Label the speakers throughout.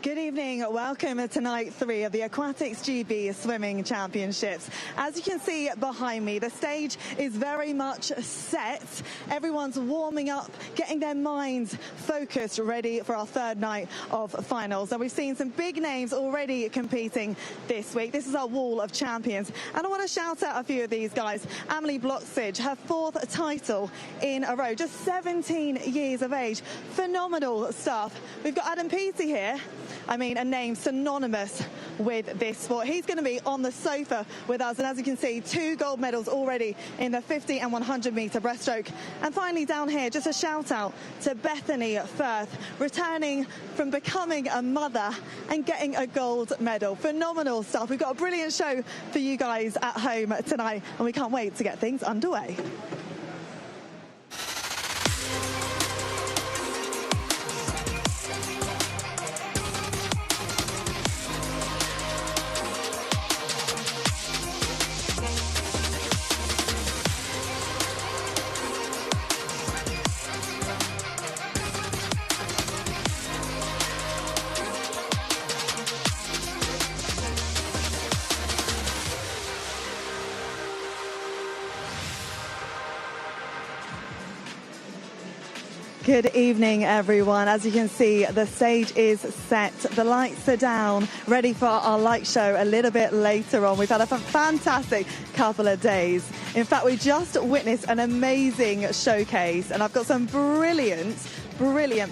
Speaker 1: Good evening. Welcome to night 3 of the Aquatics GB Swimming Championships. As you can see behind me, the stage is very much set. Everyone's warming up, getting their minds focused, ready for our third night of finals. And we've seen some big names already competing this week. This is our wall of champions. And I want to shout out a few of these guys. Amelie Bloxage, her 4th title in a row, just 17 years of age. Phenomenal stuff. We've got Adam Peaty here. I mean, a name synonymous with this sport. He's going to be on the sofa with us. And as you can see, 2 gold medals already in the 50 and 100 metre breaststroke. And finally down here, just a shout out to Bethany Firth, returning from becoming a mother and getting a gold medal. Phenomenal stuff. We've got a brilliant show for you guys at home tonight, and we can't wait to get things underway. Good evening, everyone. As you can see, the stage is set. The lights are down, ready for our light show a little bit later on. We've had a fantastic couple of days. In fact, we just witnessed an amazing showcase, and I've got some brilliant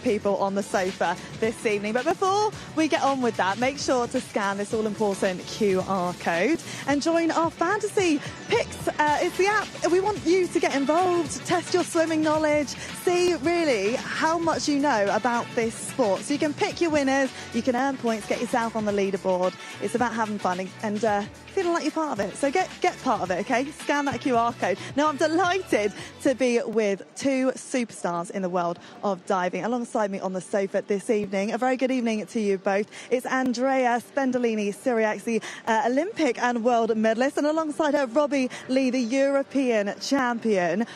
Speaker 1: people on the sofa this evening. But before we get on with that, make sure to scan this all-important QR code and join our fantasy picks. It's the app. We want you to get involved, test your swimming knowledge, see really how much you know about this sport. So you can pick your winners, you can earn points, get yourself on the leaderboard. It's about having fun and feeling like you're part of it. So get part of it, okay? Scan that QR code. Now, I'm delighted to be with 2 superstars in the world of diving alongside me on the sofa this evening. A very good evening to you both. It's Andrea Spendolini-Syriac, the Olympic and world medalist, and alongside her, Robbie Lee, the European champion.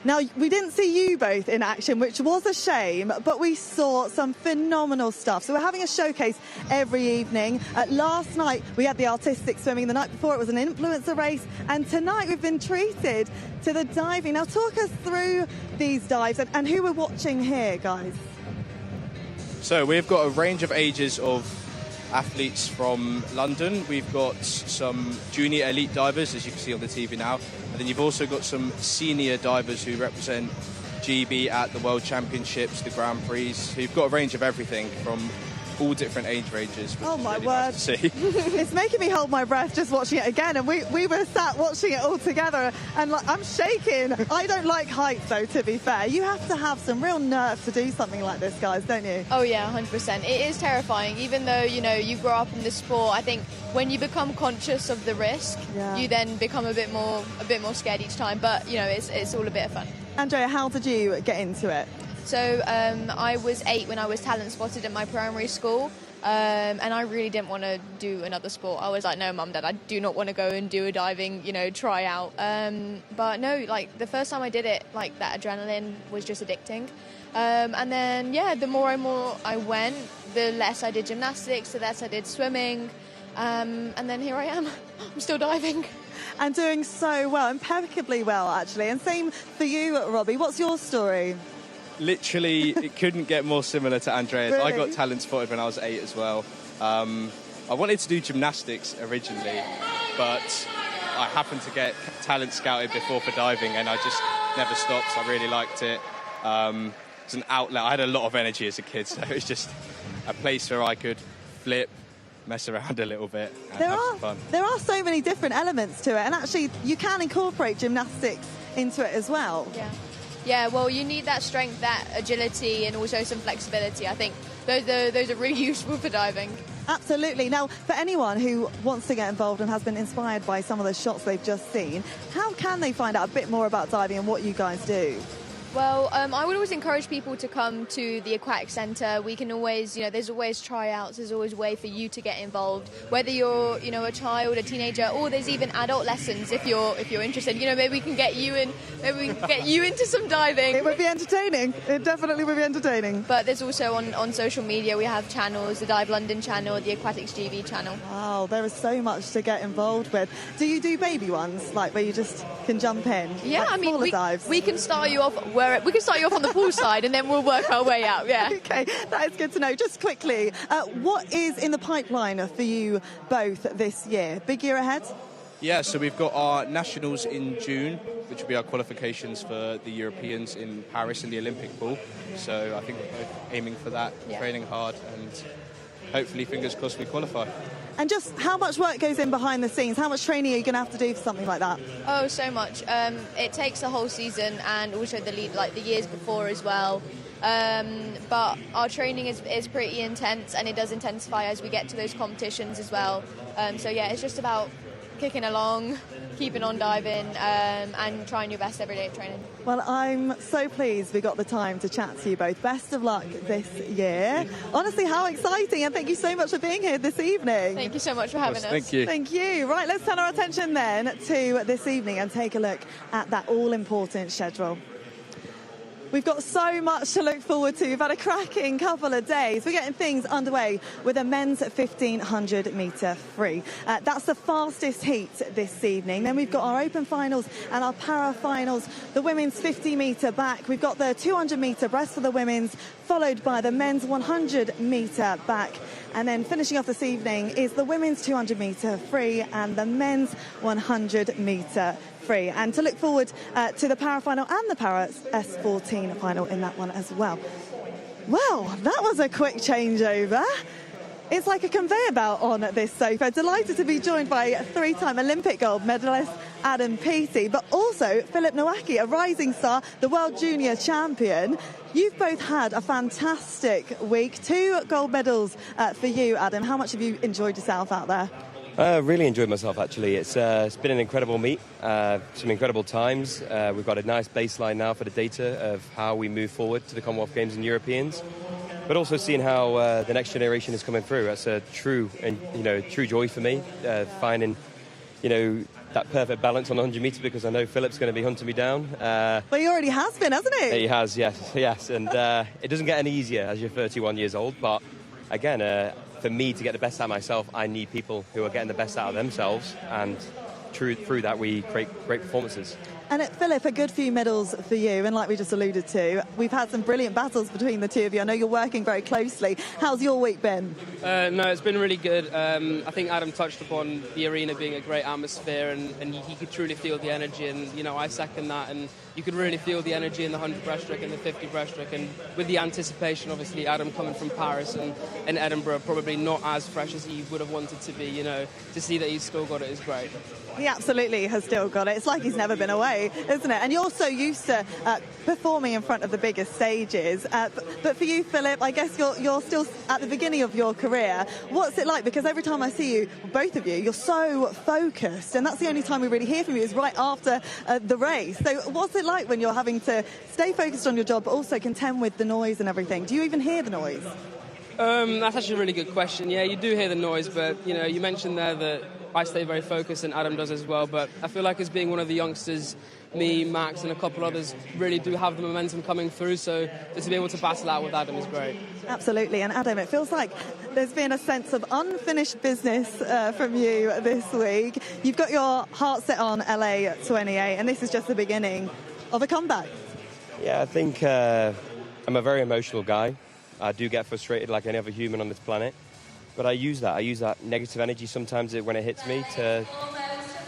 Speaker 1: Now, we didn't see you both in action, which was a shame, but we saw some phenomenal stuff. So we're having a showcase every evening. Last night, we had the artistic swimming. The night before, it was an influencer race. And tonight, we've been treated to the diving. Now, talk us through these dives and who we're watching here, guys.
Speaker 2: So we've got a range of ages of athletes from London. We've got some junior elite divers, as you can see on the TV now. And then you've also got some senior divers who represent GB at the World Championships, the Grand Prix. So you've got a range of everything from all different age ranges.
Speaker 1: Oh my
Speaker 2: really
Speaker 1: word.
Speaker 2: Nice to see.
Speaker 1: It's making me hold my breath just watching it again, and we were sat watching it all together, and like, I'm shaking. I don't like heights though, to be fair. You have to have some real nerve to do something like this, guys, don't you?
Speaker 3: Oh yeah, 100%. It is terrifying. Even though, you know, you grow up in this sport, I think when you become conscious of the risk, you then become a bit more scared each time. But you know, it's all a bit of fun.
Speaker 1: Andrea, how did you get into it?
Speaker 3: So I was 8 when I was talent spotted at my primary school, and I really didn't want to do another sport. I was like, no, Mum, Dad, I do not want to go and do a diving, you know, try out. But no, like the first time I did it, like that adrenaline was just addicting. And then, yeah, the more I went, the less I did gymnastics, the less I did swimming. And then here I am. I'm still diving.
Speaker 1: And doing so well, impeccably well, actually. And same for you, Robbie. What's your story?
Speaker 2: Literally, it couldn't get more similar to Andrea's.
Speaker 1: Really?
Speaker 2: I got talent spotted when I was 8 as well. I wanted to do gymnastics originally, but I happened to get talent scouted before for diving, and I just never stopped. I really liked it. It's an outlet. I had a lot of energy as a kid, so it was just a place where I could flip, mess around a little bit, and have some fun.
Speaker 1: There are so many different elements to it, and actually you can incorporate gymnastics into it as well.
Speaker 3: Yeah, well, you need that strength, that agility, and also some flexibility. I think those are really useful for diving.
Speaker 1: Absolutely. Now, for anyone who wants to get involved and has been inspired by some of the shots they've just seen, how can they find out a bit more about diving and what you guys do?
Speaker 3: Well, I would always encourage people to come to the Aquatics Centre. We can always, there's always tryouts. There's always a way for you to get involved, whether you're, a child, a teenager, or there's even adult lessons if you're interested. Maybe we can get you in. Maybe we can get you into some diving.
Speaker 1: It would be entertaining. It definitely would be entertaining.
Speaker 3: But there's also on social media, we have channels: the Dive London channel, the Aquatics GB channel.
Speaker 1: Wow, there is so much to get involved with. Do you do baby ones, like where you just can jump in?
Speaker 3: Yeah,
Speaker 1: like dives?
Speaker 3: We can start you off we can start you off on the pool side, and then we'll work our way out. Yeah.
Speaker 1: Okay, that is good to know. Just quickly, what is in the pipeline for you both this year? Big year ahead?
Speaker 2: Yeah, so we've got our nationals in June, which will be our qualifications for the Europeans in Paris in the Olympic pool. So I think we're both aiming for that, training hard, and hopefully, fingers crossed, we qualify.
Speaker 1: And just how much work goes in behind the scenes? How much training are you going to have to do for something like that?
Speaker 3: Oh, so much. It takes a whole season, and also the years before as well. But our training is pretty intense, and it does intensify as we get to those competitions as well. So yeah, it's just about kicking along, keeping on diving, and trying your best every day at training.
Speaker 1: Well, I'm so pleased we got the time to chat to you both. Best of luck this year. Honestly, how exciting, and thank you so much for being here this evening.
Speaker 3: Thank you so much for having us.
Speaker 2: Thank you.
Speaker 1: Thank you. Right, let's turn our attention then to this evening and take a look at that all-important schedule. We've got so much to look forward to. We've had a cracking couple of days. We're getting things underway with a men's 1,500 metre free. That's the fastest heat this evening. Then we've got our open finals and our para finals. The women's 50 metre back. We've got the 200 metre breast for the women's, followed by the men's 100 metre back. And then finishing off this evening is the women's 200 metre free and the men's 100 metre free. And to look forward to the para final and the para S14 final in that one as well. Well, that was a quick changeover. It's like a conveyor belt on this sofa. Delighted to be joined by three-time Olympic gold medalist Adam Peaty, but also Philip Nowacki, a rising star, the World Junior Champion. You've both had a fantastic week. 2 gold medals for you, Adam. How much have you enjoyed yourself out there?
Speaker 4: Really enjoyed myself, actually. It's been an incredible meet, some incredible times. We've got a nice baseline now for the data of how we move forward to the Commonwealth Games and Europeans, but also seeing how the next generation is coming through. That's a true joy for me, finding, that perfect balance on the 100 metres, because I know Philip's going to be hunting me down.
Speaker 1: Well, he already has been, hasn't he?
Speaker 4: He has, yes. And it doesn't get any easier as you're 31 years old, but again, for me to get the best out of myself, I need people who are getting the best out of themselves, and through that we create great performances.
Speaker 1: And Philip, a good few medals for you, and like we just alluded to, we've had some brilliant battles between the two of you. I know you're working very closely. How's your week been?
Speaker 5: No, it's been really good. I think Adam touched upon the arena being a great atmosphere, and he could truly feel the energy, and I second that, and you could really feel the energy in the 100 breaststroke and the 50 breaststroke, and with the anticipation, obviously, Adam coming from Paris and Edinburgh, probably not as fresh as he would have wanted to be, to see that he's still got it is great.
Speaker 1: He absolutely has still got it. It's like he's never been away, isn't it? And you're so used to performing in front of the biggest stages. But for you, Philip, I guess you're still at the beginning of your career. What's it like? Because every time I see you, both of you, you're so focused. And that's the only time we really hear from you is right after the race. So what's it like when you're having to stay focused on your job, but also contend with the noise and everything? Do you even hear the noise?
Speaker 5: That's actually a really good question. Yeah, you do hear the noise, but, you mentioned there that I stay very focused and Adam does as well, but I feel like as being one of the youngsters, me, Max and a couple others really do have the momentum coming through, so to be able to battle out with Adam is great.
Speaker 1: Absolutely. And Adam, it feels like there's been a sense of unfinished business from you this week. You've got your heart set on LA 28, and this is just the beginning of a comeback.
Speaker 4: Yeah, I think I'm a very emotional guy. I do get frustrated like any other human on this planet. But I use that negative energy sometimes when it hits me to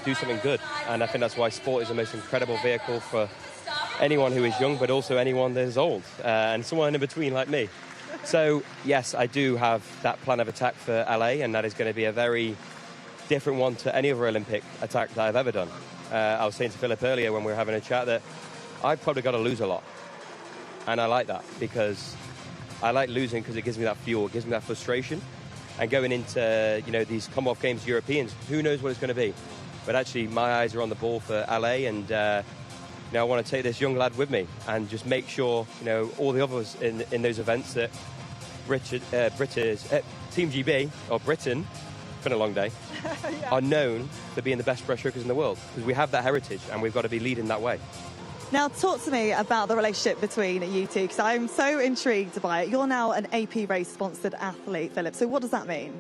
Speaker 4: do something good. And I think that's why sport is the most incredible vehicle for anyone who is young, but also anyone that is old, and someone in between like me. So, yes, I do have that plan of attack for LA, and that is going to be a very different one to any other Olympic attack that I've ever done. I was saying to Philip earlier when we were having a chat that I've probably got to lose a lot. And I like that because I like losing because it gives me that fuel, it gives me that frustration. And going into, these Commonwealth Games Europeans, who knows what it's going to be? But actually, my eyes are on the ball for LA, and I want to take this young lad with me and just make sure, all the others in those events that Team GB, or Britain, it's been a long day, yeah, are known for being the best breaststrokers in the world, because we have that heritage and we've got to be leading that way.
Speaker 1: Now, talk to me about the relationship between you two, because I'm so intrigued by it. You're now an AP Race-sponsored athlete, Philip, so what does that mean?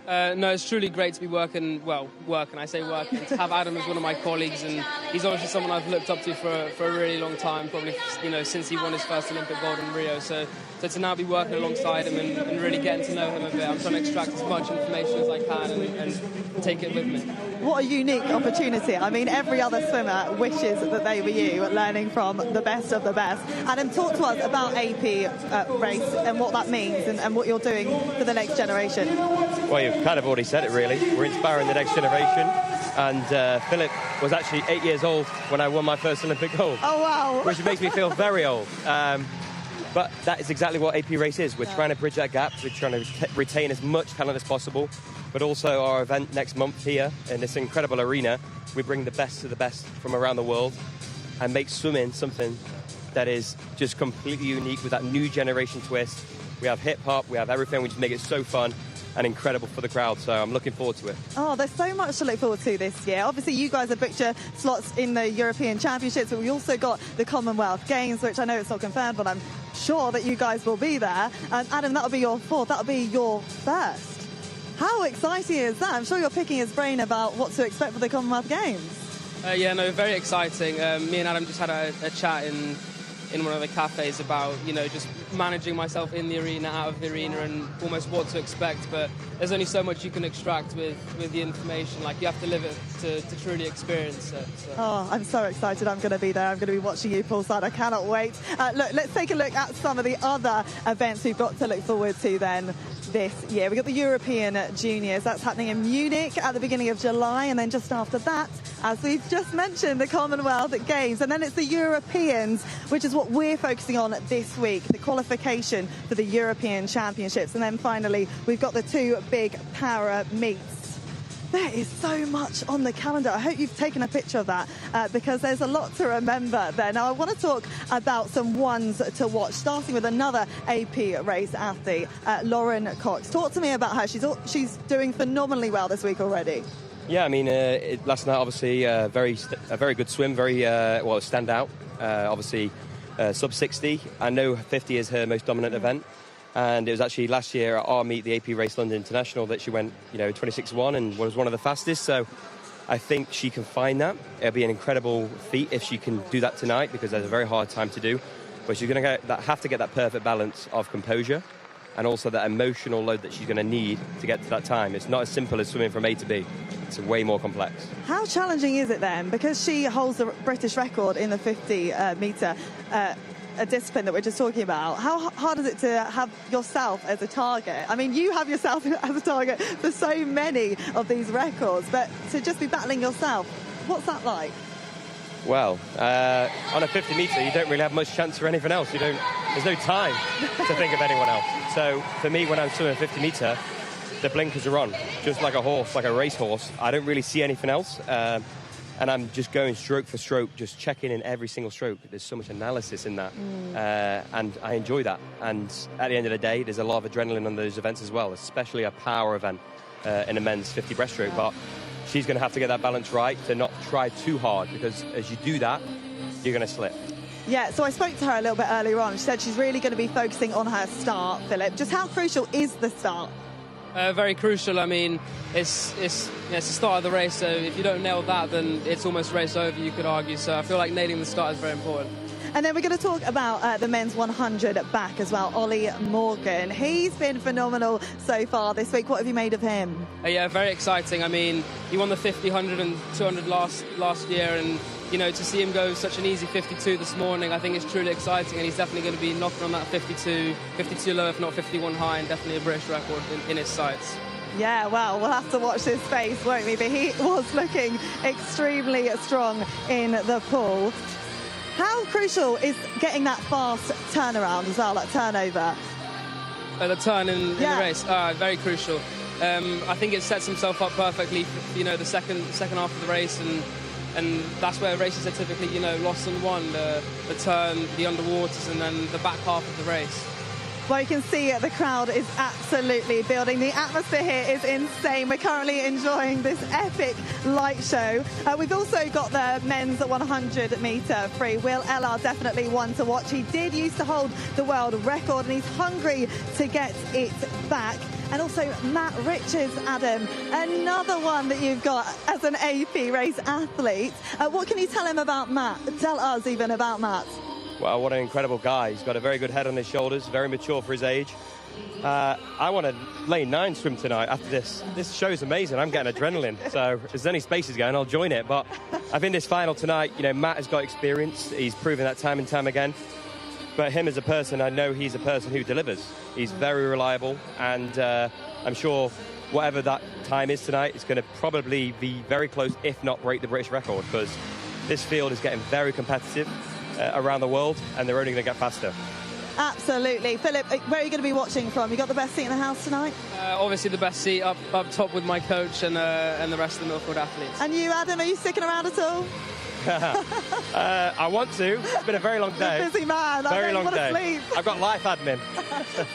Speaker 5: No, it's truly great to be working, to have Adam as one of my colleagues, and he's obviously someone I've looked up to for a really long time, probably, since he won his first Olympic gold in Rio. So to now be working alongside him and really getting to know him a bit, I'm trying to extract as much information as I can and take it with me. What
Speaker 1: a unique opportunity. I mean, every other swimmer wishes that they were you, learning from the best of the best. Adam, talk to us about AP Race and what that means and what you're doing for the next generation.
Speaker 4: Well, you've kind of already said it, really. We're inspiring the next generation. And Philip was actually 8 years old when I won my first Olympic gold.
Speaker 1: Oh, wow.
Speaker 4: Which makes me feel very old. But that is exactly what AP Race is. We're trying to bridge that gap. We're trying to retain as much talent as possible. But also our event next month here in this incredible arena, we bring the best of the best from around the world and make swimming something that is just completely unique with that new generation twist. We have hip-hop, we have everything. We just make it so fun and incredible for the crowd, so I'm looking forward to it.
Speaker 1: Oh, there's so much to look forward to this year. Obviously, you guys have booked your slots in the European Championships, but we also got the Commonwealth Games, which I know it's not confirmed, but I'm sure that you guys will be there. And Adam, that'll be your fourth, that'll be your first. How exciting is that? I'm sure you're picking his brain about what to expect for the Commonwealth Games.
Speaker 5: Very exciting. Me and Adam just had a chat in one of the cafes about, just managing myself in the arena, out of the arena, and almost what to expect. But there's only so much you can extract with the information. Like, you have to live it to truly experience it. So.
Speaker 1: Oh, I'm so excited. I'm going to be there. I'm going to be watching you poolside. I cannot wait. Look, let's take a look at some of the other events we've got to look forward to then this year. We've got the European Juniors. That's happening in Munich at the beginning of July, and then just after that, as we've just mentioned, the Commonwealth Games, and then it's the Europeans, which is what we're focusing on this week, the qualification for the European Championships. And then finally, we've got the two big para meets. There is so much on the calendar. I hope you've taken a picture of that because there's a lot to remember there. Now, I want to talk about some ones to watch, starting with another AP race athlete, Lauren Cox. Talk to me about her. She's doing phenomenally well this week already.
Speaker 4: Yeah, I mean, last night, obviously, a very good swim, very, standout. Obviously, sub 60. I know 50 is her most dominant event. And it was actually last year at our meet, the AP Race London International, that she went, 26-1 and was one of the fastest. So I think she can find that. It'll be an incredible feat if she can do that tonight, because there's a very hard time to do. But she's going to have to get that perfect balance of composure and also that emotional load that she's going to need to get to that time. It's not as simple as swimming from A to B. It's way more complex.
Speaker 1: How challenging is it then? Because she holds the British record in the 50 metre, a discipline that we're just talking about. How hard is it to have yourself as a target? I mean, you have yourself as a target for so many of these records, but to just be battling yourself, what's that like?
Speaker 4: Well, on a 50 metre, you don't really have much chance for anything else. There's no time to think of anyone else. So for me, when I'm swimming a 50 metre, the blinkers are on, just like a horse, like a racehorse. I don't really see anything else. And I'm just going stroke for stroke, just checking in every single stroke. There's so much analysis in that. And I enjoy that. And at the end of the day, there's a lot of adrenaline on those events as well, especially a power event in a men's 50 breaststroke. But she's going to have to get that balance right to not try too hard, because as you do that, you're going to slip.
Speaker 1: Yeah, so I spoke to her a little bit earlier on. She said she's really going to be focusing on her start, Philip. Just how crucial is the start?
Speaker 5: Very crucial. I mean, it's the start of the race, so if you don't nail that, then it's almost race over, you could argue. So I feel like nailing the start is very important.
Speaker 1: And then we're going to talk about the men's 100 back as well, Ollie Morgan. He's been phenomenal so far this week. What have you made of him?
Speaker 5: Yeah, very exciting. I mean, he won the 50, 100 and 200 last year, and to see him go such an easy 52 this morning, I think it's truly exciting, and he's definitely going to be knocking on that 52 low, if not 51 high, and definitely a British record in his sights.
Speaker 1: Yeah, well, we'll have to watch this space, won't we? But he was looking extremely strong in the pool. How crucial is getting that fast turnaround as well, that turnover?
Speaker 5: The turn in the race, very crucial. I think it sets himself up perfectly for, the second half of the race, and And that's where races are typically, you know, lost and won, the turn, the underwaters, and then the back half of the race.
Speaker 1: Well, you can see the crowd is absolutely building. The atmosphere here is insane. We're currently enjoying this epic light show. We've also got the men's 100-metre free. Will Ellar, definitely one to watch. He did used to hold the world record, and he's hungry to get it back. And also Matt Richards, Adam, another one that you've got as an AP race athlete. What can you tell him about Matt? Tell us even about Matt.
Speaker 4: Well, what an incredible guy. He's got a very good head on his shoulders, very mature for his age. I want to lane 9 swim tonight after this. This show's amazing. I'm getting adrenaline. So if there's any spaces going, I'll join it. But I think this final tonight, you know, Matt has got experience. He's proven that time and time again. But him as a person, I know he's a person who delivers. He's very reliable, and I'm sure whatever that time is tonight, it's going to probably be very close, if not break the British record, because this field is getting very competitive around the world, and they're only going to get faster.
Speaker 1: Absolutely. Philip, where are you going to be watching from? You got the best seat in the house tonight?
Speaker 5: Obviously the best seat up top with my coach and the rest of the Milford athletes.
Speaker 1: And you, Adam, are you sticking around at all?
Speaker 4: I want to. It's been a very long day.
Speaker 1: You're a busy man.
Speaker 4: Very long day.
Speaker 1: Sleep.
Speaker 4: I've got life admin.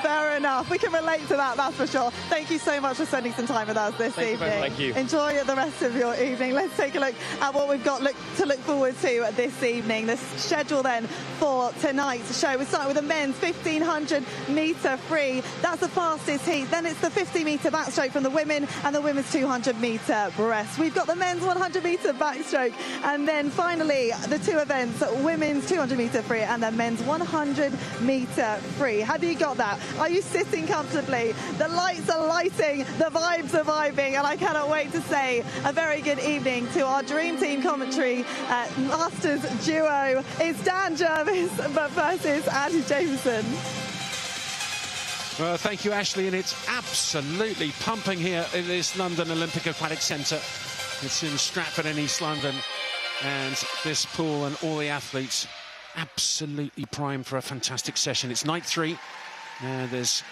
Speaker 1: Fair enough. We can relate to that, that's for sure. Thank you so much for spending some time with us this evening.
Speaker 4: Thank you.
Speaker 1: Enjoy the rest of your evening. Let's take a look at what we've got to look forward to this evening. The schedule then for tonight's show. We start with the men's 1500-metre free. That's the fastest heat. Then it's the 50-metre backstroke from the women and the women's 200-metre breast. We've got the men's 100-metre backstroke, and then finally the two events, women's 200-metre free and the men's 100-metre free. Have you got that? Are you sitting comfortably? The lights are lighting, the vibes are vibing, and I cannot wait to say a very good evening to our Dream Team commentary Masters duo. It's Dan Jervis versus Andy Jameson.
Speaker 6: Well, thank you, Ashley, and it's absolutely pumping here in this London Olympic Aquatics Centre. It's in Stratford in East London, and this pool and all the athletes absolutely primed for a fantastic session. It's night 3. There's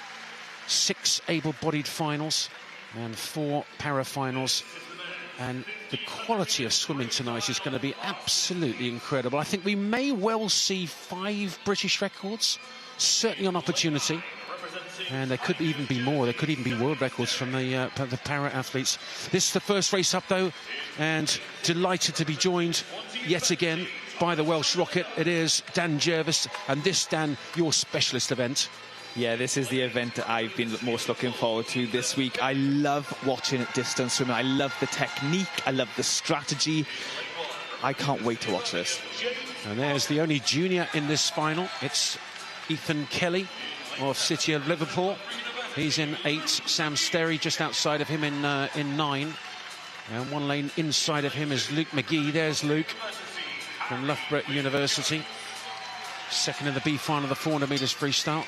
Speaker 6: 6 able-bodied finals and 4 para-finals, and the quality of swimming tonight is going to be absolutely incredible. I think we may well see 5 British records, certainly on opportunity. And there could even be more. There could even be world records from the para-athletes. This is the first race up, though, and delighted to be joined yet again by the Welsh Rocket. It is Dan Jervis, and this, Dan, your specialist event.
Speaker 7: Yeah, this is the event that I've been most looking forward to this week. I love watching distance swimming. I love the technique. I love the strategy. I can't wait to watch this.
Speaker 6: And there's the only junior in this final. It's Ethan Kelly of City of Liverpool. He's in 8. Sam Sterry just outside of him in 9. And one lane inside of him is Luke McGee. There's Luke from Loughborough University. Second in the B final of the 400 metres freestyle.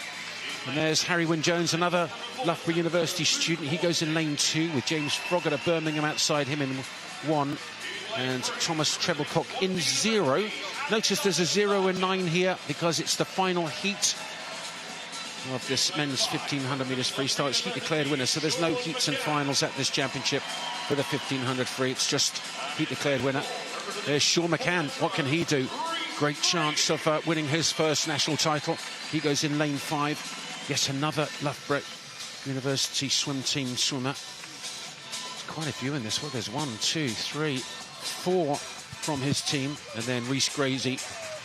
Speaker 6: And there's Harry Wynne-Jones, another Loughborough University student. He goes in lane 2 with James Froggatt of Birmingham outside him in 1. And Thomas Treblecock in 0. Notice there's a 0 and 9 here because it's the final heat of this men's 1500 metres freestyle. It's heat declared winner, so there's no heats and finals at this championship for the 1500 free. It's just heat declared winner. There's Sean McCann. What can he do? Great chance of winning his first national title. He goes in lane 5. Yes, another Loughborough University swim team swimmer. There's quite a few in this one. There's 1, 2, 3, 4 from his team, and then Rhys Gracie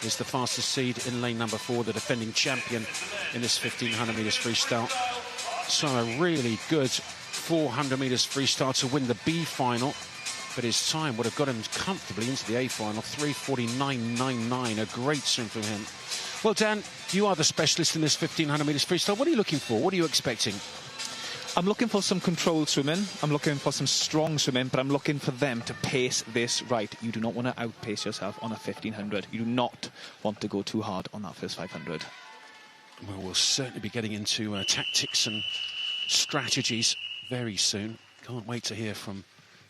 Speaker 6: is the fastest seed in lane number 4, the defending champion in this 1500 metres freestyle. So a really good 400 metres freestyle to win the B final, but his time would have got him comfortably into the A final. 3:49.99, a great swim from him. Well, Dan, you are the specialist in this 1500 metres freestyle. What are you looking for? What are you expecting?
Speaker 7: I'm looking for some controlled swimming. I'm looking for some strong swimming, but I'm looking for them to pace this right. You do not want to outpace yourself on a 1500. You do not want to go too hard on that first 500.
Speaker 6: Well, we'll certainly be getting into tactics and strategies very soon. Can't wait to hear from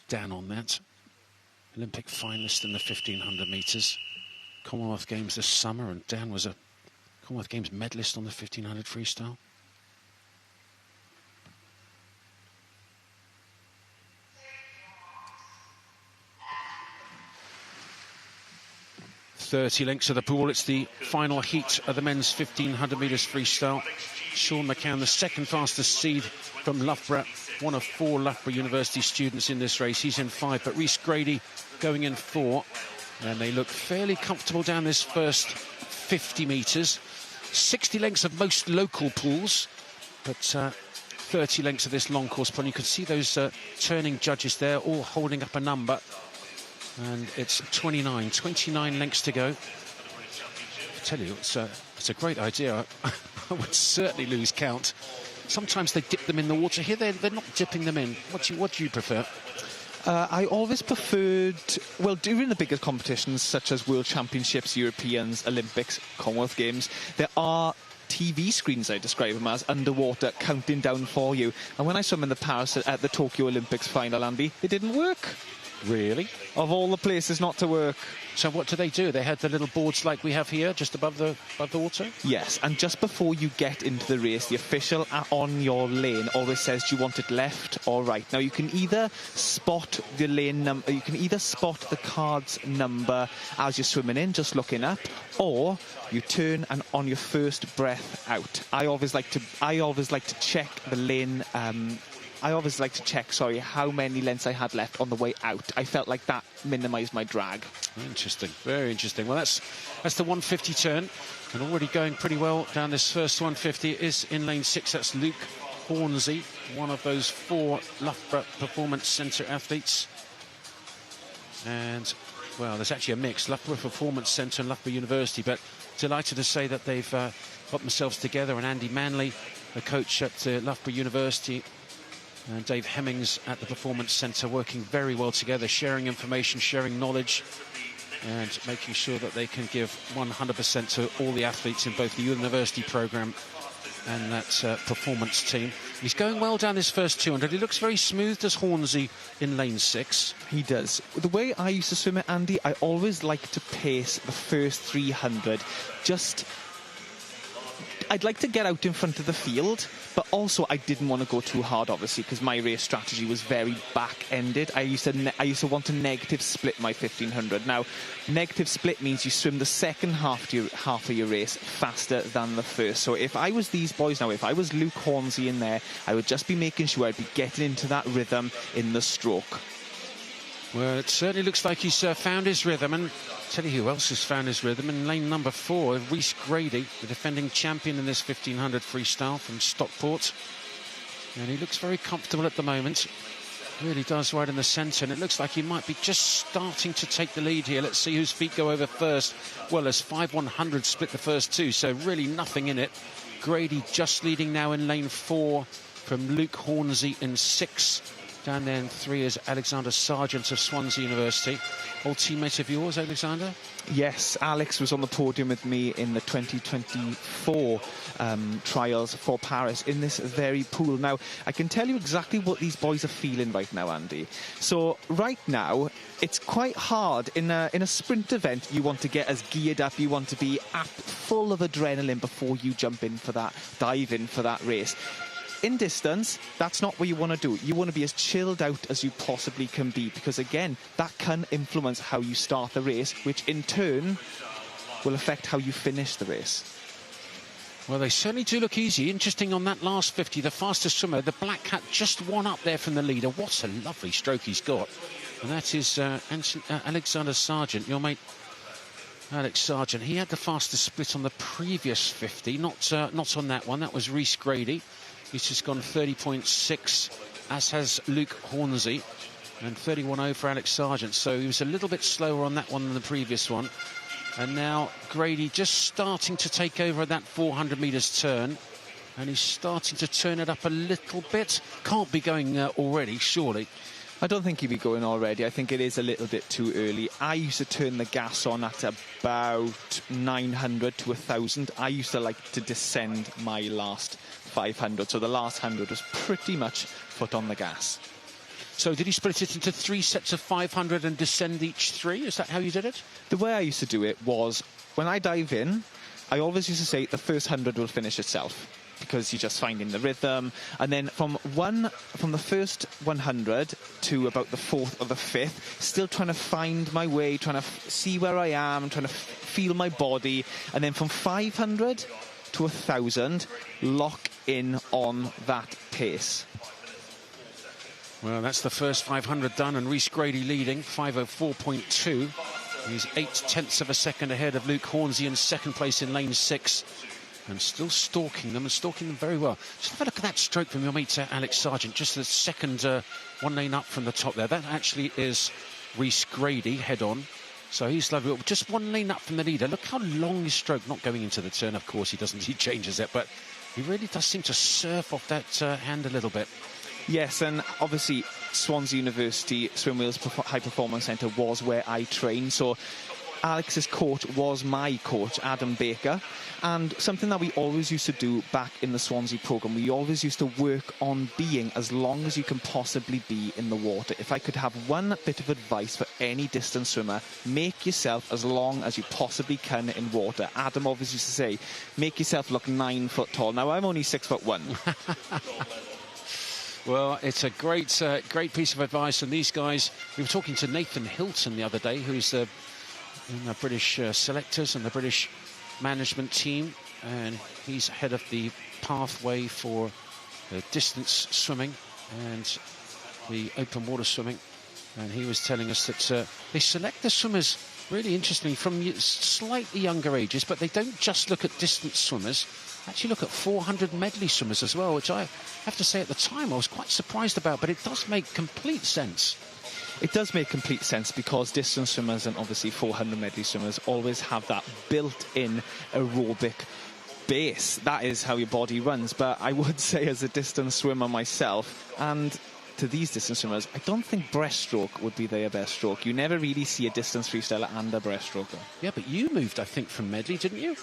Speaker 6: Dan on that. Olympic finalist in the 1500 metres. Commonwealth Games this summer, and Dan was a Commonwealth Games medalist on the 1500 freestyle. 30 lengths of the pool. It's the final heat of the men's 1500 metres freestyle. Sean McCann, the second fastest seed from Loughborough, one of 4 Loughborough University students in this race. He's in 5, but Rhys Grady going in 4. And they look fairly comfortable down this first 50 metres. 60 lengths of most local pools, but 30 lengths of this long course pool. You can see those turning judges there all holding up a number. And it's 29 lengths to go. I tell you, it's a great idea. I would certainly lose count. Sometimes they dip them in the water. Here they're not dipping them in. What do you prefer?
Speaker 7: I always preferred, well, during the bigger competitions such as World Championships, Europeans, Olympics, Commonwealth Games, there are TV screens, I describe them as, underwater, counting down for you. And when I swam in the Paris at the Tokyo Olympics final, Andy, it didn't work.
Speaker 6: Really?
Speaker 7: Of all the places not to work.
Speaker 6: So what do? They had the little boards like we have here, just above the water?
Speaker 7: Yes, and just before you get into the race, the official on your lane always says, do you want it left or right? Now, you can either spot the lane number, you can either spot the card's number as you're swimming in, just looking up, or you turn and on your first breath out. I always like to check the lane. I always like to check, how many lengths I had left on the way out. I felt like that minimised my drag.
Speaker 6: Interesting, very interesting. Well, that's the 150 turn, and already going pretty well down this first 150 is in lane 6. That's Luke Hornsey, one of those 4 Loughborough Performance Centre athletes. And, well, there's actually a mix, Loughborough Performance Centre and Loughborough University, but delighted to say that they've got themselves together, and Andy Manley, the coach at Loughborough University, and Dave Hemmings at the Performance Centre, working very well together, sharing information, sharing knowledge, and making sure that they can give 100% to all the athletes in both the university programme and that performance team. He's going well down this first 200. He looks very smooth, does Hornsey, in lane 6.
Speaker 7: He does. The way I used to swim it, Andy, I always like to pace the first 300. I'd like to get out in front of the field, but also I didn't want to go too hard, obviously, because my race strategy was very back-ended. I used to want to negative split my 1500. Now, negative split means you swim the second half of your race faster than the first. So if I was these boys now, if I was Luke Hornsey in there, I would just be making sure I'd be getting into that rhythm in the stroke.
Speaker 6: Well, it certainly looks like he's found his rhythm, and I'll tell you who else has found his rhythm. In lane number 4, Rhys Grady, the defending champion in this 1500 freestyle from Stockport. And he looks very comfortable at the moment. Really does, right in the centre, and it looks like he might be just starting to take the lead here. Let's see whose feet go over first. Well, as 5/100 split the first 2, so really nothing in it. Grady just leading now in lane 4 from Luke Hornsey in 6. Down there in 3 is Alexander Sargent of Swansea University. Old teammate of yours, Alexander?
Speaker 7: Yes, Alex was on the podium with me in the 2024 trials for Paris in this very pool. Now, I can tell you exactly what these boys are feeling right now, Andy. So, right now, it's quite hard. In a sprint event, you want to get as geared up, you want to be full of adrenaline before you jump in for that, dive in for that race. In distance, that's not what you want to do. You want to be as chilled out as you possibly can be, because again, that can influence how you start the race, which in turn will affect how you finish the race.
Speaker 6: Well, they certainly do look easy. Interesting on that last 50, the fastest swimmer, the black cat, just one up there from the leader. What a lovely stroke he's got. And that is Alexander Sargent, your mate Alex Sargent. He had the fastest split on the previous 50, not on that one. That was Rhys Grady. He's just gone 30.6, as has Luke Hornsey, and 31.0 for Alex Sargent. So he was a little bit slower on that one than the previous one. And now Grady just starting to take over at that 400 metres turn. And he's starting to turn it up a little bit. Can't be going already, surely.
Speaker 7: I don't think he'd be going already. I think it is a little bit too early. I used to turn the gas on at about 900 to 1,000. I used to like to descend my last 500. So the last 100 was pretty much foot on the gas.
Speaker 6: So did he split it into 3 sets of 500 and descend each 3? Is that how you did it?
Speaker 7: The way I used to do it was, when I dive in, I always used to say the first 100 will finish itself. because you're just finding the rhythm. And then from the first 100 to about the 4th or the 5th, still trying to find my way, trying to see where I am, trying to feel my body. And then from 500 to 1,000, lock in on that pace.
Speaker 6: Well, that's the first 500 done, and Rhys Grady leading, 5:04.2. He's 0.8 of a second ahead of Luke Hornsey in second place in lane 6. And still stalking them, and stalking them very well. Just have a look at that stroke from your mate, Alex Sargent. Just the second one lane up from the top there. That actually is Rhys Grady, head on. So he's lovely. Just one lane up from the leader. Look how long his stroke, not going into the turn, of course. He changes it, but he really does seem to surf off that hand a little bit.
Speaker 7: Yes, and obviously Swansea University Swim Wheels High Performance Centre was where I trained, so Alex's coach was my coach, Adam Baker, and something that we always used to do back in the Swansea programme, we always used to work on being as long as you can possibly be in the water. If I could have one bit of advice for any distance swimmer, make yourself as long as you possibly can in water. Adam obviously used to say, make yourself look 9 foot tall. Now, I'm only 6'1".
Speaker 6: Well, it's a great piece of advice, and these guys, we were talking to Nathan Hilton the other day, who's in the British selectors and the British management team, and he's head of the pathway for distance swimming and the open water swimming, and he was telling us that they select the swimmers really interestingly from slightly younger ages, but they don't just look at distance swimmers, actually look at 400 medley swimmers as well, which I have to say at the time I was quite surprised about, but it does make complete sense.
Speaker 7: It does make complete sense because distance swimmers and obviously 400 medley swimmers always have that built-in aerobic base. That is how your body runs. But I would say as a distance swimmer myself, and to these distance swimmers, I don't think breaststroke would be their best stroke. You never really see a distance freestyler and a breaststroker.
Speaker 6: Yeah, but you moved, I think, from medley, didn't you?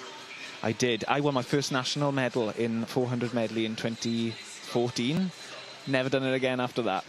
Speaker 7: I did. I won my first national medal in 400 medley in 2014. Never done it again after that.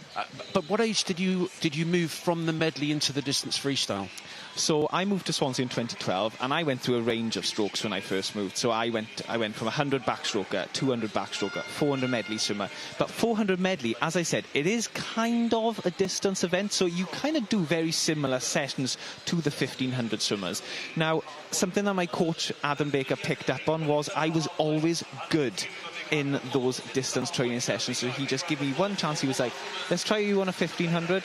Speaker 6: But what age did you move from the medley into the distance freestyle?
Speaker 7: So I moved to Swansea in 2012, and I went through a range of strokes when I first moved. So I went from 100 backstroker, 200 backstroker, 400 medley swimmer. But 400 medley, as I said, it is kind of a distance event, so you kind of do very similar sessions to the 1500 swimmers. Now, something that my coach Adam Baker picked up on was I was always good in those distance training sessions, so he just gave me one chance. He was like, let's try you on a 1500,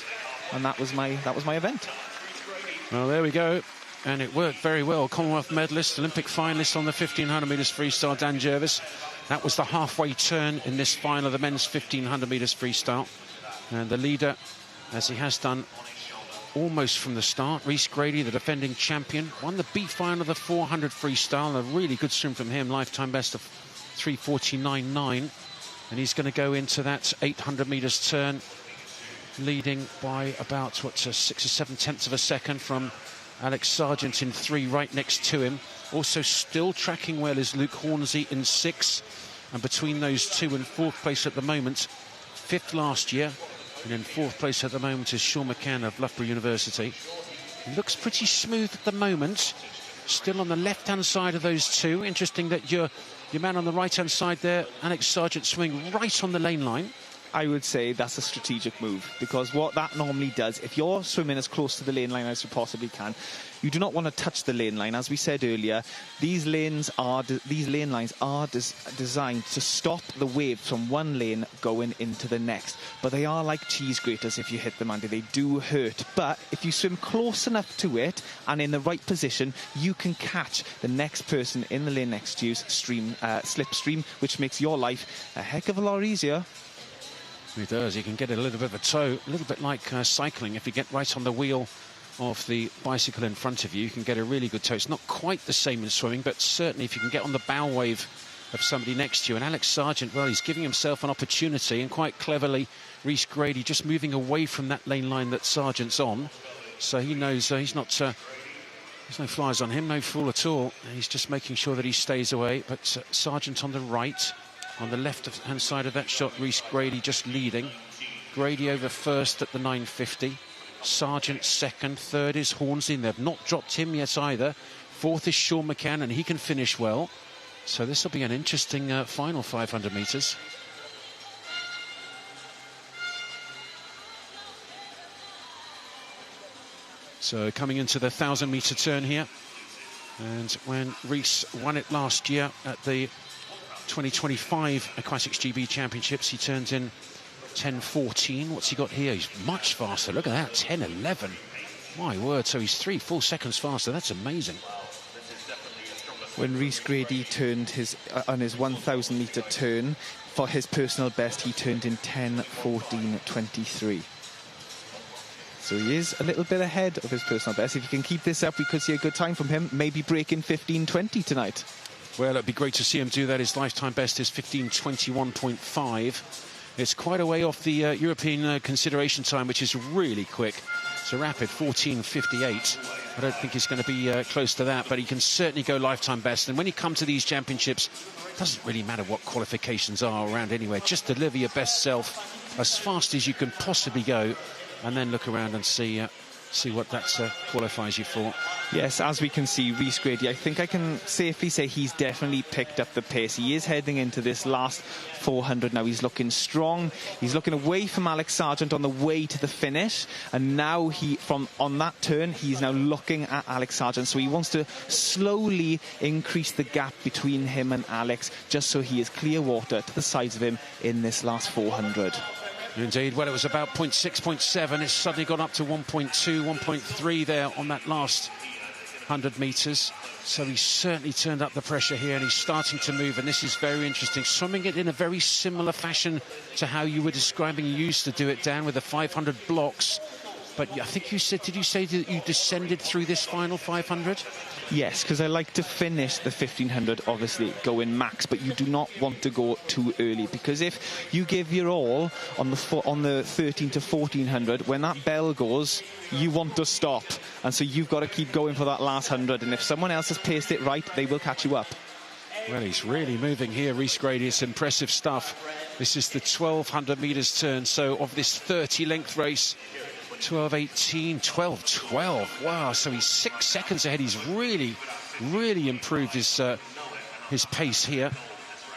Speaker 7: and that was my event.
Speaker 6: Well, there we go, and it worked very well. Commonwealth medalist, Olympic finalist on the 1500 metres freestyle, Dan Jervis. That was the halfway turn in this final of the men's 1500 metres freestyle, and the leader, as he has done almost from the start, Rhys Grady, the defending champion, won the B final of the 400 freestyle. A really good swim from him, lifetime best of 3:49.9, and he's going to go into that 800 metres turn leading by about 6 or 7 tenths of a second from Alex Sargent in 3 right next to him. Also still tracking well is Luke Hornsey in 6, and between those two in 4th place at the moment, 5th last year, and in 4th place at the moment is Sean McCann of Loughborough University. It looks pretty smooth at the moment, still on the left hand side of those two. Interesting that your man on the right hand side there, Alex Sargent, swimming right on the lane line.
Speaker 7: I would say that's a strategic move, because what that normally does, if you're swimming as close to the lane line as you possibly can, you do not want to touch the lane line. As we said earlier, these lane lines are designed to stop the wave from one lane going into the next. But they are like cheese graters if you hit them, Andy. They do hurt. But if you swim close enough to it and in the right position, you can catch the next person in the lane next to you slipstream, which makes your life a heck of a lot easier.
Speaker 6: It does. You can get a little bit of a tow, a little bit like cycling. If you get right on the wheel of the bicycle in front of you, you can get a really good tow. It's not quite the same in swimming, but certainly if you can get on the bow wave of somebody next to you. And Alex Sargent, well, he's giving himself an opportunity, and quite cleverly, Rhys Grady just moving away from that lane line that Sargent's on. So he knows he's not... there's no flies on him, no fool at all. He's just making sure that he stays away. But Sargent on the right. On the left-hand side of that shot, Rhys Grady just leading. Grady over first at the 950. Sargent second. 3rd is Hornsey. They've not dropped him yet either. 4th is Sean McCann, and he can finish well. So this will be an interesting final 500 metres. So coming into the 1,000-metre turn here. And when Rees won it last year at the 2025 Aquatics GB Championships, he turned in 10:14. What's he got here? He's much faster. Look at that, 10:11. My word, so he's 3-4 seconds faster. That's amazing.
Speaker 7: When Rees Grady turned on his 1,000-metre turn, for his personal best, he turned in 10:14.23. So he is a little bit ahead of his personal best. If he can keep this up, we could see a good time from him, maybe breaking 15:20 tonight.
Speaker 6: Well, it'd be great to see him do that. His lifetime best is 15:21.5. It's quite a way off the European consideration time, which is really quick. It's a rapid 14:58. I don't think he's going to be close to that, but he can certainly go lifetime best. And when you come to these championships, it doesn't really matter what qualifications are around anywhere. Just deliver your best self as fast as you can possibly go, and then look around and see what that qualifies you for.
Speaker 7: Yes, as we can see, Rees Grady, I think I can safely say he's definitely picked up the pace. He is heading into this last 400 now. He's looking strong. He's looking away from Alex Sargent on the way to the finish. And now on that turn, he's now looking at Alex Sargent. So he wants to slowly increase the gap between him and Alex, just so he is clear water to the sides of him in this last 400.
Speaker 6: Indeed. Well, it was about 0.6, 0.7. It's suddenly gone up to 1.2, 1.3 there on that last 100 metres. So he's certainly turned up the pressure here, and he's starting to move, and this is very interesting. Swimming it in a very similar fashion to how you were describing you used to do it, Dan, with the 500 blocks. But I think you said, did you say that you descended through this final 500?
Speaker 7: Yes, because I like to finish the 1500, obviously, going max, but you do not want to go too early, because if you give your all on the 13 to 1400, when that bell goes, you want to stop. And so you've got to keep going for that last 100, and if someone else has paced it right, they will catch you up.
Speaker 6: Well, he's really moving here, Rees Grady. It's impressive stuff. This is the 1,200 metres turn, so of this 30-length race, 12:18, 12:12. Wow, so he's 6 seconds ahead. He's really improved his pace here.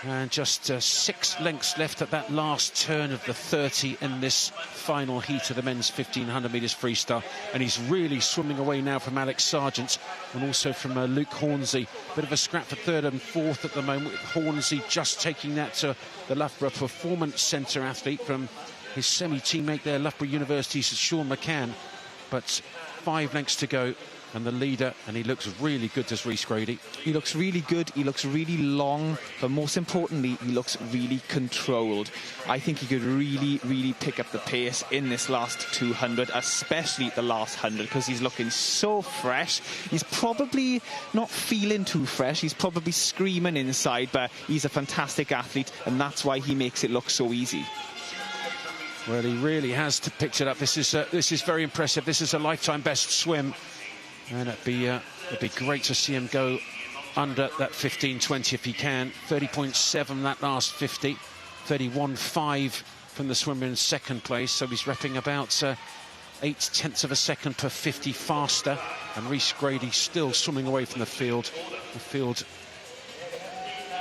Speaker 6: And just 6 lengths left at that last turn of the 30 in this final heat of the men's 1,500 metres freestyle. And he's really swimming away now from Alex Sargent and also from Luke Hornsey. Bit of a scrap for third and fourth at the moment, with Hornsey just taking that to the Loughborough Performance Centre athlete from his semi-teammate there, Loughborough University's Sean McCann. But 5 lengths to go, and the leader, and he looks really good, does Rees Grady.
Speaker 7: He looks really good, he looks really long, but most importantly, he looks really controlled. I think he could really pick up the pace in this last 200, especially the last 100, because he's looking so fresh. He's probably not feeling too fresh, he's probably screaming inside, but he's a fantastic athlete, and that's why he makes it look so easy.
Speaker 6: Well, he really has picked it up. This is very impressive. This is a lifetime best swim, and it'd be great to see him go under that 15:20 if he can. 30.7 that last 50, 31.5 from the swimmer in second place. So he's repping about 0.8 of a second per 50 faster. And Rees Grady still swimming away from the field. The field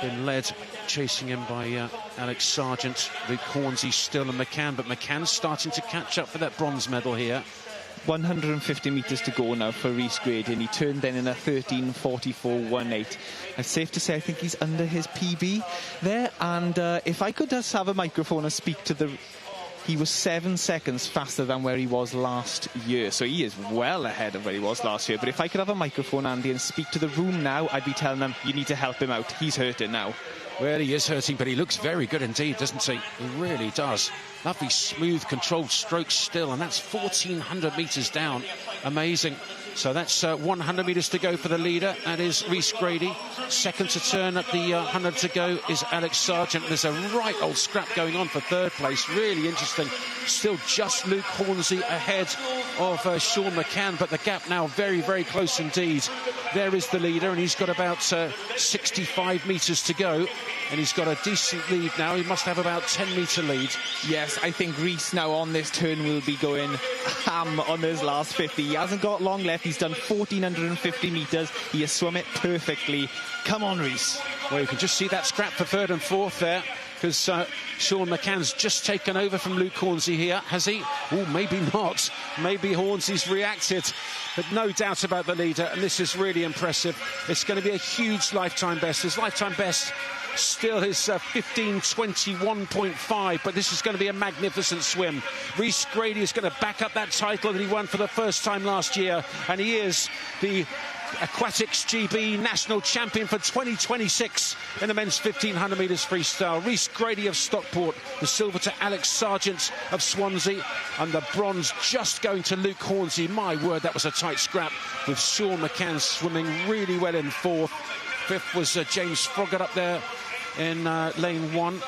Speaker 6: been led, chasing him by Alex Sargent, Luke Hornsey still, and McCann, but McCann's starting to catch up for that bronze medal here.
Speaker 7: 150 metres to go now for Rees Grady, and he turned then in a 13:44.18. It's safe to say I think he's under his PB there, and if I could just have a microphone and speak to the... He was 7 seconds faster than where he was last year, so he is well ahead of where he was last year. But if I could have a microphone, Andy, and speak to the room now, I'd be telling them, you need to help him out. He's hurting now.
Speaker 6: Well, he is hurting, but he looks very good indeed, doesn't he? He really does. Lovely, smooth, controlled strokes still, and that's 1,400 metres down. Amazing. So that's 100 metres to go for the leader. That is Rees Grady. Second to turn at the 100 to go is Alex Sargent. There's a right old scrap going on for third place. Really interesting. Still just Luke Hornsey ahead of Sean McCann, but the gap now very close indeed. There is the leader, and he's got about 65 metres to go, and he's got a decent lead now. He must have about 10-metre lead.
Speaker 7: Yes, I think Rees now on this turn will be going ham on his last 50. He hasn't got long left. He's done 1,450 metres. He has swum it perfectly. Come on, Rees.
Speaker 6: Well, you can just see that scrap for third and fourth there, because Sean McCann's just taken over from Luke Hornsey here, has he? Oh, maybe not. Maybe Hornsey's reacted, but no doubt about the leader, and this is really impressive. It's going to be a huge lifetime best. His lifetime best still is 15:21.5, but this is going to be a magnificent swim. Rhys Grady is going to back up that title that he won for the first time last year, and he is the Aquatics GB national champion for 2026 in the men's 1500 metres freestyle. Rhys Grady of Stockport, the silver to Alex Sargent of Swansea, and the bronze just going to Luke Hornsey. My word, that was a tight scrap, with Sean McCann swimming really well in fourth. Fifth was James Froggatt up there in lane 1,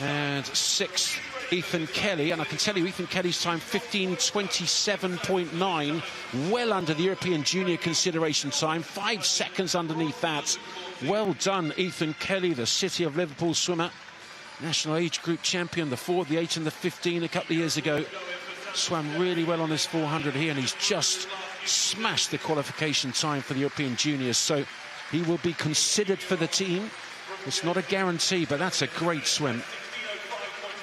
Speaker 6: and sixth Ethan Kelly, and I can tell you Ethan Kelly's time 15:27.9, well under the European Junior consideration time, 5 seconds underneath that. Well done, Ethan Kelly, the City of Liverpool swimmer, national age group champion, the 4, the 8 and the 15 a couple of years ago. Swam really well on this 400 here, and he's just smashed the qualification time for the European Juniors, so he will be considered for the team. It's not a guarantee, but that's a great swim.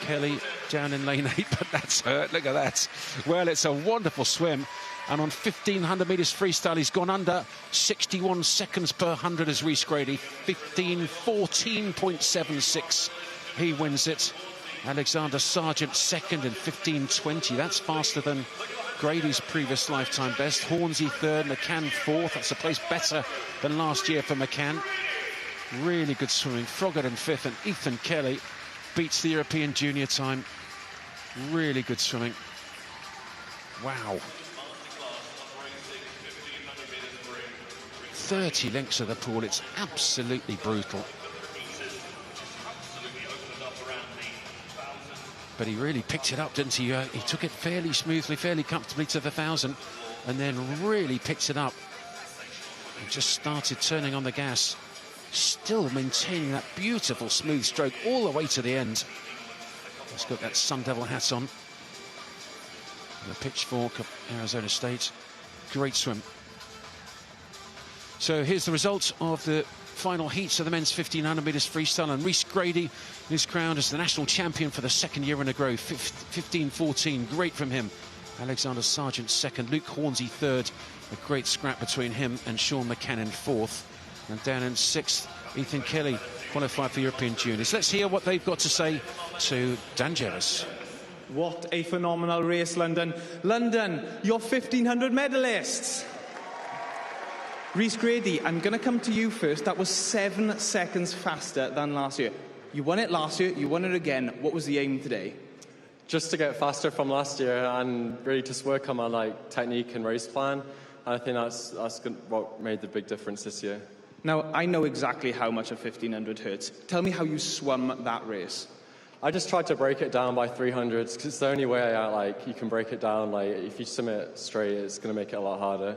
Speaker 6: Kelly down in lane 8, but that's hurt. Look at that. Well, it's a wonderful swim. And on 1500 metres freestyle, he's gone under 61 seconds per 100 as Rhys Grady. 15:14.76. He wins it. Alexander Sargent second in 15:20. That's faster than Grady's previous lifetime best. Hornsey third, McCann fourth. That's a place better than last year for McCann. Really good swimming. Froggatt in fifth, and Ethan Kelly beats the European Junior time. Really good swimming. Wow. 30 lengths of the pool. It's absolutely brutal. But he really picked it up, didn't he? He took it fairly smoothly, fairly comfortably to the 1,000, and then really picked it up and just started turning on the gas, still maintaining that beautiful smooth stroke all the way to the end. He's got that Sun Devil hat on, the pitchfork of Arizona State. Great swim. So here's the results of the final heats of the men's 1500 metres freestyle, and Rhys Grady is crowned as the national champion for the second year in a row. 15:14, great from him. Alexander Sargent second, Luke Hornsey third. A great scrap between him and Sean McCann in fourth. And down in sixth, Ethan Kelly qualified for European Juniors. Let's hear what they've got to say to Dan Jervis.
Speaker 8: What a phenomenal race, London. London, your 1500 medalists. Rhys Grady, I'm going to come to you first. That was 7 seconds faster than last year. You won it last year, you won it again. What was the aim today?
Speaker 9: Just to get faster from last year and really just work on my technique and race plan. And I think that's what made the big difference this year.
Speaker 8: Now, I know exactly how much a 1500 hurts. Tell me how you swum that race.
Speaker 9: I just tried to break it down by 300s because it's the only way you can break it down. If you swim it straight, it's going to make it a lot harder.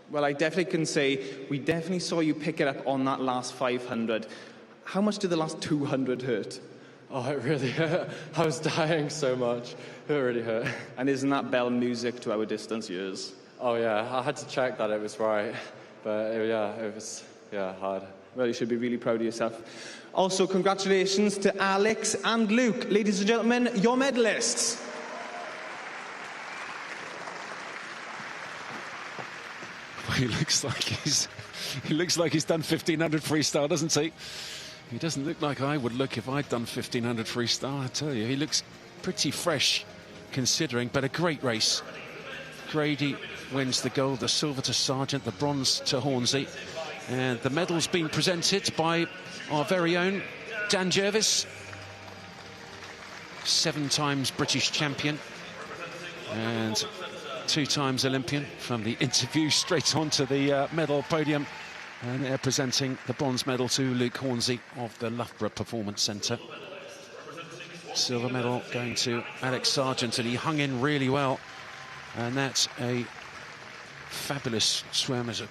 Speaker 8: Well, I definitely can say we definitely saw you pick it up on that last 500. How much did the last 200 hurt?
Speaker 9: Oh, it really hurt. I was dying so much. It really hurt.
Speaker 8: And isn't that bell music to our distance years?
Speaker 9: Oh, yeah. I had to check that it was right. But, it was hard.
Speaker 8: Well, you should be really proud of yourself. Also, congratulations to Alex and Luke. Ladies and gentlemen, your medalists.
Speaker 6: He looks like he's done 1500 freestyle, doesn't he? He doesn't look like I would look if I'd done 1500 freestyle, I tell you. He looks pretty fresh, considering, but a great race. Grady wins the gold, the silver to Sargent, the bronze to Hornsey. And the medal's been presented by our very own Dan Jervis, 7 times British champion and 2 times Olympian. From the interview straight onto the medal podium, and they're presenting the bronze medal to Luke Hornsey of the Loughborough Performance Centre. Silver medal going to Alex Sargent, and he hung in really well, and that's a fabulous swim. It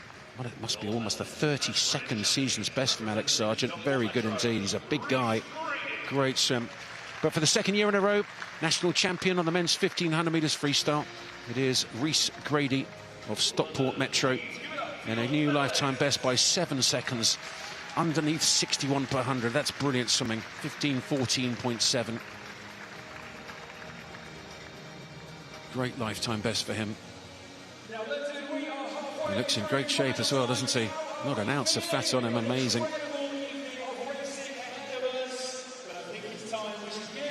Speaker 6: must be almost a 32nd season's best from Alex Sargent. Very good indeed. He's a big guy. Great swim. But for the second year in a row, national champion on the men's 1500 metres freestyle, it is Rhys Grady of Stockport Metro, and a new lifetime best by 7 seconds. underneath 61 per 100. That's brilliant swimming. 15:14.7. Great lifetime best for him. He looks in great shape as well, doesn't he? Not an ounce of fat on him. Amazing.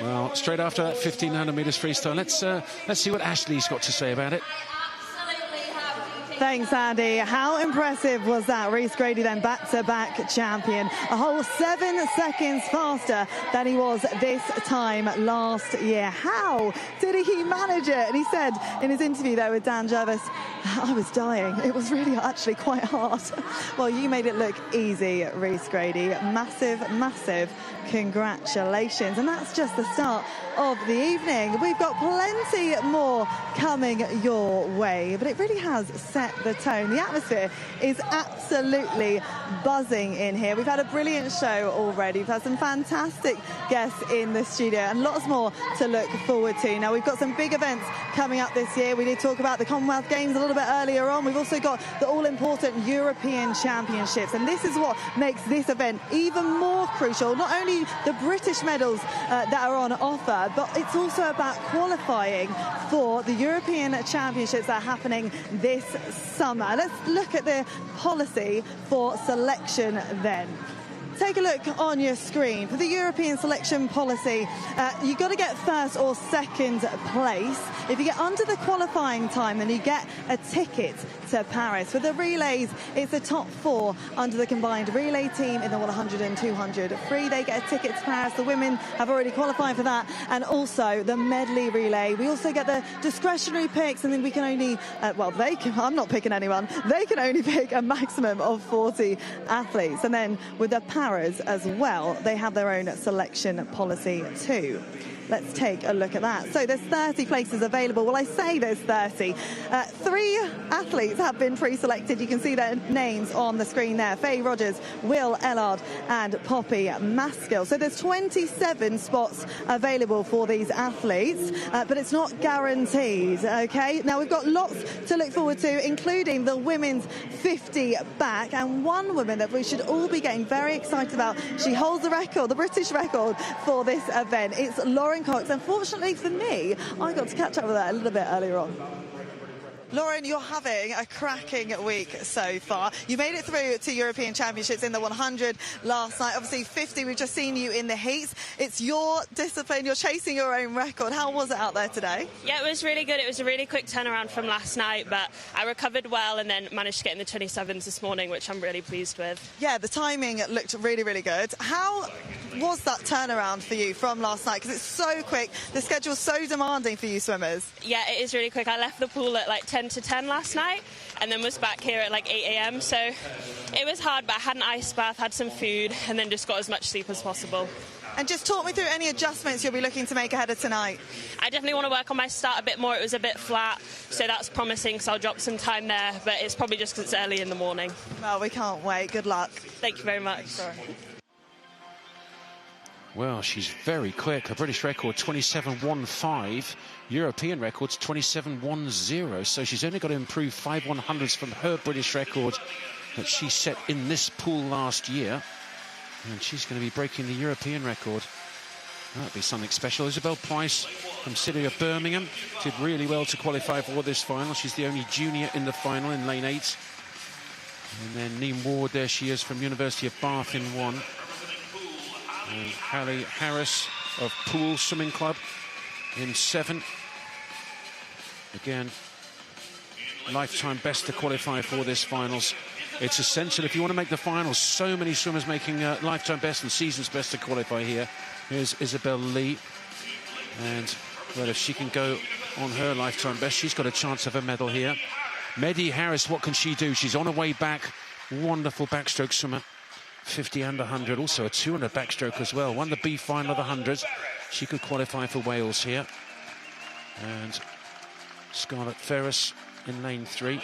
Speaker 6: Well, straight after that 1500 metres freestyle, let's see what Ashley's got to say about it.
Speaker 1: Thanks, Andy. How impressive was that? Rhys Grady then back-to-back champion. A whole 7 seconds faster than he was this time last year. How did he manage it? And he said in his interview there with Dan Jervis, I was dying. It was really actually quite hard. Well, you made it look easy, Rhys Grady. Massive, massive congratulations. And that's just the start of the evening. We've got plenty more coming your way, but it really has set the tone. The atmosphere is absolutely buzzing in here. We've had a brilliant show already. We've had some fantastic guests in the studio and lots more to look forward to. Now, we've got some big events coming up this year. We did talk about the Commonwealth Games a little bit earlier on. We've also got the all-important European Championships, and this is what makes this event even more crucial. Not only the British medals that are on offer, but it's also about qualifying for the European Championships that are happening this summer. Let's look at the policy for selection then. Take a look on your screen. For the European selection policy, you've got to get first or second place. If you get under the qualifying time, then you get a ticket to Paris. For the relays, it's the top 4 under the combined relay team in the 100 and 200 free. They get a ticket to Paris. The women have already qualified for that. And also the medley relay. We also get the discretionary picks, and then we can only, I'm not picking anyone. They can only pick a maximum of 40 athletes. And then with the Paris as well, they have their own selection policy too. Let's take a look at that. So there's 30 places available. Well, I say there's 30. 3 athletes have been pre-selected. You can see their names on the screen there. Faye Rogers, Will Ellard and Poppy Maskill. So there's 27 spots available for these athletes, but it's not guaranteed, okay? Now, we've got lots to look forward to, including the women's 50 back, and one woman that we should all be getting very excited about. She holds the record, the British record for this event. It's Lauren Cox. Unfortunately for me, I got to catch up with her a little bit earlier on. Lauren, you're having a cracking week so far. You made it through to European Championships in the 100 last night. Obviously, 50, we've just seen you in the heats. It's your discipline. You're chasing your own record. How was it out there today?
Speaker 10: Yeah, it was really good. It was a really quick turnaround from last night, but I recovered well and then managed to get in the 27s this morning, which I'm really pleased with. Yeah, the timing looked really, really good. How was that turnaround for you from last night? Because it's so quick. The schedule's so demanding for you swimmers. Yeah, it is really quick. I left the pool at like 10 to 10 last night and then was back here at like 8 a.m. So it was hard, but I had an ice bath, had some food, and then just got as much sleep as possible. And just talk me through any adjustments you'll be looking to make ahead of tonight. I definitely want to work on my start a bit more. It was a bit flat, so that's promising, so I'll drop some time there, but it's probably just because it's early in the morning. Well, we can't wait. Good luck. Thank you very much. Sorry.
Speaker 6: Well, she's very quick. Her British record, 27.15. European record's 27.10. So she's only got to improve 5 100s from her British record that she set in this pool last year. And she's going to be breaking the European record. That'd be something special. Isabel Price from City of Birmingham did really well to qualify for this final. She's the only junior in the final in lane 8. And then Neem Ward, there she is from University of Bath in 1. And Hallie Harris of Poole Swimming Club in 7. Again, lifetime best to qualify for this finals. It's essential if you want to make the finals. So many swimmers making lifetime best and season's best to qualify here. Here's Isabel Lee. And, well, if she can go on her lifetime best, she's got a chance of a medal here. Medi Harris, what can she do? She's on her way back. Wonderful backstroke swimmer. 50 and 100, also a 200 backstroke as well. Won the B final of the 100s. She could qualify for Wales here. And Scarlett Ferris in lane 3.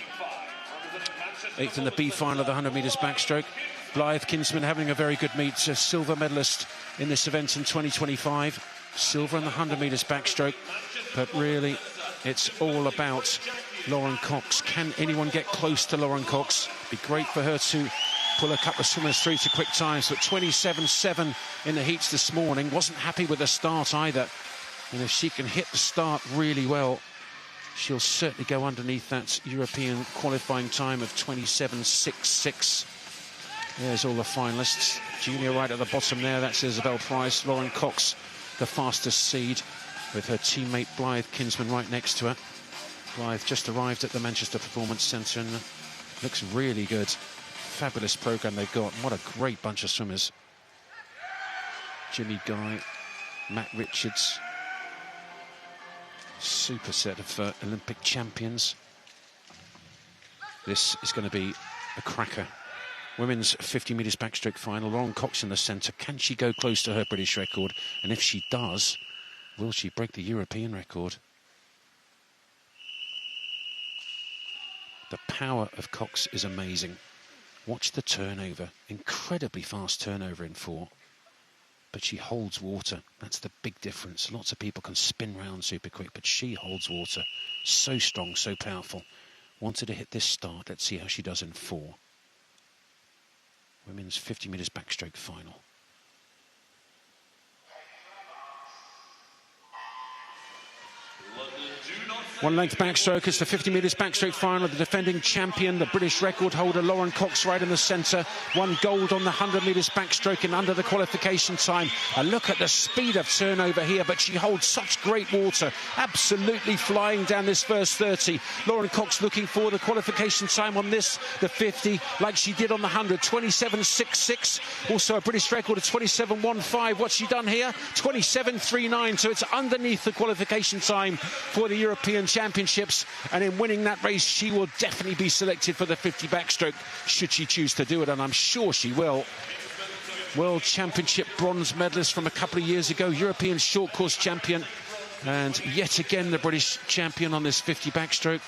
Speaker 6: 8th in the B final of the 100 metres backstroke. Blythe Kinsman having a very good meet. A silver medalist in this event in 2025. Silver in the 100 metres backstroke. But really, it's all about Lauren Cox. Can anyone get close to Lauren Cox? It'd be great for her to pull a couple of swimmers through to quick times, but 27.7 in the heats this morning. Wasn't happy with the start either. And if she can hit the start really well, she'll certainly go underneath that European qualifying time of 27.66. There's all the finalists. Junior right at the bottom there, that's Isabel Price. Lauren Cox, the fastest seed, with her teammate Blythe Kinsman right next to her. Blythe just arrived at the Manchester Performance Centre and looks really good. Fabulous programme they've got. What a great bunch of swimmers. Jimmy Guy, Matt Richards. Super set of Olympic champions. This is going to be a cracker. Women's 50 metres backstroke final. Lauren Cox in the centre. Can she go close to her British record? And if she does, will she break the European record? The power of Cox is amazing. Watch the turnover. Incredibly fast turnover in 4. But she holds water. That's the big difference. Lots of people can spin round super quick, but she holds water. So strong, so powerful. Wanted to hit this start. Let's see how she does in 4. Women's 50 metres backstroke final. One-length backstroke. It's the 50 metres backstroke final. The defending champion, the British record holder, Lauren Cox, right in the centre. Won gold on the 100 metres backstroke in under the qualification time. A look at the speed of turnover here, but she holds such great water. Absolutely flying down this first 30. Lauren Cox looking for the qualification time on this, the 50, like she did on the 100. 27.66. Also a British record of 27.15. What's she done here? 27.39. So it's underneath the qualification time for the European Championships, and in winning that race she will definitely be selected for the 50 backstroke should she choose to do it, and I'm sure she will. World Championship bronze medalist from a couple of years ago, European short course champion, and yet again the British champion on this 50 backstroke.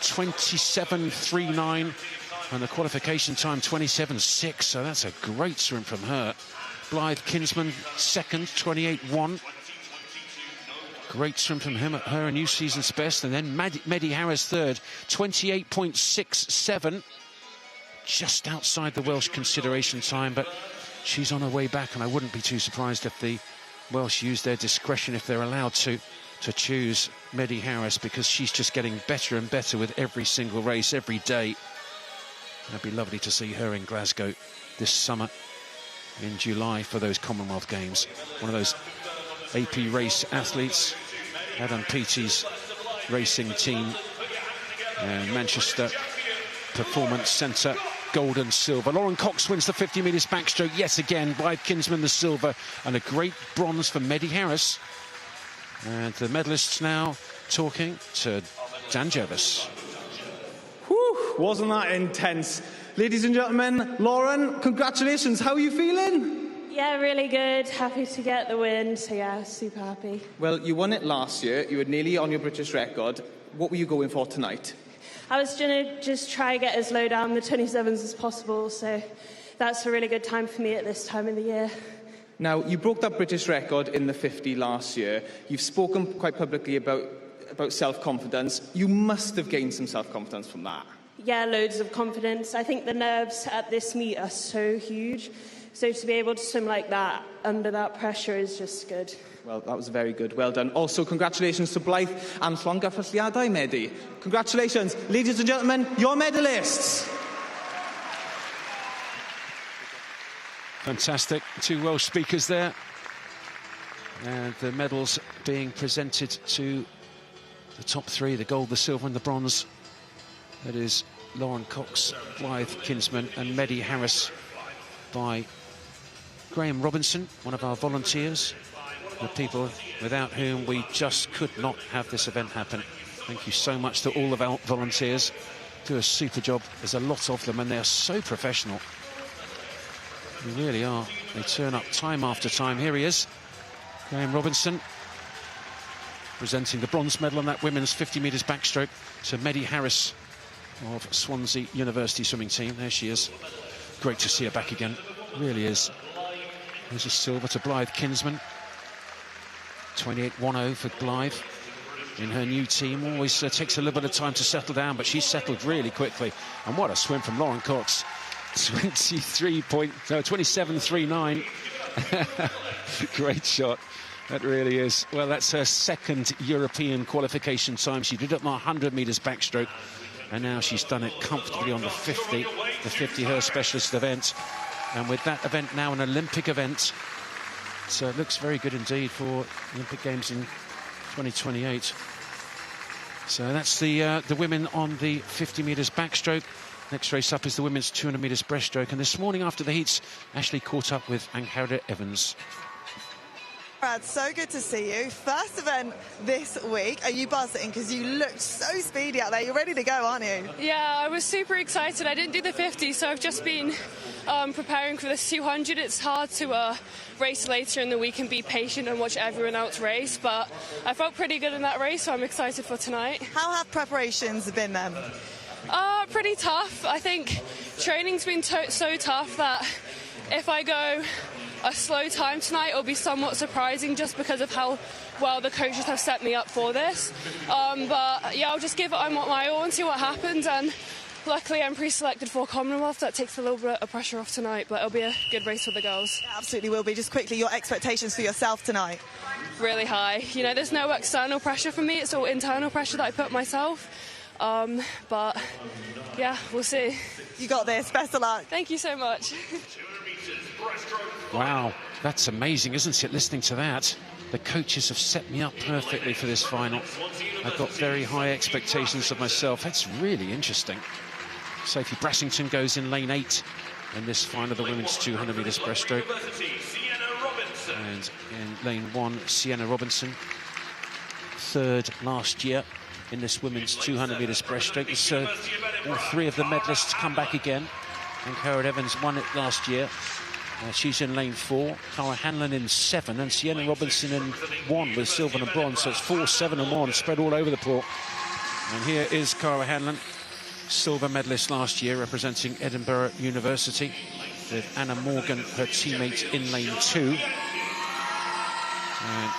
Speaker 6: 27.39 and the qualification time 27.6, so that's a great swim from her. Blythe Kinsman second, 28.1. Great swim from her, a new season's best. And then Maddie Harris third, 28.67. Just outside the Welsh consideration time, but she's on her way back, and I wouldn't be too surprised if the Welsh use their discretion, if they're allowed to choose Maddie Harris, because she's just getting better and better with every single race, every day. It'd be lovely to see her in Glasgow this summer in July for those Commonwealth Games. One of those AP race athletes, Adam Peaty's racing team, Manchester Performance Centre, gold and silver. Lauren Cox wins the 50 metres backstroke yet again. Blythe Kinsman the silver, and a great bronze for Maddie Harris. And the medalists now talking to Dan Jervis.
Speaker 8: Whew, wasn't that intense? Ladies and gentlemen, Lauren, congratulations. How are you feeling?
Speaker 11: Yeah, really good. Happy to get the win. So yeah, super happy.
Speaker 8: Well, you won it last year. You were nearly on your British record. What were you going for tonight?
Speaker 11: I was going to just try and get as low down the 27s as possible. So that's a really good time for me at this time of the year.
Speaker 8: Now, you broke that British record in the 50 last year. You've spoken quite publicly about self-confidence. You must have gained some self-confidence from that.
Speaker 11: Yeah, loads of confidence. I think the nerves at this meet are so huge. So to be able to swim like that under that pressure is just good.
Speaker 8: Well, that was very good. Well done. Also, congratulations to Blythe and llongyfarchiadau, Medi. Congratulations. Ladies and gentlemen, your medalists.
Speaker 6: Fantastic. 2 Welsh speakers there. And the medals being presented to the top 3, the gold, the silver and the bronze. That is Lauren Cox, Blythe Kinsman and Maddie Harris, by Graham Robinson, one of our volunteers, the people without whom we just could not have this event happen. Thank you so much to all the volunteers. Do a super job. There's a lot of them and they're so professional. They really are. They turn up time after time. Here he is, Graham Robinson, presenting the bronze medal on that women's 50 metres backstroke to Maddie Harris of Swansea University swimming team. There she is. Great to see her back again. Really is. There's a silver to Blythe Kinsman. 28.10 for Blythe in her new team. Always takes a little bit of time to settle down, but she's settled really quickly. And what a swim from Lauren Cox. 27.39. Great shot. That really is. Well, that's her second European qualification time. She did it on the 100 metres backstroke, and now she's done it comfortably on the 50, her specialist event. And with that event now an Olympic event, so it looks very good indeed for Olympic Games in 2028. So that's the women on the 50 metres backstroke. Next race up is the women's 200 metres breaststroke. And this morning after the heats, Ashley caught up with Angharad Evans.
Speaker 1: Brad, so good to see you. First event this week. Are you buzzing? Because you looked so speedy out there. You're ready to go, aren't you?
Speaker 12: Yeah, I was super excited. I didn't do the 50, so I've just been preparing for this 200. It's hard to race later in the week and be patient and watch everyone else race, but I felt pretty good in that race, so I'm excited for tonight.
Speaker 1: How have preparations been then?
Speaker 12: Pretty tough. I think training's been so tough that if I go a slow time tonight, it'll be somewhat surprising just because of how well the coaches have set me up for this. But yeah, I'll just give it my all and see what happens. And luckily I'm pre-selected for Commonwealth. That takes a little bit of pressure off tonight, but it'll be a good race for the girls.
Speaker 1: It absolutely will be. Just quickly, your expectations for yourself tonight?
Speaker 12: Really high. You know, there's no external pressure for me. It's all internal pressure that I put myself. But yeah, we'll see.
Speaker 1: You got this. Best of luck.
Speaker 12: Thank you so much.
Speaker 6: Wow, that's amazing, isn't it, listening to that? The coaches have set me up perfectly for this final. I've got very high expectations of myself. That's really interesting. Sophie Brassington goes in lane 8 in this final of the women's 200 metres breaststroke. And in lane 1, Sienna Robinson, third last year in this women's 200 metres breaststroke. So all three of the medalists come back again. And Angharad Evans won it last year. She's in lane 4, Cara Hanlon in 7, and Sienna Robinson in 1 with silver and bronze. So it's 4, 7 and 1 spread all over the port. And here is Cara Hanlon, silver medalist last year, representing Edinburgh University, with Anna Morgan, her teammate, in lane 2. And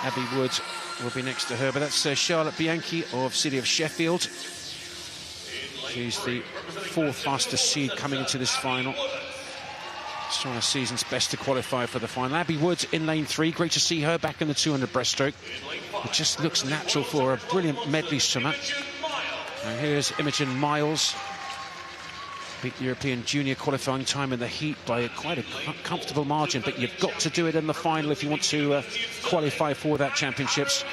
Speaker 6: Abby Wood will be next to her, but that's Charlotte Bianchi of City of Sheffield. She's the 4th fastest seed coming into this final. She's trying her season's best to qualify for the final. Abby Wood in lane 3. Great to see her back in the 200 breaststroke. It just looks natural for a brilliant medley swimmer. And here's Imogen Miles. Beat the European junior qualifying time in the heat by quite a comfortable margin, but you've got to do it in the final if you want to qualify for that championships.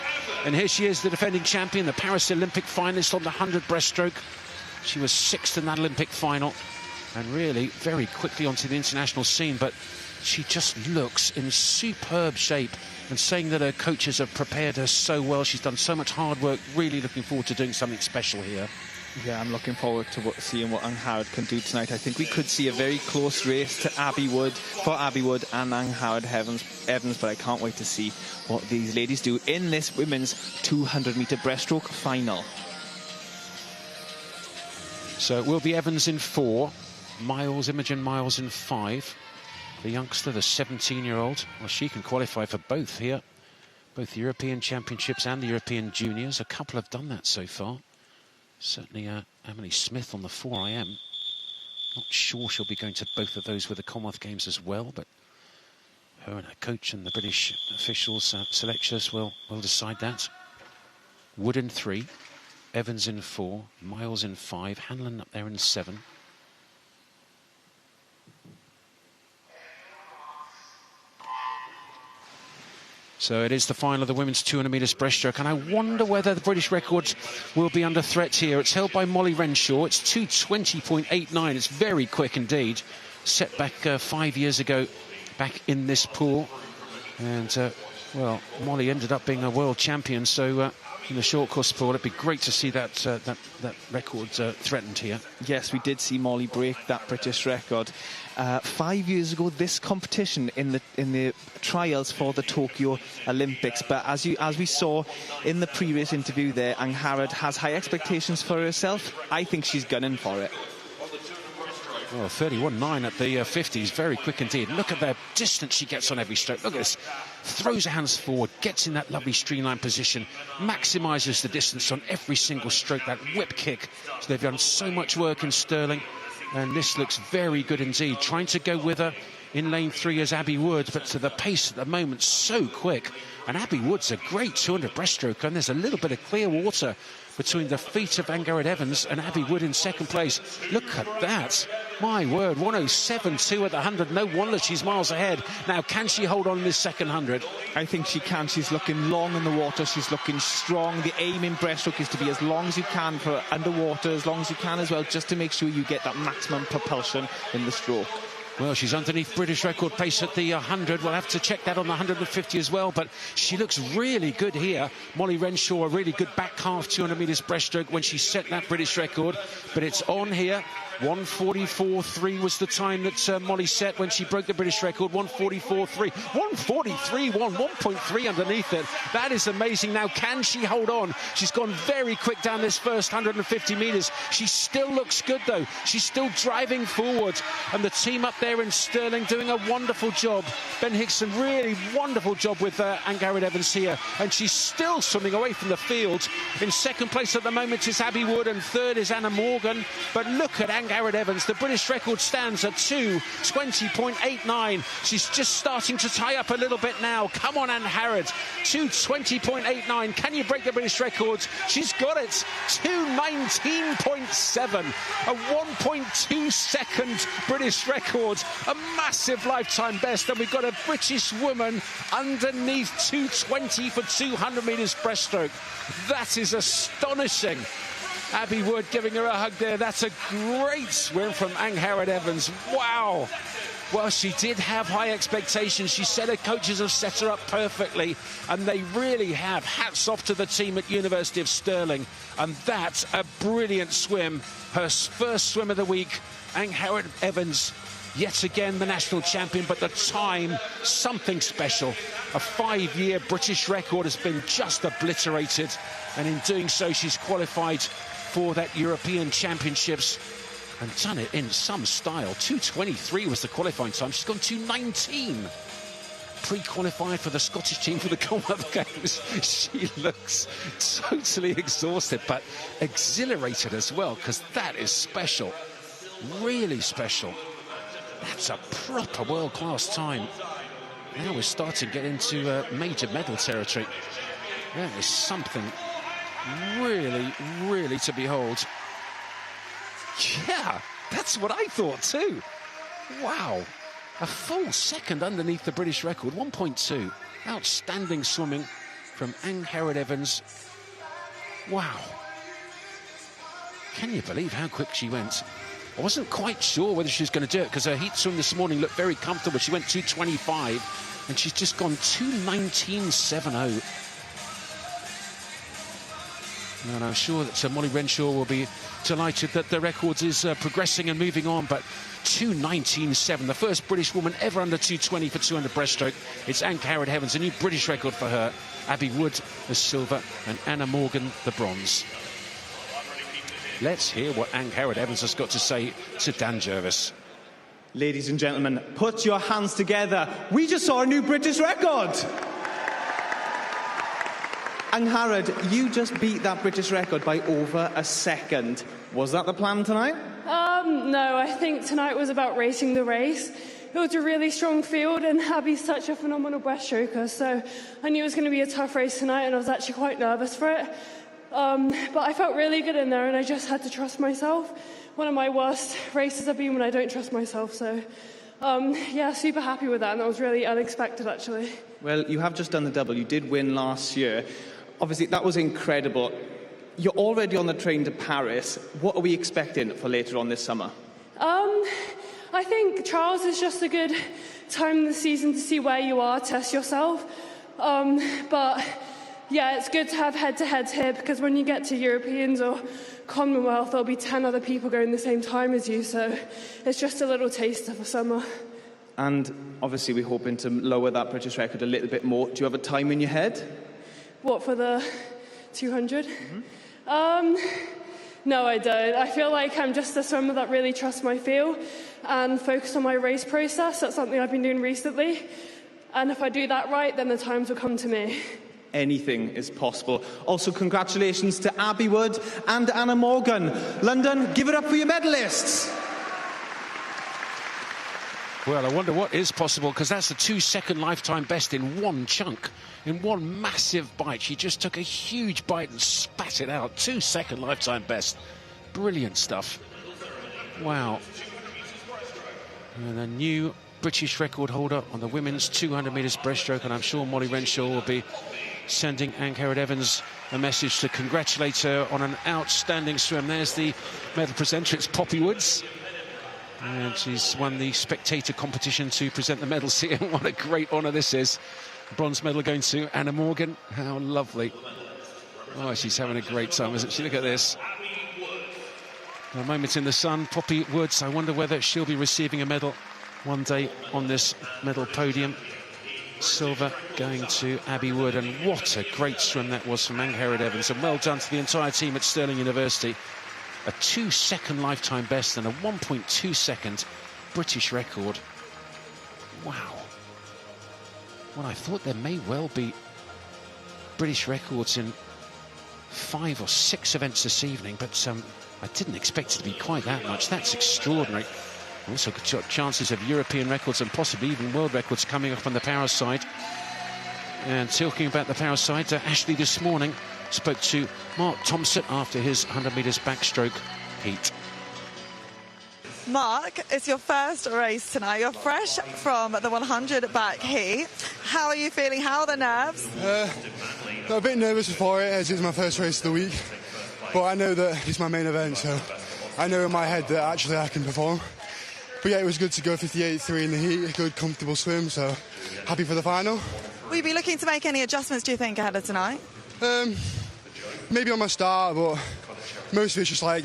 Speaker 6: And here she is, the defending champion, the Paris Olympic finalist on the 100 breaststroke. She was 6th in that Olympic final and really very quickly onto the international scene, but she just looks in superb shape, and saying that her coaches have prepared her so well. She's done so much hard work. Really looking forward to doing something special here.
Speaker 7: Yeah, I'm looking forward to seeing what Angharad can do tonight. I think we could see a very close race to Abby Wood and Angharad Evans, but I can't wait to see what these ladies do in this women's 200-metre breaststroke final.
Speaker 6: So it will be Evans in 4, Imogen Miles in 5. The youngster, the 17-year-old, well, she can qualify for both here, both the European Championships and the European Juniors. A couple have done that so far. Certainly Emily Smith on the 4IM. Not sure she'll be going to both of those with the Commonwealth Games as well, but her and her coach and the British officials, selectors will decide that. Wood in 3, Evans in 4, Miles in 5, Hanlon up there in 7. So it is the final of the women's 200 metres breaststroke, and I wonder whether the British record will be under threat here. It's held by Molly Renshaw. It's 2:20.89. It's very quick indeed. Set back 5 years ago, back in this pool. And, well, Molly ended up being a world champion, so in the short course pool, it'd be great to see that record threatened here.
Speaker 7: Yes, we did see Molly break that British record 5 years ago. This competition in the trials for the Tokyo Olympics, but as we saw in the previous interview there, Angharad has high expectations for herself. I think she's gunning for it.
Speaker 6: Oh, 31.9 at the 50s, very quick indeed. Look at the distance she gets on every stroke. Look at this. Throws her hands forward, gets in that lovely streamline position, maximises the distance on every single stroke, that whip kick. So they've done so much work in Stirling. And this looks very good indeed. Trying to go with her in lane 3 is Abby Wood, but to the pace at the moment, so quick. And Abby Wood's a great 200 breaststroke, and there's a little bit of clear water between the feet of Ann-Garrett-Evans and Abby Wood in second place. Look at that. My word, 107.2 at the 100. No wonder she's miles ahead. Now, can she hold on in this second 100?
Speaker 7: I think she can. She's looking long in the water. She's looking strong. The aim in breaststroke is to be as long as you can for underwater, as long as you can as well, just to make sure you get that maximum propulsion in the stroke.
Speaker 6: Well, she's underneath British record pace at the 100. We'll have to check that on the 150 as well, but she looks really good here. Molly Renshaw, a really good back half 200 metres breaststroke when she set that British record, but it's on here. 1:44.3 was the time that Molly set when she broke the British record. 1:44.3. 1:43.1. 1.3 underneath it. That is amazing. Now, can she hold on? She's gone very quick down this first 150 metres. She still looks good, though. She's still driving forward. And the team up there in Stirling doing a wonderful job. Ben Hickson, really wonderful job with Ann-Garrett-Evans here. And she's still swimming away from the field. In second place at the moment is Abby Wood, and third is Anna Morgan. But look at Ann-Garrett-Evans. The British record stands at 2:20.89. She's just starting to tie up a little bit now. Come on, Ann Harrod. 2:20.89. Can you break the British record? She's got it. 2:19.7. A 1.2 second British record. A massive lifetime best. And we've got a British woman underneath 2:20 for 200 metres breaststroke. That is astonishing. Abby Wood giving her a hug there. That's a great swim from Ann-Garrett-Evans. Wow. Well, she did have high expectations. She said her coaches have set her up perfectly, and they really have. Hats off to the team at University of Stirling. And that's a brilliant swim. Her first swim of the week. Ann-Garrett-Evans, yet again the national champion, but the time, something special. A 5-year British record has been just obliterated, and in doing so, she's qualified for that European Championships and done it in some style. 2:23 was the qualifying time. She's gone 2:19. Pre-qualified for the Scottish team for the Commonwealth Games. She looks totally exhausted, but exhilarated as well, because that is special. Really special. That's a proper world-class time. Now we're starting to get into major medal territory. That is something really, really to behold. Yeah, that's what I thought too. Wow. A full second underneath the British record, 1.2. Outstanding swimming from Ann-Garrett-Evans. Wow. Can you believe how quick she went? I wasn't quite sure whether she was going to do it, because her heat swim this morning looked very comfortable. She went 2:25, and she's just gone 2:19.70. And I'm sure that Molly Renshaw will be delighted that the records is progressing and moving on, but 2:19.7, the first British woman ever under 2:20 for 200 breaststroke. It's Ann-Garrett-Evans, a new British record for her. Abby Wood, the silver, and Anna Morgan, the bronze. Let's hear what Ann-Garrett-Evans has got to say to Dan Jervis.
Speaker 8: Ladies and gentlemen, put your hands together. We just saw a new British record. Ann-Garrett, you just beat that British record by over a second. Was that the plan tonight?
Speaker 11: No, I think tonight was about racing the race. It was a really strong field, and Abby's such a phenomenal breaststroker, so I knew it was going to be a tough race tonight, and I was actually quite nervous for it. But I felt really good in there, and I just had to trust myself. One of my worst races have been when I don't trust myself, so yeah, super happy with that, and that was really unexpected, actually.
Speaker 8: Well, you have just done the double. You did win last year. Obviously, that was incredible. You're already on the train to Paris. What are we expecting for later on this summer?
Speaker 11: I think trials is just a good time in the season to see where you are, test yourself. But yeah, it's good to have head-to-heads here, because when you get to Europeans or Commonwealth, there'll be 10 other people going the same time as you, so it's just a little taster for summer.
Speaker 8: And obviously, we're hoping to lower that British record a little bit more. Do you have a time in your head?
Speaker 11: What, for the 200? No, I don't. I feel like I'm just a swimmer that really trusts my feel and focus on my race process. That's something I've been doing recently. And if I do that right, then the times will come to me.
Speaker 8: Anything is possible. Also, congratulations to Abby Wood and Anna Morgan. London, give it up for your medalists.
Speaker 6: Well, I wonder what is possible, because that's the 2-second lifetime best in one chunk, in one massive bite. She just took a huge bite and spat it out. 2-second lifetime best. Brilliant stuff. Wow. And a new British record holder on the women's 200 metres breaststroke, and I'm sure Molly Renshaw will be sending Ann-Carrot Evans a message to congratulate her on an outstanding swim. There's the medal presenter, it's Poppy Woods. And she's won the spectator competition to present the medals here. What a great honour this is. Bronze medal going to Anna Morgan. How lovely. Oh, she's having a great time, isn't she? Look at this. A moment in the sun. Poppy Woods, I wonder whether she'll be receiving a medal one day on this medal podium. Silver going to Abby Wood. And what a great swim that was from Ann-Carrot Evans. And well done to the entire team at Stirling University. A 2-second lifetime best and a 1.2 second British record. Wow. Well, I thought there may well be British records in 5 or 6 events this evening, but I didn't expect it to be quite that much. That's extraordinary. Also got chances of European records and possibly even world records coming up on the power side. And talking about the power side, Ashley this morning spoke to Mark Thompson after his 100 metres backstroke heat.
Speaker 1: Mark, it's your first race tonight. You're fresh from the 100 back heat. How are you feeling? How are the nerves?
Speaker 13: I'm a bit nervous before it, as it's my first race of the week. But I know that it's my main event, so I know in my head that actually I can perform. But yeah, it was good to go 58.3 in the heat, a good, comfortable swim, so happy for the final.
Speaker 1: Will you be looking to make any adjustments, do you think, ahead of tonight?
Speaker 13: Maybe on my start, but most of it's just like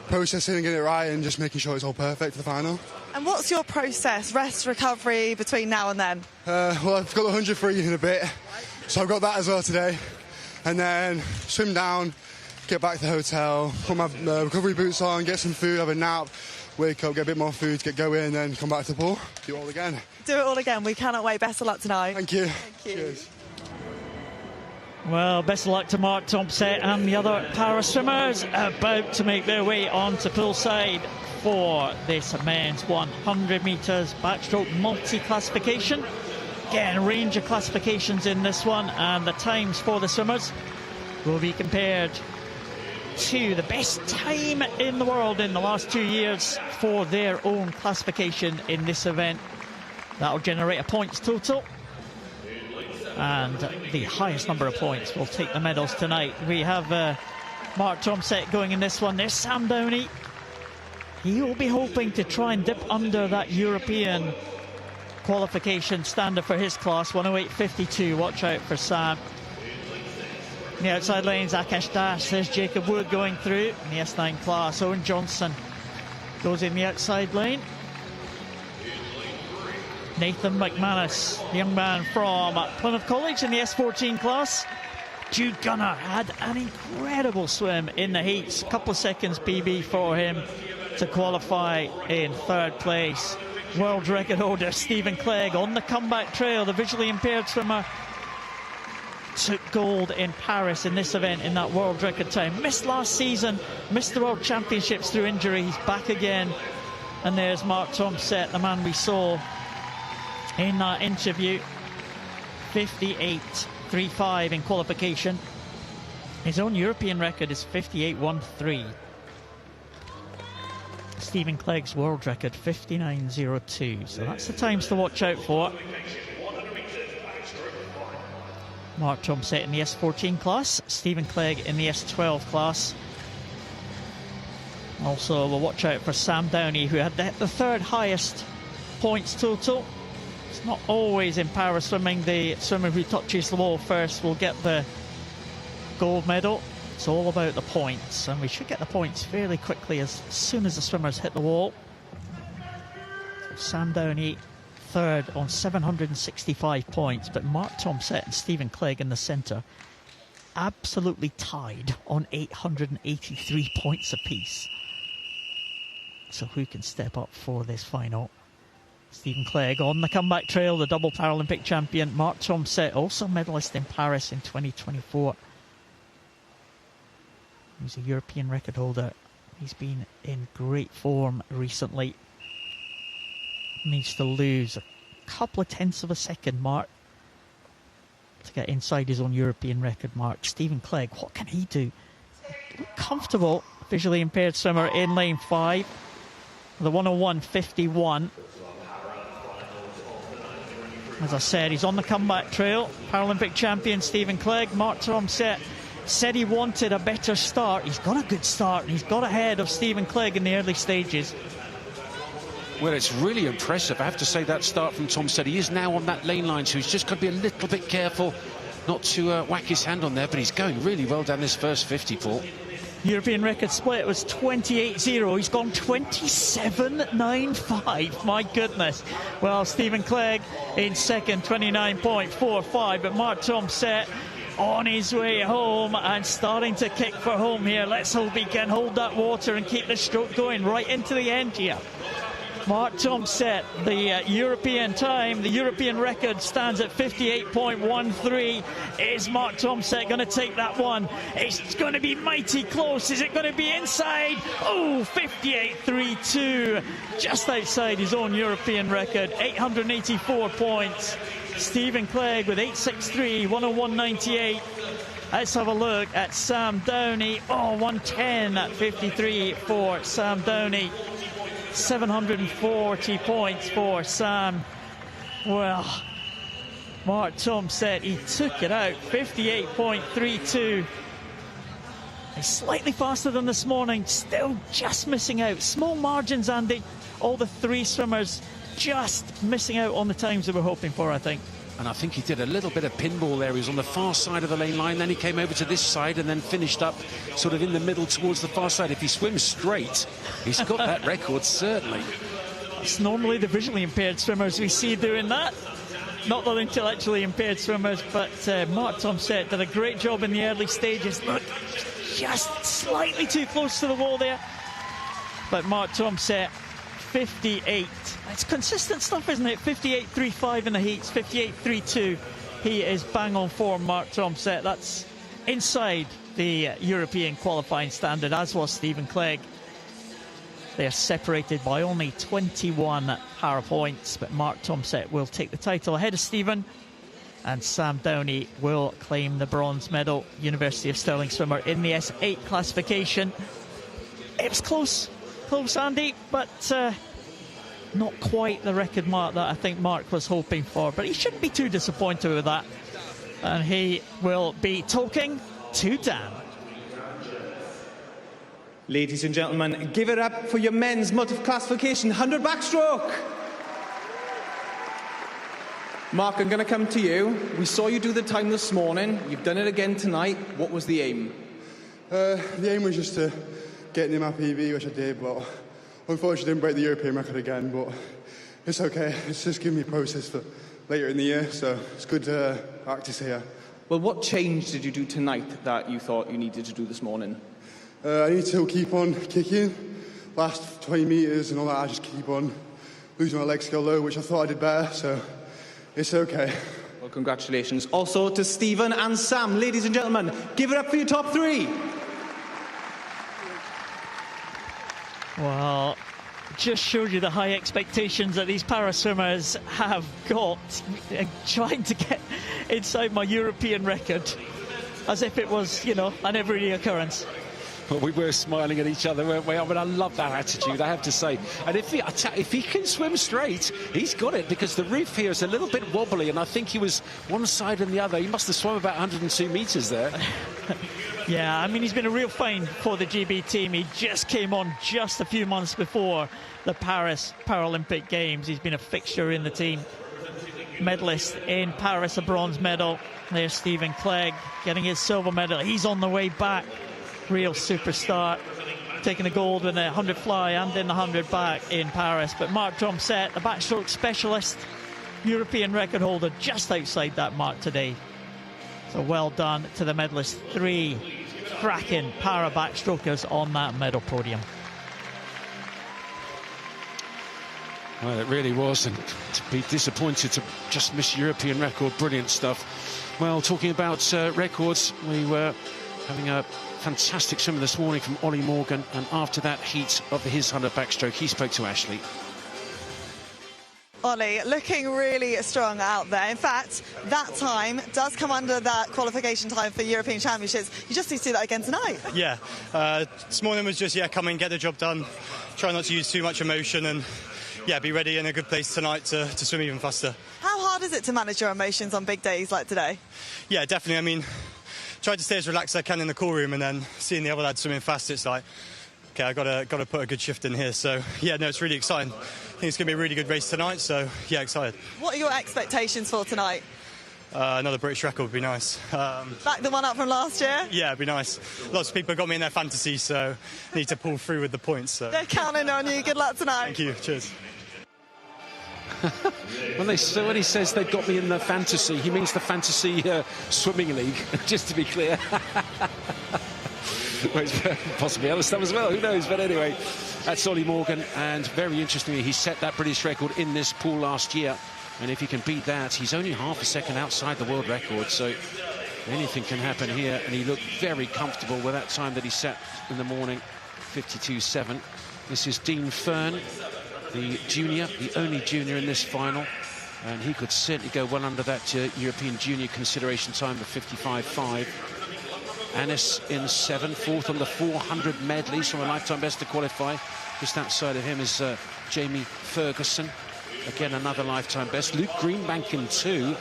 Speaker 13: processing and getting it right and just making sure it's all perfect for the final.
Speaker 1: And what's your process, rest, recovery between now and then?
Speaker 13: Well, I've got the 100 free in a bit, so I've got that as well today. And then swim down, get back to the hotel, put my recovery boots on, get some food, have a nap, wake up, get a bit more food, get going, and then come back to the pool. Do it all again.
Speaker 1: Do it all again. We cannot wait. Best of luck tonight.
Speaker 13: Thank you.
Speaker 1: Thank you.
Speaker 13: Cheers.
Speaker 14: Well, best of luck to Mark Thompson and the other para swimmers about to make their way onto poolside for this men's 100 metres backstroke multi-classification. Again, a range of classifications in this one, and the times for the swimmers will be compared to the best time in the world in the last 2 years for their own classification in this event. That'll generate a points total, and the highest number of points will take the medals tonight. We have Mark Thompson going in this one. There's Sam Downey. He will be hoping to try and dip under that European qualification standard for his class, 108.52. Watch out for Sam. In the outside lanes, Akash Das. There's Jacob Wood going through in the S9 class. Owen Johnson goes in the outside lane. Nathan McManus, the young man from Plymouth College in the S14 class. Jude Gunner had an incredible swim in the heats. A couple of seconds PB for him to qualify in third place. World record holder Stephen Clegg on the comeback trail. The visually impaired swimmer took gold in Paris in this event in that world record time. Missed last season, missed the World Championships through injury. He's back again. And there's Mark Thompson, the man we saw in that interview. 58.35 in qualification. His own European record is 58.13. Stephen Clegg's world record 59.02. So that's the times to watch out for. Mark Thompson in the S14 class, Stephen Clegg in the S12 class. Also, we'll watch out for Sam Downey, who had the third highest points total. It's not always in power swimming. The swimmer who touches the wall first will get the gold medal. It's all about the points, and we should get the points fairly quickly as soon as the swimmers hit the wall. So Sam Downey third on 765 points, but Mark Thompson and Stephen Clegg in the centre absolutely tied on 883 points apiece. So who can step up for this final? Stephen Clegg on the comeback trail, the double Paralympic champion. Mark Thompson, also medalist in Paris in 2024. He's a European record holder. He's been in great form recently. needs to lose a couple of tenths of a second, Mark, to get inside his own European record mark. Stephen Clegg, what can he do? Comfortable visually impaired swimmer in lane 5. The 101.51. As I said, he's on the comeback trail. Paralympic champion Stephen Clegg. Mark Tromsett said he wanted a better start. He's got a good start, and he's got ahead of Stephen Clegg in the early stages.
Speaker 6: Well, it's really impressive. I have to say that start from Tom said he is now on that lane line, so he's just got to be a little bit careful not to whack his hand on there, but he's going really well down this first 50, Paul.
Speaker 14: European record split was 28.0. He's gone 27.95. My goodness. Well, Stephen Clegg in second, 29.45. But Mark Tromsett on his way home and starting to kick for home here. Let's hope he can hold that water and keep the stroke going right into the end here. Mark Tromsett, the European time, the European record stands at 58.13. Is Mark Tromsett going to take that one? It's going to be mighty close. Is it going to be inside? Oh, 58.32, just outside his own European record. 884 points. Stephen Clegg with 863, 101.98. Let's have a look at Sam Downey. Oh, 110.53 for Sam Downey. 740 points for Sam. Well, Mark Tromsett, he took it out. 58.32. He's slightly faster than this morning, still just missing out. Small margins, Andy. All the three swimmers just missing out on the times they were hoping for, I think.
Speaker 6: And I think he did a little bit of pinball there. He was on the far side of the lane line, then he came over to this side and then finished up sort of in the middle towards the far side. If he swims straight, he's got that record, certainly.
Speaker 14: It's normally the visually impaired swimmers we see doing that. Not the intellectually impaired swimmers, but Mark Tromsett did a great job in the early stages. Look, just slightly too close to the wall there. But Mark Tromsett, 58. It's consistent stuff, isn't it? 58.35 in the heats, 58.32. He is bang on form, Mark Tromsett. That's inside the European qualifying standard, as was Stephen Clegg. They're separated by only 21 para points, but Mark Tromsett will take the title ahead of Stephen, and Sam Downey will claim the bronze medal. University of Stirling swimmer in the S8 classification. It was close, Andy, but not quite the record mark that I think Mark was hoping for, but he shouldn't be too disappointed with that. And he will be talking to Dan.
Speaker 8: Ladies and gentlemen, give it up for your men's multi-classification 100 backstroke. Mark, I'm going to come to you. We saw you do the time this morning. You've done it again tonight. What was the aim?
Speaker 13: The aim was just to get in my PB, which I did, but unfortunately didn't break the European record again, but it's okay. It's just giving me a process for later in the year, so it's good to practice here.
Speaker 8: Well, what change did you do tonight that you thought you needed to do this morning?
Speaker 13: I need to keep on kicking. Last 20 metres and all that, I just keep on losing my leg skill low, which I thought I did better, so it's okay.
Speaker 8: Well, congratulations. Also to Stephen and Sam. Ladies and gentlemen, give it up for your top three.
Speaker 14: Well, just showed you the high expectations that these para swimmers have got, trying to get inside my European record, as if it was, you know, an everyday occurrence.
Speaker 6: Well, we were smiling at each other, weren't we? I mean, I love that attitude, I have to say. And if he can swim straight, he's got it, because the reef here is a little bit wobbly, and I think he was one side and the other. He must have swum about 102 metres there.
Speaker 14: Yeah, I mean, he's been a real find for the GB team. He just came on just a few months before the Paris Paralympic Games. He's been a fixture in the team. Medalist in Paris, a bronze medal. There's Stephen Clegg getting his silver medal. He's on the way back. Real superstar, taking the gold in the 100 fly and in the 100 back in Paris. But Mark Tromsett, the backstroke specialist, European record holder, just outside that mark today. So well done to the medalists. 3 cracking para backstrokers on that medal podium.
Speaker 6: Well, it really was, and to be disappointed to just miss European record, brilliant stuff. Well, talking about records, we were having a fantastic swimmer this morning from Ollie Morgan, and after that heat of his 100 backstroke, he spoke to Ashley.
Speaker 1: Ollie, looking really strong out there. In fact, that time does come under that qualification time for European Championships. You just need to do that again tonight.
Speaker 15: Yeah, this morning was just, come in, get the job done, try not to use too much emotion and, be ready in a good place tonight to swim even faster.
Speaker 1: How hard is it to manage your emotions on big days like today?
Speaker 15: Yeah, definitely. I mean, try to stay as relaxed as I can in the call room, and then seeing the other lads swimming fast, it's like, okay, I got to put a good shift in here. So, it's really exciting. I think it's going to be a really good race tonight, so, excited.
Speaker 1: What are your expectations for tonight?
Speaker 15: Another British record would be nice.
Speaker 1: Back the one up from last year?
Speaker 15: Yeah, it'd be nice. Lots of people got me in their fantasy, so need to pull through with the points. So.
Speaker 1: They're counting on you. Good luck tonight.
Speaker 15: Thank you. Cheers.
Speaker 6: When he says they've got me in the fantasy, he means the fantasy swimming league, just to be clear. Well, possibly other stuff as well, who knows? But anyway, that's Ollie Morgan, and very interestingly, he set that British record in this pool last year, and if he can beat that, he's only half a second outside the world record, so anything can happen here, and he looked very comfortable with that time that he set in the morning, 52.7. This is Dean Fern, the junior, the only junior in this final, and he could certainly go well under that European junior consideration time of 55.5. Anis in 7th, 4th on the 400 medleys from a lifetime best to qualify. Just outside of him is Jamie Ferguson, again another lifetime best. Luke Greenbank in 2.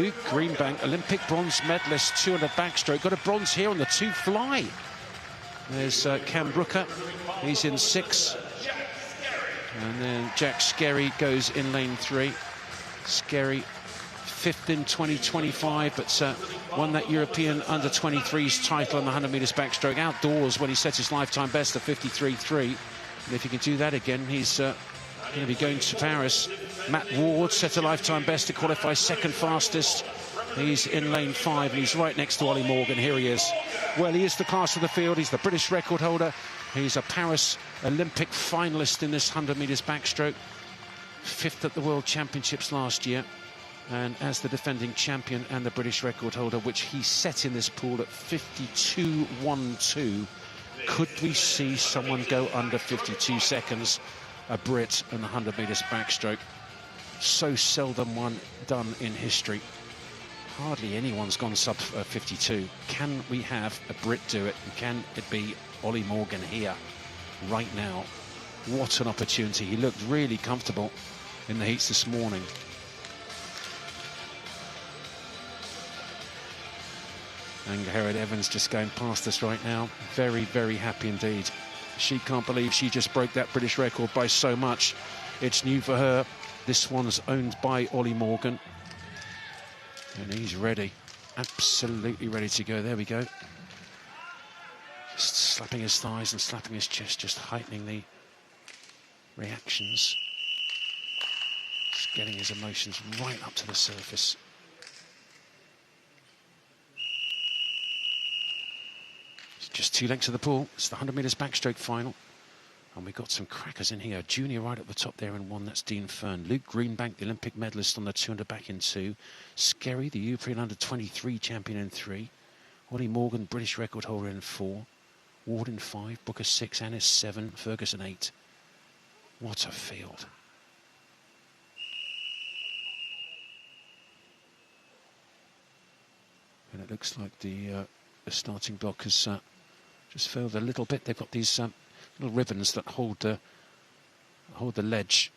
Speaker 6: Luke Greenbank, Olympic bronze medalist, 200 backstroke, got a bronze here on the 2 fly. There's Cam Brooker, he's in 6. And then Jack Skerry goes in lane 3. Skerry 5th in 2025, but won that European under-23s title on the 100 metres backstroke outdoors when he set his lifetime best of 53.3. And if he can do that again, he's going to be going to Paris. Matt Ward set a lifetime best to qualify 2nd fastest. He's in lane 5, and he's right next to Ollie Morgan. Here he is. Well, he is the class of the field. He's the British record holder. He's a Paris Olympic finalist in this 100 metres backstroke. 5th at the World Championships last year. And as the defending champion and the British record holder, which he set in this pool at 52.12, could we see someone go under 52 seconds, a Brit in the 100 metres backstroke? So seldom done in history. Hardly anyone's gone sub 52. Can we have a Brit do it? And can it be Ollie Morgan here, right now? What an opportunity. He looked really comfortable in the heats this morning. And Herod Evans just going past us right now. Very, very happy indeed. She can't believe she just broke that British record by so much. It's new for her. This one's owned by Ollie Morgan. And he's ready. Absolutely ready to go. There we go. Just slapping his thighs and slapping his chest, just heightening the reactions. Just getting his emotions right up to the surface. Just 2 lengths of the pool. It's the 100 metres backstroke final. And we've got some crackers in here. Junior right at the top there in 1. That's Dean Fern. Luke Greenbank, the Olympic medalist on the 200 back in 2. Skerry, the European under-23 champion in 3. Ollie Morgan, British record holder in 4. Ward in 5. Booker 6. Anis 7. Ferguson 8. What a field. And it looks like the starting block has just failed a little bit. They've got these little ribbons that hold the ledge,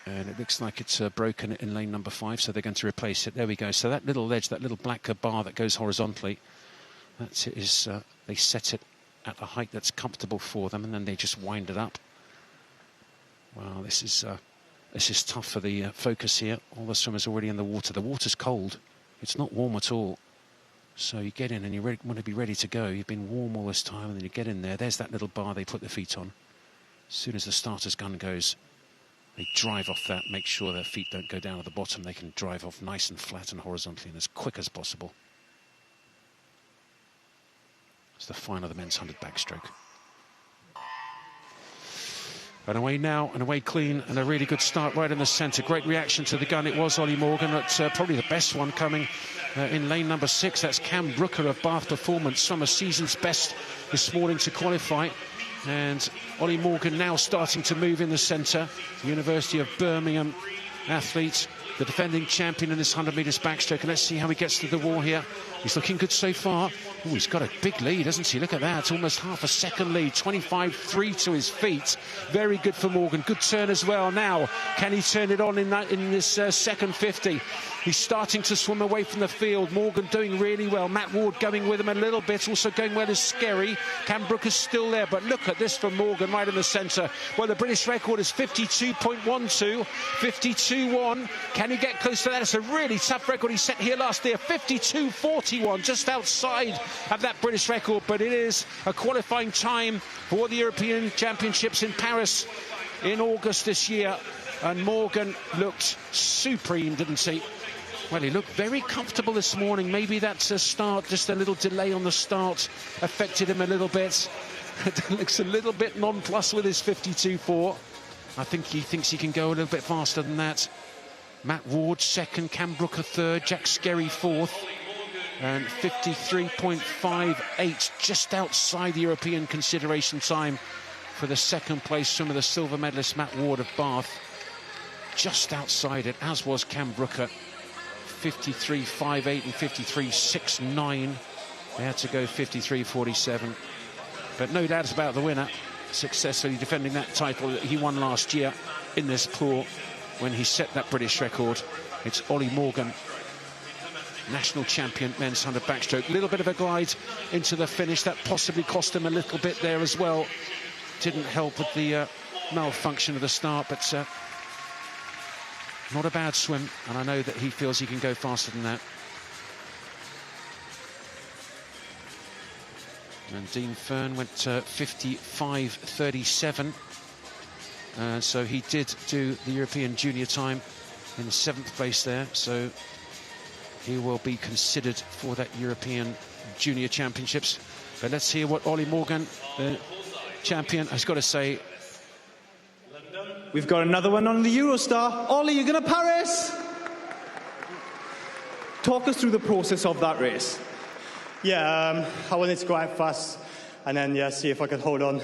Speaker 6: and it looks like it's broken in lane number 5, so they're going to replace it. There we go. So that little ledge, that little black bar that goes horizontally, that's it. Is they set it at a height that's comfortable for them, and then they just wind it up. Wow, this is tough for the focus here. All the swimmers already in the water. The water's cold. It's not warm at all. So you get in and you want to be ready to go. You've been warm all this time, and then you get in there. There's that little bar they put their feet on. As soon as the starter's gun goes, they drive off that, make sure their feet don't go down at the bottom. They can drive off nice and flat and horizontally and as quick as possible. It's the final of the men's 100 backstroke. And away now, and away clean, and a really good start right in the centre. Great reaction to the gun. It was Ollie Morgan. That's probably the best one coming in lane number 6. That's Cam Brooker of Bath Performance, from a season's best this morning to qualify. And Ollie Morgan now starting to move in the centre. University of Birmingham athlete, the defending champion in this 100 metres backstroke. And let's see how he gets to the wall here. He's looking good so far. Oh, he's got a big lead, hasn't he? Look at that, almost half a second lead. 25.3 to his feet. Very good for Morgan. Good turn as well. Now, can he turn it on in this second 50? He's starting to swim away from the field. Morgan doing really well. Matt Ward going with him a little bit. Also going well is Skerry. Cam Brooker's still there, but look at this from Morgan right in the centre. Well, the British record is 52.12, 52.1. Can he get close to that? It's a really tough record he set here last year. 52.41, just outside of that British record, but it is a qualifying time for the European Championships in Paris in August this year. And Morgan looked supreme, didn't he? Well, he looked very comfortable this morning. Maybe that's a start, just a little delay on the start affected him a little bit. Looks a little bit nonplussed with his 52.4. I think he thinks he can go a little bit faster than that. Matt Ward second, Cam Brooker third, Jack Skerry fourth. And 53.58, just outside the European consideration time for the second place swimmer, the silver medalist Matt Ward of Bath. Just outside it, as was Cam Brooker. 53.58 and 53.69. They had to go 53.47. But no doubt about the winner, successfully defending that title that he won last year in this pool when he set that British record. It's Ollie Morgan, national champion, men's 100 backstroke. A little bit of a glide into the finish. That possibly cost him a little bit there as well. Didn't help with the malfunction of the start, but not a bad swim, and I know that he feels he can go faster than that. And Dean Fern went 55.37. So he did do the European junior time in 7th place there. So he will be considered for that European Junior Championships. But let's hear what Ollie Morgan, the champion, has got to say.
Speaker 8: We've got another one on the Eurostar. Ollie, you're going to Paris? Talk us through the process of that race.
Speaker 15: Yeah, I wanted to go out fast and then, see if I could hold on.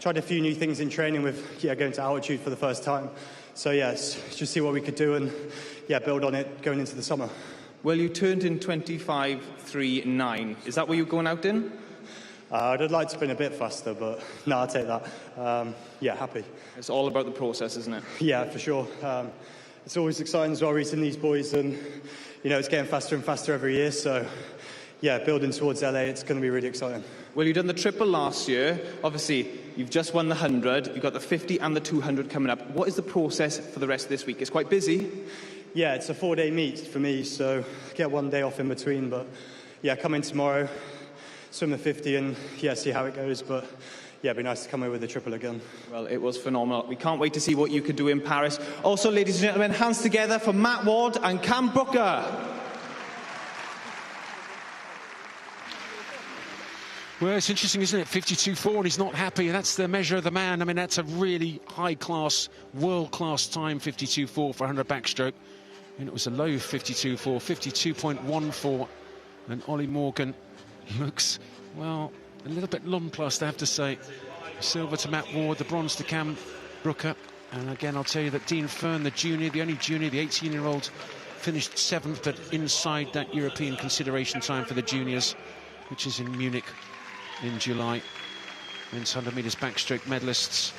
Speaker 15: Tried a few new things in training with, going to altitude for the first time. So, just see what we could do and, build on it going into the summer.
Speaker 8: Well, you turned in 25.39. Is that what you're going out in?
Speaker 15: I'd like to spin a bit faster, but no, I'll take that. Happy.
Speaker 8: It's all about the process, isn't it?
Speaker 15: Yeah, for sure. It's always exciting as well, racing these boys, and, it's getting faster and faster every year. So, building towards LA, it's going to be really exciting.
Speaker 8: Well, you've done the triple last year. Obviously, you've just won the 100. You've got the 50 and the 200 coming up. What is the process for the rest of this week? It's quite busy.
Speaker 15: Yeah, it's a 4-day meet for me, so I get 1 day off in between. But, come in tomorrow, swim the 50 and, see how it goes. But, it'd be nice to come away with the triple again.
Speaker 8: Well, it was phenomenal. We can't wait to see what you could do in Paris. Also, ladies and gentlemen, hands together for Matt Ward and Cam Brooker.
Speaker 6: Well, it's interesting, isn't it? 52.4, and he's not happy. That's the measure of the man. I mean, that's a really high-class, world-class time, 52.4 for 100 backstroke. And it was a low 52.4, 52.14. And Ollie Morgan looks, well, a little bit nonplussed, I have to say. Silver to Matt Ward, the bronze to Cam Brooker. And again, I'll tell you that Dean Fern, the junior, the only junior, the 18-year-old, finished 7th, but inside that European consideration time for the juniors, which is in Munich in July. Men's 100 metres backstroke medalists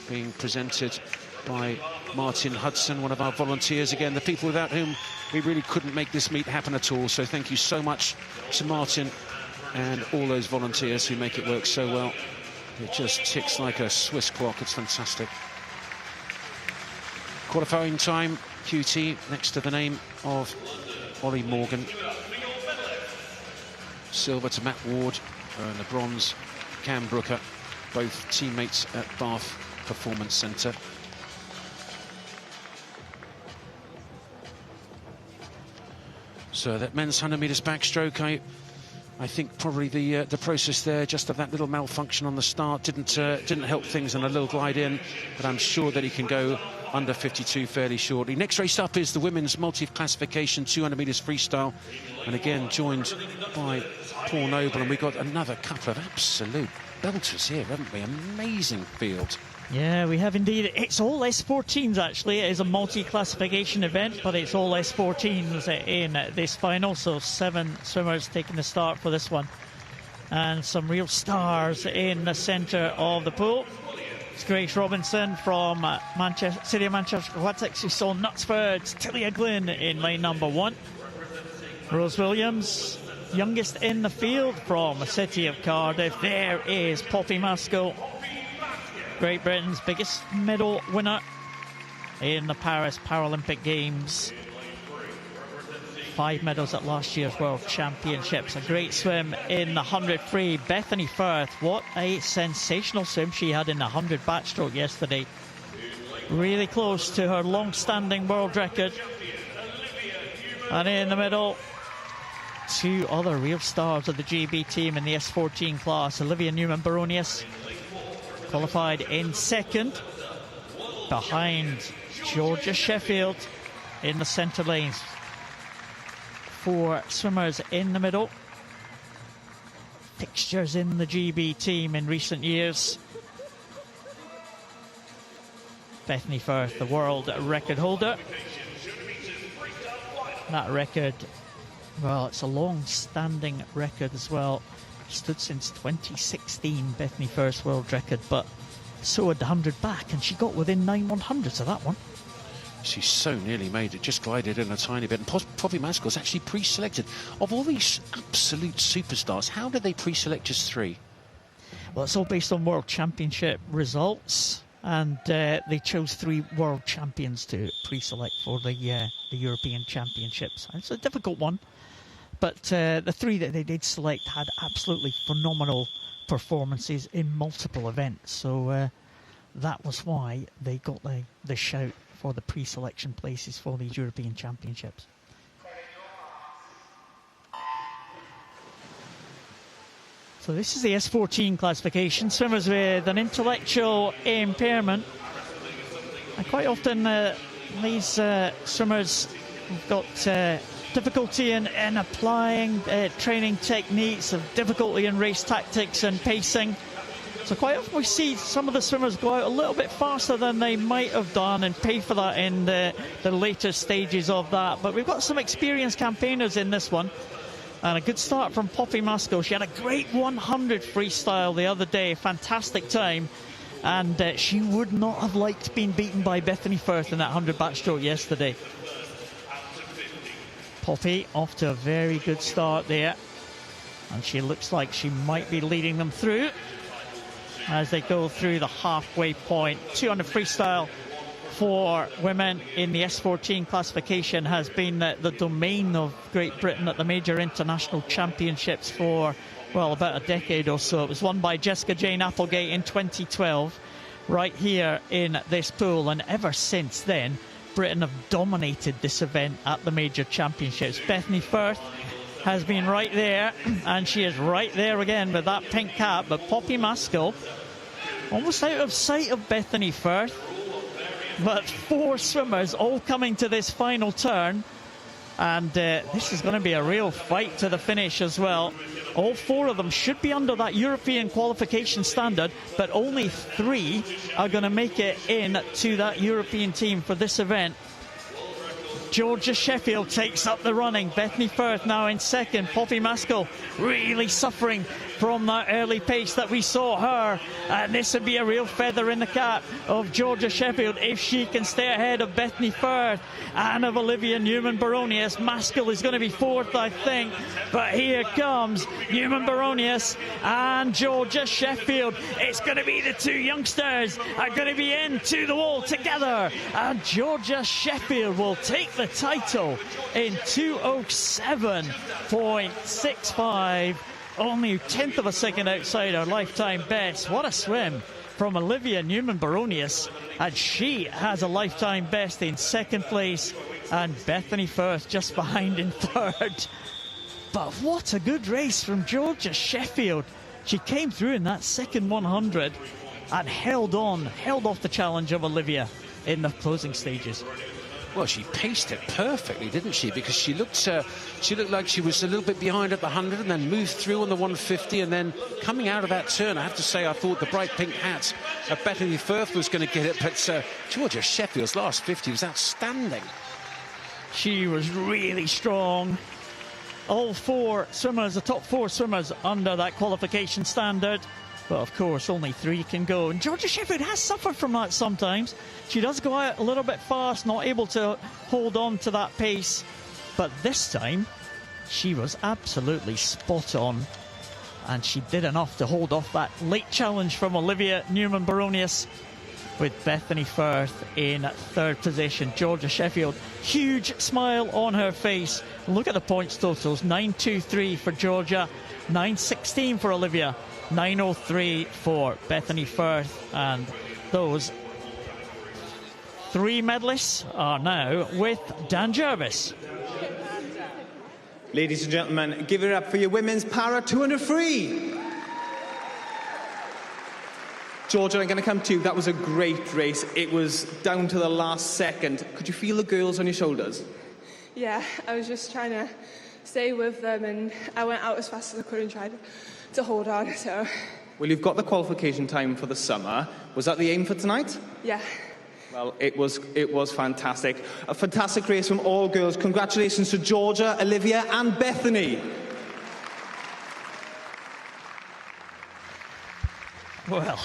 Speaker 6: being presented by Martin Hudson, one of our volunteers. Again, the people without whom we really couldn't make this meet happen at all. So thank you so much to Martin and all those volunteers who make it work so well. It just ticks like a Swiss clock. It's fantastic. Qualifying time, QT, next to the name of Ollie Morgan. Silver to Matt Ward, and the bronze, Cam Brooker, both teammates at Bath Performance Centre. So that men's 100 metres backstroke, I think probably the process there, just of that little malfunction on the start, didn't help things, and a little glide in, but I'm sure that he can go under 52 fairly shortly. Next race up is the women's multi-classification 200 metres freestyle, and again joined by Paul Noble, and we've got another couple of absolute belters here, haven't we? Amazing field.
Speaker 14: Yeah, we have indeed. It's all S14s, actually. It is a multi-classification event, but it's all S14s in this final. So 7 swimmers taking the start for this one. And some real stars in the centre of the pool. It's Grace Robinson from City of Manchester Aquatics. We saw Knutsford's Tillia Glynn in lane number 1. Rose Williams, youngest in the field from the City of Cardiff. There is Poppy Maskell, Great Britain's biggest medal winner in the Paris Paralympic Games. 5 medals at last year's World Championships. A great swim in the 100 free. Bethany Firth, what a sensational swim she had in the 100 backstroke yesterday. Really close to her long-standing world record. And in the middle, 2 other real stars of the GB team in the S14 class. Olivia Newman-Baronius qualified in 2nd, behind Georgia Sheffield in the centre lanes. 4 swimmers in the middle. Fixtures in the GB team in recent years. Bethany Firth, the world record holder. That record, well, it's a long-standing record as well. Stood since 2016, Bethany Firth's world record, but so had the 100 back, and she got within 9 100s of that one.
Speaker 6: She so nearly made it, just glided in a tiny bit. And Poppy Maskell's actually pre-selected. Of all these absolute superstars, how did they pre-select just 3?
Speaker 14: Well, it's all based on World Championship results, and they chose 3 world champions to pre-select for the European Championships. It's a difficult one. But the 3 that they did select had absolutely phenomenal performances in multiple events. So that was why they got the shout for the pre-selection places for these European Championships. So this is the S14 classification. Swimmers with an intellectual impairment. And quite often these swimmers have got difficulty in applying training techniques, of difficulty in race tactics and pacing. So quite often we see some of the swimmers go out a little bit faster than they might have done and pay for that in the later stages of that. But we've got some experienced campaigners in this one. And a good start from Poppy Maskell. She had a great 100 freestyle the other day, fantastic time. And she would not have liked being beaten by Bethany Firth in that 100 backstroke yesterday. Poppy off to a very good start there, and she looks like she might be leading them through as they go through the halfway point. 200 freestyle for women in the S14 classification has been the domain of Great Britain at the major international championships for, well, about a decade or so. It was won by Jessica Jane Applegate in 2012 right here in this pool, and ever since then Britain have dominated this event at the major championships. Bethany Firth has been right there, and she is right there again with that pink cap. But Poppy Maskell, almost out of sight of Bethany Firth. But 4 swimmers all coming to this final turn. And this is going to be a real fight to the finish as well. All 4 of them should be under that European qualification standard, but only 3 are going to make it in to that European team for this event. Georgia Sheffield takes up the running. Bethany Firth now in 2nd. Poppy Maskell really suffering from that early pace that we saw her. And this would be a real feather in the cap of Georgia Sheffield if she can stay ahead of Bethany Firth and of Olivia Newman-Baronius. Maskell is going to be 4th, I think. But here comes Newman-Baronius and Georgia Sheffield. It's going to be the 2 youngsters are going to be into the wall together. And Georgia Sheffield will take the title in 2:07.65. Only 1/10 of a second outside our lifetime best. What a swim from Olivia Newman-Baronius. And she has a lifetime best in 2nd place. And Bethany Firth just behind in 3rd. But what a good race from Georgia Sheffield. She came through in that second 100 and held off the challenge of Olivia in the closing stages.
Speaker 6: Well, she paced it perfectly, didn't she? Because she looked like she was a little bit behind at the 100 and then moved through on the 150, and then coming out of that turn, I have to say, I thought the bright pink hat of Bethany Firth was going to get it, but Georgia Sheffield's last 50 was outstanding.
Speaker 14: She was really strong. All four swimmers, the top four swimmers, under that qualification standard. But of course, only three can go. And Georgia Sheffield has suffered from that sometimes. She does go out a little bit fast, not able to hold on to that pace. But this time, she was absolutely spot on. And she did enough to hold off that late challenge from Olivia Newman-Baronius, with Bethany Firth in third position. Georgia Sheffield, huge smile on her face. Look at the points totals. 9.23 for Georgia, 9.16 for Olivia, 9.03 for Bethany Firth. And those three medalists are now with Dan Jervis.
Speaker 8: Ladies and gentlemen, give it up for your women's para 200 free. Georgia, I'm going to come to you. That was a great race. It was down to the last second. Could you feel the girls on your shoulders?
Speaker 11: Yeah, I was just trying to stay with them, and I went out as fast as I could and tried to hold on. So.
Speaker 8: Well, you've got the qualification time for the summer. Was that the aim for tonight?
Speaker 11: Yeah.
Speaker 8: Well, it was fantastic. A fantastic race from all girls. Congratulations to Georgia, Olivia and Bethany.
Speaker 14: Well,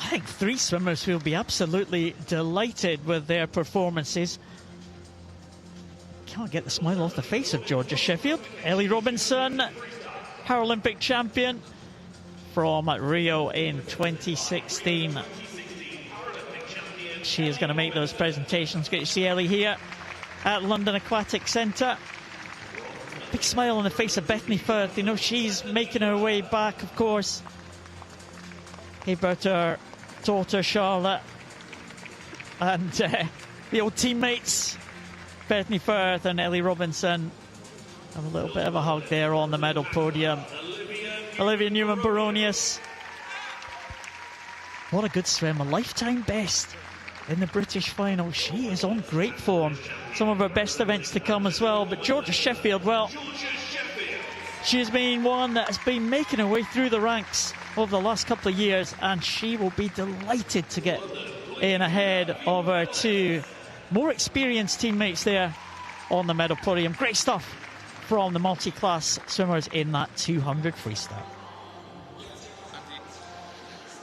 Speaker 14: I think three swimmers will be absolutely delighted with their performances. Can't get the smile off the face of Georgia Sheffield. Ellie Robinson, Paralympic champion from Rio in 2016. She is going to make those presentations. Good to see Ellie here at London Aquatics Centre. Big smile on the face of Bethany Firth. You know, she's making her way back, of course. About her daughter Charlotte and the old teammates Bethany Firth and Ellie Robinson have a little bit of a hug there on the medal podium. Olivia Newman-Baronius, what a good swim, a lifetime best in the British final. She is on great form. Some of her best events to come as well. But Georgia Sheffield, well, she has been one that has been making her way through the ranks over the last couple of years, and she will be delighted to get in ahead of her two more experienced teammates there on the medal podium. Great stuff from the multi-class swimmers in that 200 freestyle.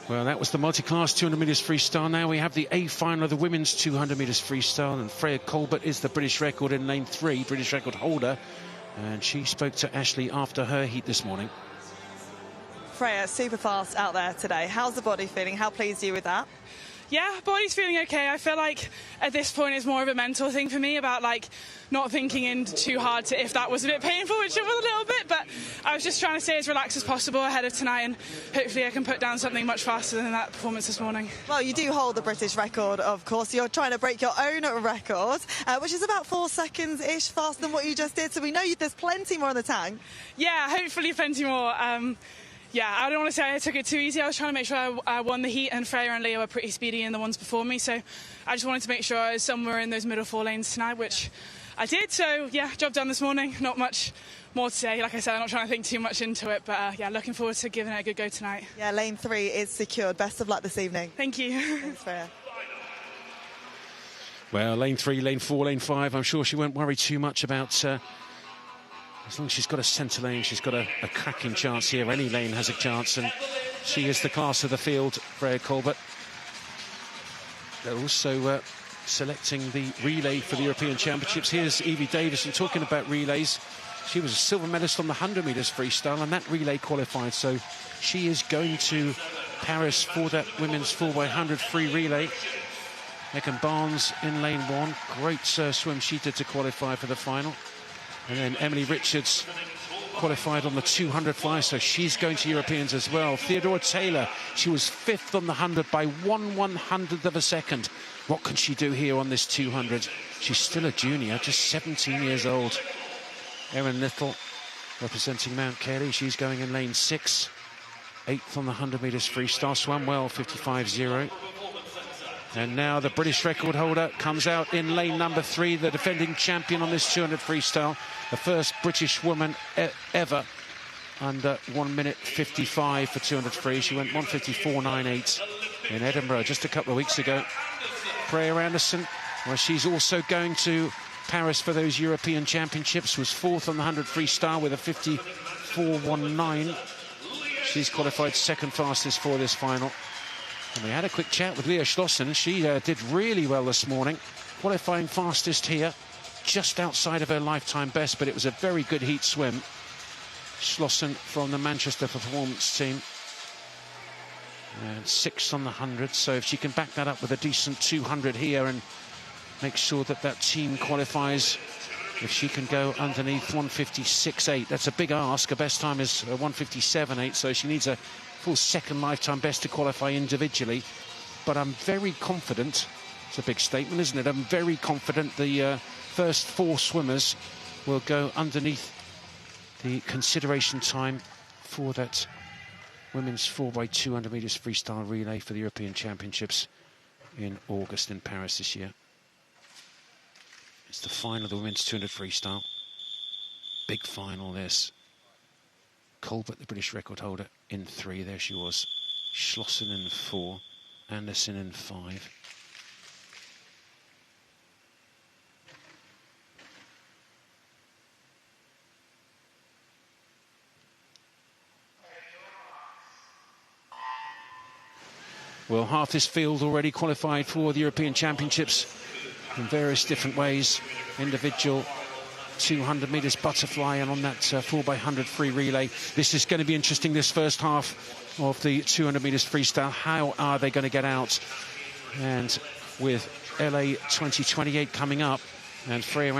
Speaker 6: Well, that was the multi-class 200 metres freestyle. Now we have the A final of the women's 200 metres freestyle, and Freya Colbert is the British record in lane 3, British record holder, and she spoke to Ashley after her heat this morning.
Speaker 1: Freya, super fast out there today. How's the body feeling? How pleased are you with that?
Speaker 12: Yeah, body's feeling okay. I feel like at this point it's more of a mental thing for me about like not thinking in too hard to if that was a bit painful, which it was a little bit, but I was just trying to stay as relaxed as possible ahead of tonight, and hopefully I can put down something much faster than that performance this morning.
Speaker 1: Well, you do hold the British record, of course. You're trying to break your own record, which is about 4 seconds-ish faster than what you just did, so we know there's plenty more in the tank.
Speaker 12: Yeah, hopefully plenty more. Yeah, I don't want to say I took it too easy. I was trying to make sure I won the heat, and Freya and Leah were pretty speedy in the ones before me, so I just wanted to make sure I was somewhere in those middle 4 lanes tonight, which I did. So yeah, job done this morning. Not much more to say. Like I said, I'm not trying to think too much into it, but yeah, looking forward to giving it a good go tonight.
Speaker 1: Yeah, lane 3 is secured. Best of luck this evening.
Speaker 12: Thank you.
Speaker 1: Thanks, Freya.
Speaker 6: Well, lane 3, lane 4, lane 5, I'm sure she won't worry too much about... as long as she's got a centre lane, she's got a cracking chance here. Any lane has a chance, and she is the class of the field, Freya Colbert. They're also selecting the relay for the European Championships. Here's Evie Davison talking about relays. She was a silver medalist on the 100 metres freestyle, and that relay qualified, so she is going to Paris for that women's 4x100 free relay. Megan Barnes in lane 1. Great swim she did to qualify for the final. And then Emily Richards qualified on the 200 fly, so she's going to Europeans as well. Theodora Taylor, she was 5th on the 100 by 1/100th of a second. What can she do here on this 200? She's still a junior, just 17 years old. Erin Little, representing Mount Carey, she's going in lane 6. 8th on the 100 metres freestyle, swam well, 55.0. And now the British record holder comes out in lane number 3, the defending champion on this 200 freestyle, the first British woman ever under 1 minute 55 for 200 free. She went 1:54.98 in Edinburgh just a couple of weeks ago. Freya Anderson, well, she's also going to Paris for those European Championships, was 4th on the 100 freestyle with a 54.19. She's qualified 2nd fastest for this final. And we had a quick chat with Leah Schlossen. She did really well this morning, qualifying fastest here, just outside of her lifetime best, but it was a very good heat swim. Schlossen from the Manchester Performance Team. And 6th on the 100, so if she can back that up with a decent 200 here and make sure that that team qualifies, if she can go underneath 1:56.8, that's a big ask. Her best time is 1:57.8, so she needs a full 2nd lifetime best to qualify individually. But I'm very confident, it's a big statement, isn't it? I'm very confident the first 4 swimmers will go underneath the consideration time for that women's 4x200 metres freestyle relay for the European Championships in August in Paris this year. It's the final of the women's 200 freestyle. Big final, this. Colbert, the British record holder, in 3. There she was. Schlossen in 4. Anderson in 5. Well, half this field already qualified for the European Championships in various different ways. Individual 200 metres butterfly, and on that 4x100 free relay. This is going to be interesting, this first half of the 200 metres freestyle. How are they going to get out? And with LA 2028 coming up, and Freya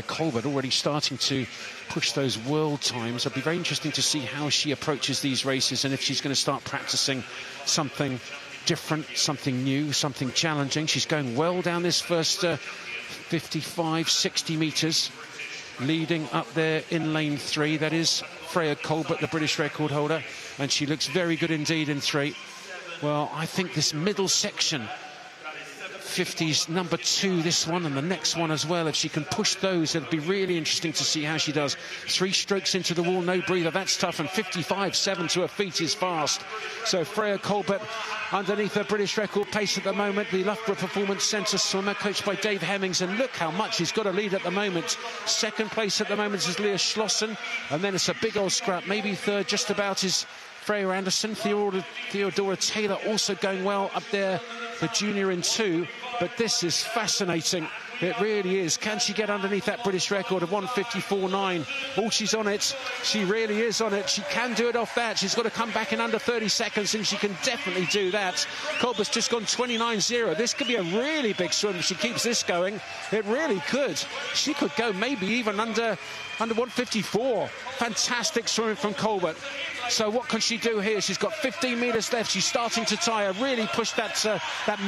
Speaker 6: Colbert already starting to push those world times, it'll be very interesting to see how she approaches these races and if she's going to start practicing something different, something new, something challenging. She's going well down this first 55, 60 metres, leading up there in lane 3. That is Freya Colbert, the British record holder, and she looks very good indeed in 3. Well, I think this middle section, 50s number 2, this one and the next one as well, if she can push those, it'll be really interesting to see how she does. 3 strokes into the wall, no breather, that's tough, and 55.7 to her feet is fast. So Freya Colbert underneath her British record pace at the moment, the Loughborough Performance Centre swimmer, coached by Dave Hemmings, and look how much he's got a lead at the moment. 2nd place at the moment is Leah Schlossen, and then it's a big old scrap, maybe 3rd just about is Freya Anderson. Theodora Taylor also going well up there, the junior in 2. But this is fascinating. It really is. Can she get underneath that British record of 1:54.9? Oh, she's on it. She really is on it. She can do it off that. She's got to come back in under 30 seconds, and she can definitely do that. Colbert's just gone 29.0. This could be a really big swim if she keeps this going. It really could. She could go maybe even under 1:54. Fantastic swimming from Colbert. So what can she do here? She's got 15 metres left. She's starting to tire. Really push that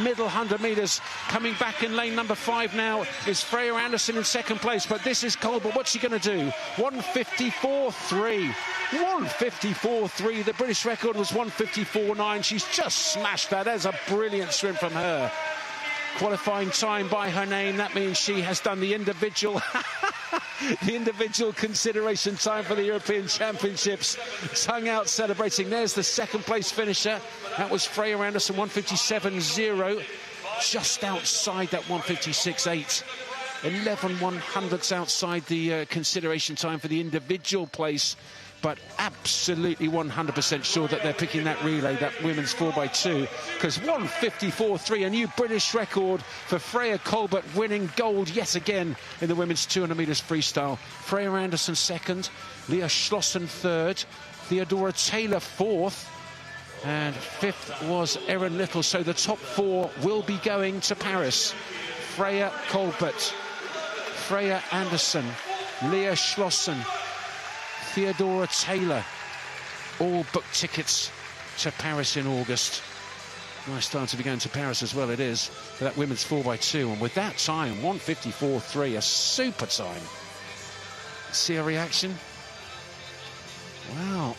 Speaker 6: middle 100 metres. Coming back in lane number 5 now is Freya Anderson in 2nd place. But this is Colbert. What's she going to do? 1:54.3. 1:54.3. The British record was 1:54.9. She's just smashed that. There's a brilliant swim from her. Qualifying time by her name. That means she has done the individual the individual consideration time for the European Championships. Tongue out celebrating. There's the 2nd place finisher. That was Freya Anderson, 1:57.0. Just outside that 1:56.8. 11 100ths outside the consideration time for the individual place. But absolutely 100% sure that they're picking that relay, that women's 4x2, because 1:54.3, a new British record for Freya Colbert, winning gold yet again in the women's 200 metres freestyle. Freya Anderson 2nd, Leah Schlossen 3rd, Theodora Taylor 4th, and 5th was Erin Little. So the top 4 will be going to Paris. Freya Colbert, Freya Anderson, Leah Schlossen, Theodora Taylor, all booked tickets to Paris in August. Nice time to be going to Paris as well, it is, for that women's 4x2. And with that time, 1:54.3, a super time. See her reaction? Wow.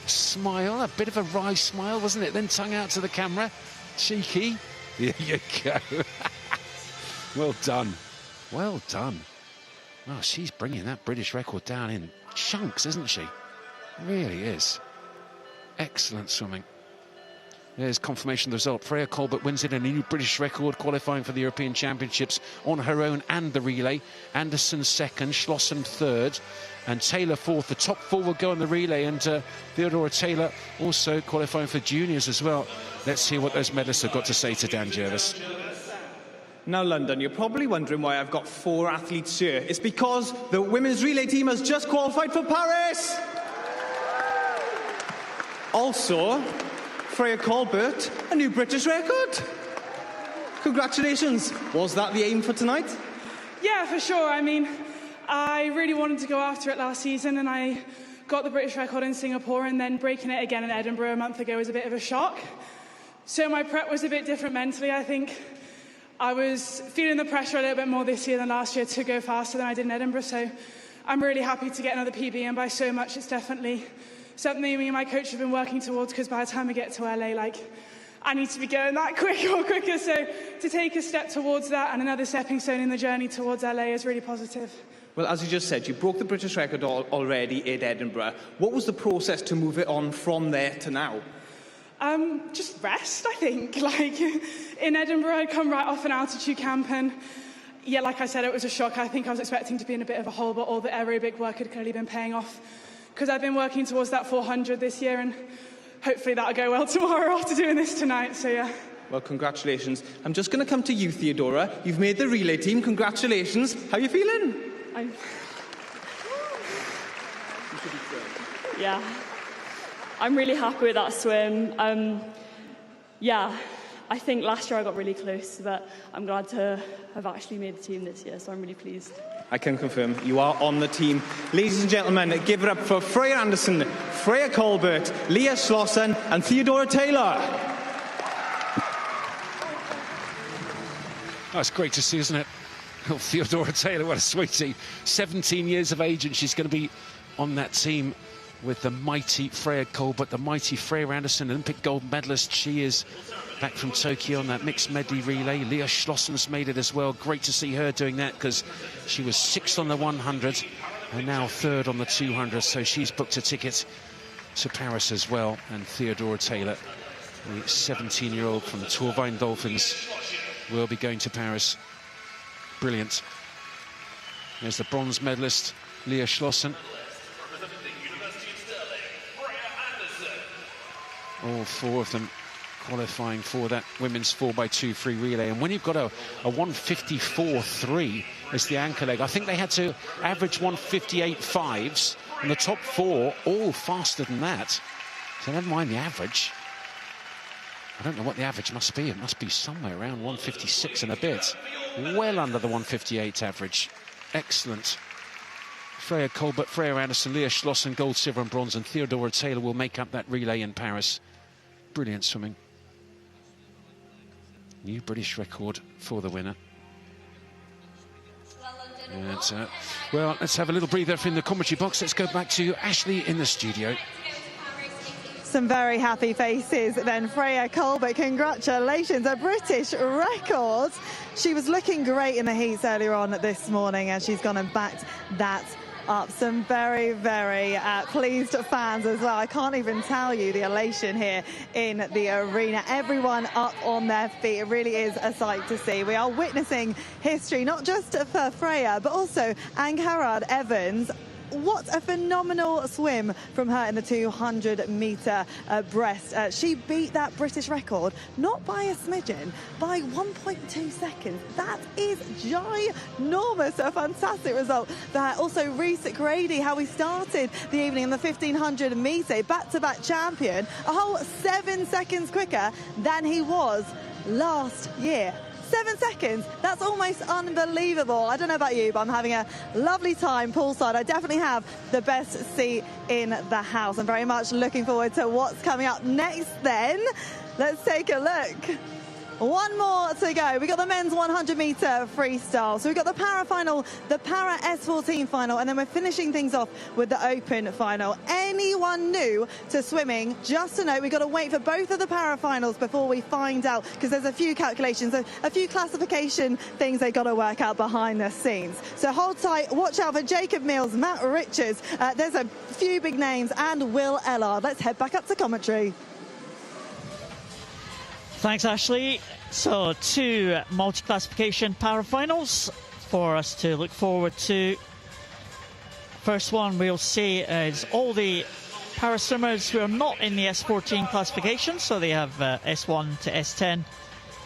Speaker 6: Smile, a bit of a wry smile, wasn't it? Then tongue out to the camera. Cheeky. There you go. Well done. Well done. Well, she's bringing that British record down in chunks, isn't she? Really is. Excellent swimming. There's confirmation of the result. Freya Colbert wins it in a new British record, qualifying for the European Championships on her own and the relay. Anderson second, Schlossen third, and Taylor fourth. The top four will go on the relay, and Theodora Taylor also qualifying for juniors as well. Let's hear what those medalists have got to say to Dan Jervis.
Speaker 8: Now, London, you're probably wondering why I've got 4 athletes here. It's because the women's relay team has just qualified for Paris. Also, Freya Colbert, a new British record. Congratulations. Was that the aim for tonight?
Speaker 11: Yeah, for sure. I mean, I really wanted to go after it last season, and I got the British record in Singapore, and then breaking it again in Edinburgh a month ago was a bit of a shock. So my prep was a bit different mentally. I think I was feeling the pressure a little bit more this year than last year to go faster than I did in Edinburgh. So I'm really happy to get another PB, and by so much, it's definitely something me and my coach have been working towards, because by the time we get to LA, like, I need to be going that quick or quicker. So to take a step towards that and another stepping stone in the journey towards LA is really positive.
Speaker 8: Well, as you just said, you broke the British record already in Edinburgh. What was the process to move it on from there to now?
Speaker 11: Just rest, I think. Like, in Edinburgh, I'd come right off an altitude camp, and yeah, like I said, it was a shock. I think I was expecting to be in a bit of a hole, but all the aerobic work had clearly been paying off, because I've been working towards that 400 this year, and hopefully that'll go well tomorrow after doing this tonight, so yeah.
Speaker 8: Well, congratulations. I'm just going to come to you, Theodora. You've made the relay team. Congratulations. How are you feeling?
Speaker 16: Yeah, I'm really happy with that swim. Yeah, I think last year I got really close, but I'm glad to have actually made the team this year, so I'm really pleased.
Speaker 8: I can confirm you are on the team. Ladies and gentlemen, give it up for Freya Anderson, Freya Colbert, Leah Schlossen and Theodora Taylor.
Speaker 6: That's great to see, isn't it? Oh, Theodora Taylor, what a sweetie. 17 years of age, and she's going to be on that team with the mighty Freya Colbert, the mighty Freya Anderson, Olympic gold medalist. She is back from Tokyo on that mixed medley relay. Leah Schlossen's made it as well. Great to see her doing that, because she was 6th on the 100 and now 3rd on the 200. So she's booked a ticket to Paris as well. And Theodora Taylor, the 17-year-old from the Torvine Dolphins, will be going to Paris. Brilliant. There's the bronze medalist, Leah Schlossen. All 4 of them qualifying for that women's 4x2 free relay. And when you've got a 154.3 as the anchor leg, I think they had to average 158.5s, and the top 4 all faster than that. So never mind the average. I don't know what the average must be. It must be somewhere around 156 and a bit. Well under the 158 average. Excellent. Freya Colbert, Freya Anderson, Leah Schlossen, gold, silver and bronze, and Theodora Taylor will make up that relay in Paris. Brilliant swimming. New British record for the winner. And, well, let's have a little breather from the commentary box. Let's go back to Ashley in the studio.
Speaker 1: Some very happy faces then. Freya Colbert, congratulations, a British record. She was looking great in the heats earlier on this morning, and she's gone and backed that up. Some very, very pleased fans as well. I can't even tell you the elation here in the arena. Everyone up on their feet. It really is a sight to see. We are witnessing history, not just for Freya, but also Angharad Evans. What a phenomenal swim from her in the 200-metre breast. She beat that British record, not by a smidgen, by 1.2 seconds. That is ginormous. A fantastic result there. Also, Reece Grady, how he started the evening in the 1500-metre, back-to-back champion, a whole 7 seconds quicker than he was last year. 7 seconds, that's almost unbelievable. I don't know about you, but I'm having a lovely time poolside. I definitely have the best seat in the house. I'm very much looking forward to what's coming up next then. Let's take a look. One more to go. We got the men's 100-meter freestyle. So we got the para final, the para S14 final, and then we're finishing things off with the open final. Anyone new to swimming, just to note, we've got to wait for both of the para finals before we find out, because there's a few calculations, a few classification things they got to work out behind the scenes. So hold tight, watch out for Jacob Mills, Matt Richards. There's a few big names, and Will Ellard. Let's head back up to commentary.
Speaker 14: Thanks, Ashley. So 2 multi-classification para-finals for us to look forward to. First one we'll see is all the para-swimmers who are not in the S14 classification. So they have S1 to S10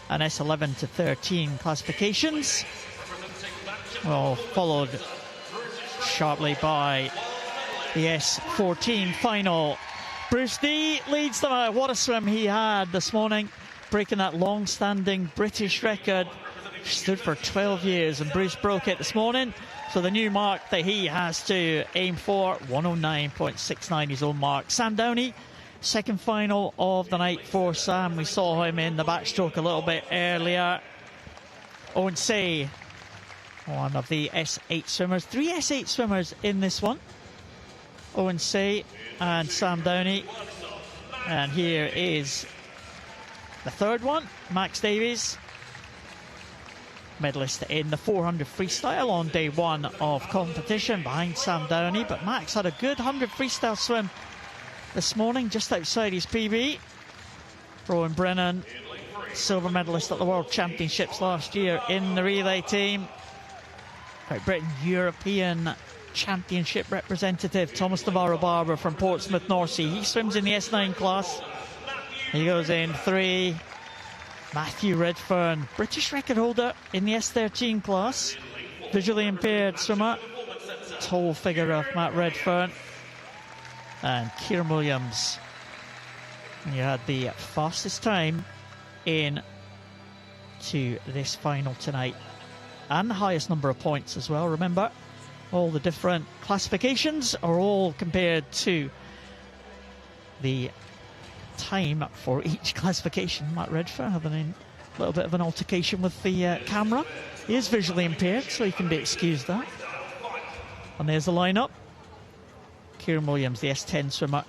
Speaker 14: and S11 to 13 classifications. Well, followed sharply by the S14 final. Bruce D leads them out. What a swim he had this morning, breaking that long-standing British record. Stood for 12 years, and Bruce broke it this morning. So the new mark that he has to aim for, 109.69, his own mark. Sam Downey, second final of the night for Sam. We saw him in the backstroke a little bit earlier. Owen Say, one of the S8 swimmers. 3 S8 swimmers in this one. Owen Say and Sam Downey. And here is the third one, Max Davies, medalist in the 400 freestyle on day 1 of competition behind Sam Downey. But Max had a good 100 freestyle swim this morning, just outside his PB. Rowan Brennan, silver medalist at the World Championships last year in the relay team. Great Britain European Championship representative Thomas Navarro-Barber from Portsmouth, North Sea. He swims in the S9 class. He goes in 3. Matthew Redfern, British record holder in the S13 class. Visually impaired swimmer. Tall figure of Matt Redfern. And Kieran Williams. And you had the fastest time in to this final tonight. And the highest number of points as well. Remember, all the different classifications are all compared to the time for each classification. Matt Redfern having a little bit of an altercation with the camera. He is visually impaired, so he can be excused that. And there's the lineup. Kieran Williams, the S10 swimmer.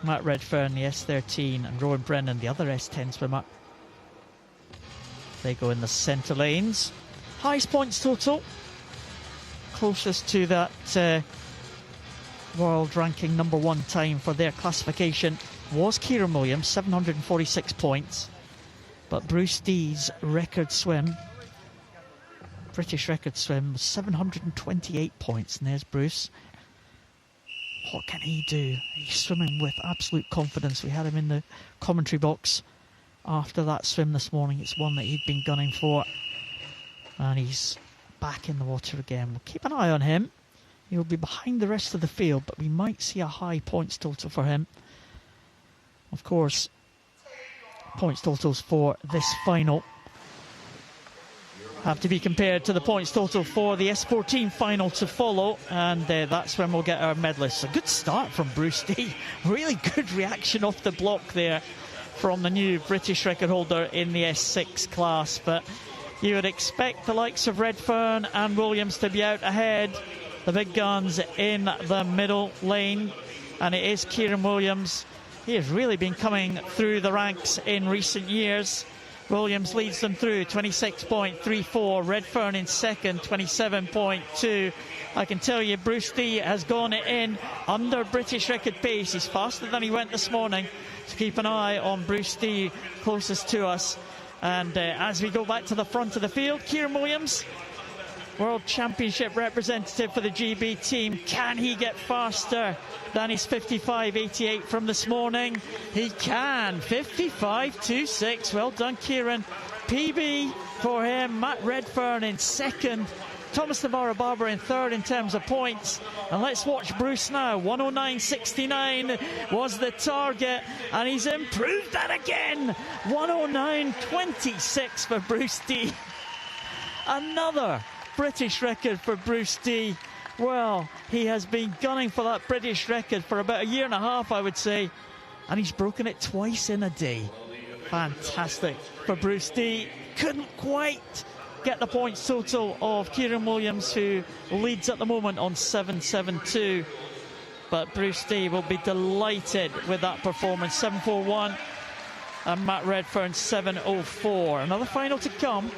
Speaker 14: Matt Redfern, the S13. And Rowan Brennan, the other S10 swimmer. They go in the centre lanes. Highest points total. Closest to that world ranking #1 time for their classification was Kieran Williams, 746 points. But Bruce D's record swim, British record swim, was 728 points. And there's Bruce. What can he do? He's swimming with absolute confidence. We had him in the commentary box after that swim this morning. It's one that he'd been gunning for. And he's back in the water again. We'll keep an eye on him. He'll be behind the rest of the field, but we might see a high points total for him. Of course, points totals for this final have to be compared to the points total for the S14 final to follow, and that's when we'll get our medalists. A good start from Bruce D. Really good reaction off the block there from the new British record holder in the S6 class, but you would expect the likes of Redfern and Williams to be out ahead. The big guns in the middle lane, and it is Kieran Williams. He has really been coming through the ranks in recent years. Williams leads them through 26.34. Redfern in second, 27.2. I can tell you Bruce D has gone it in under British record pace. He's faster than he went this morning. So keep an eye on Bruce D closest to us. And as we go back to the front of the field, Kieran Williams, World Championship representative for the GB team. Can he get faster than his 55.88 from this morning? He can. 55.26. Well done, Kieran. PB for him. Matt Redfern in second. Thomas Navarro-Barber in third in terms of points. And let's watch Bruce now. 109.69 was the target, and he's improved that again. 109.26 for Bruce D. Another British record for Bruce D. Well, he has been gunning for that British record for about a year and a half, I would say, and he's broken it twice in a day. Fantastic for Bruce D. Couldn't quite get the points total of Kieran Williams, who leads at the moment on 7.72. But Bruce D will be delighted with that performance. 7.41 and Matt Redfern 7.04. Another final to come.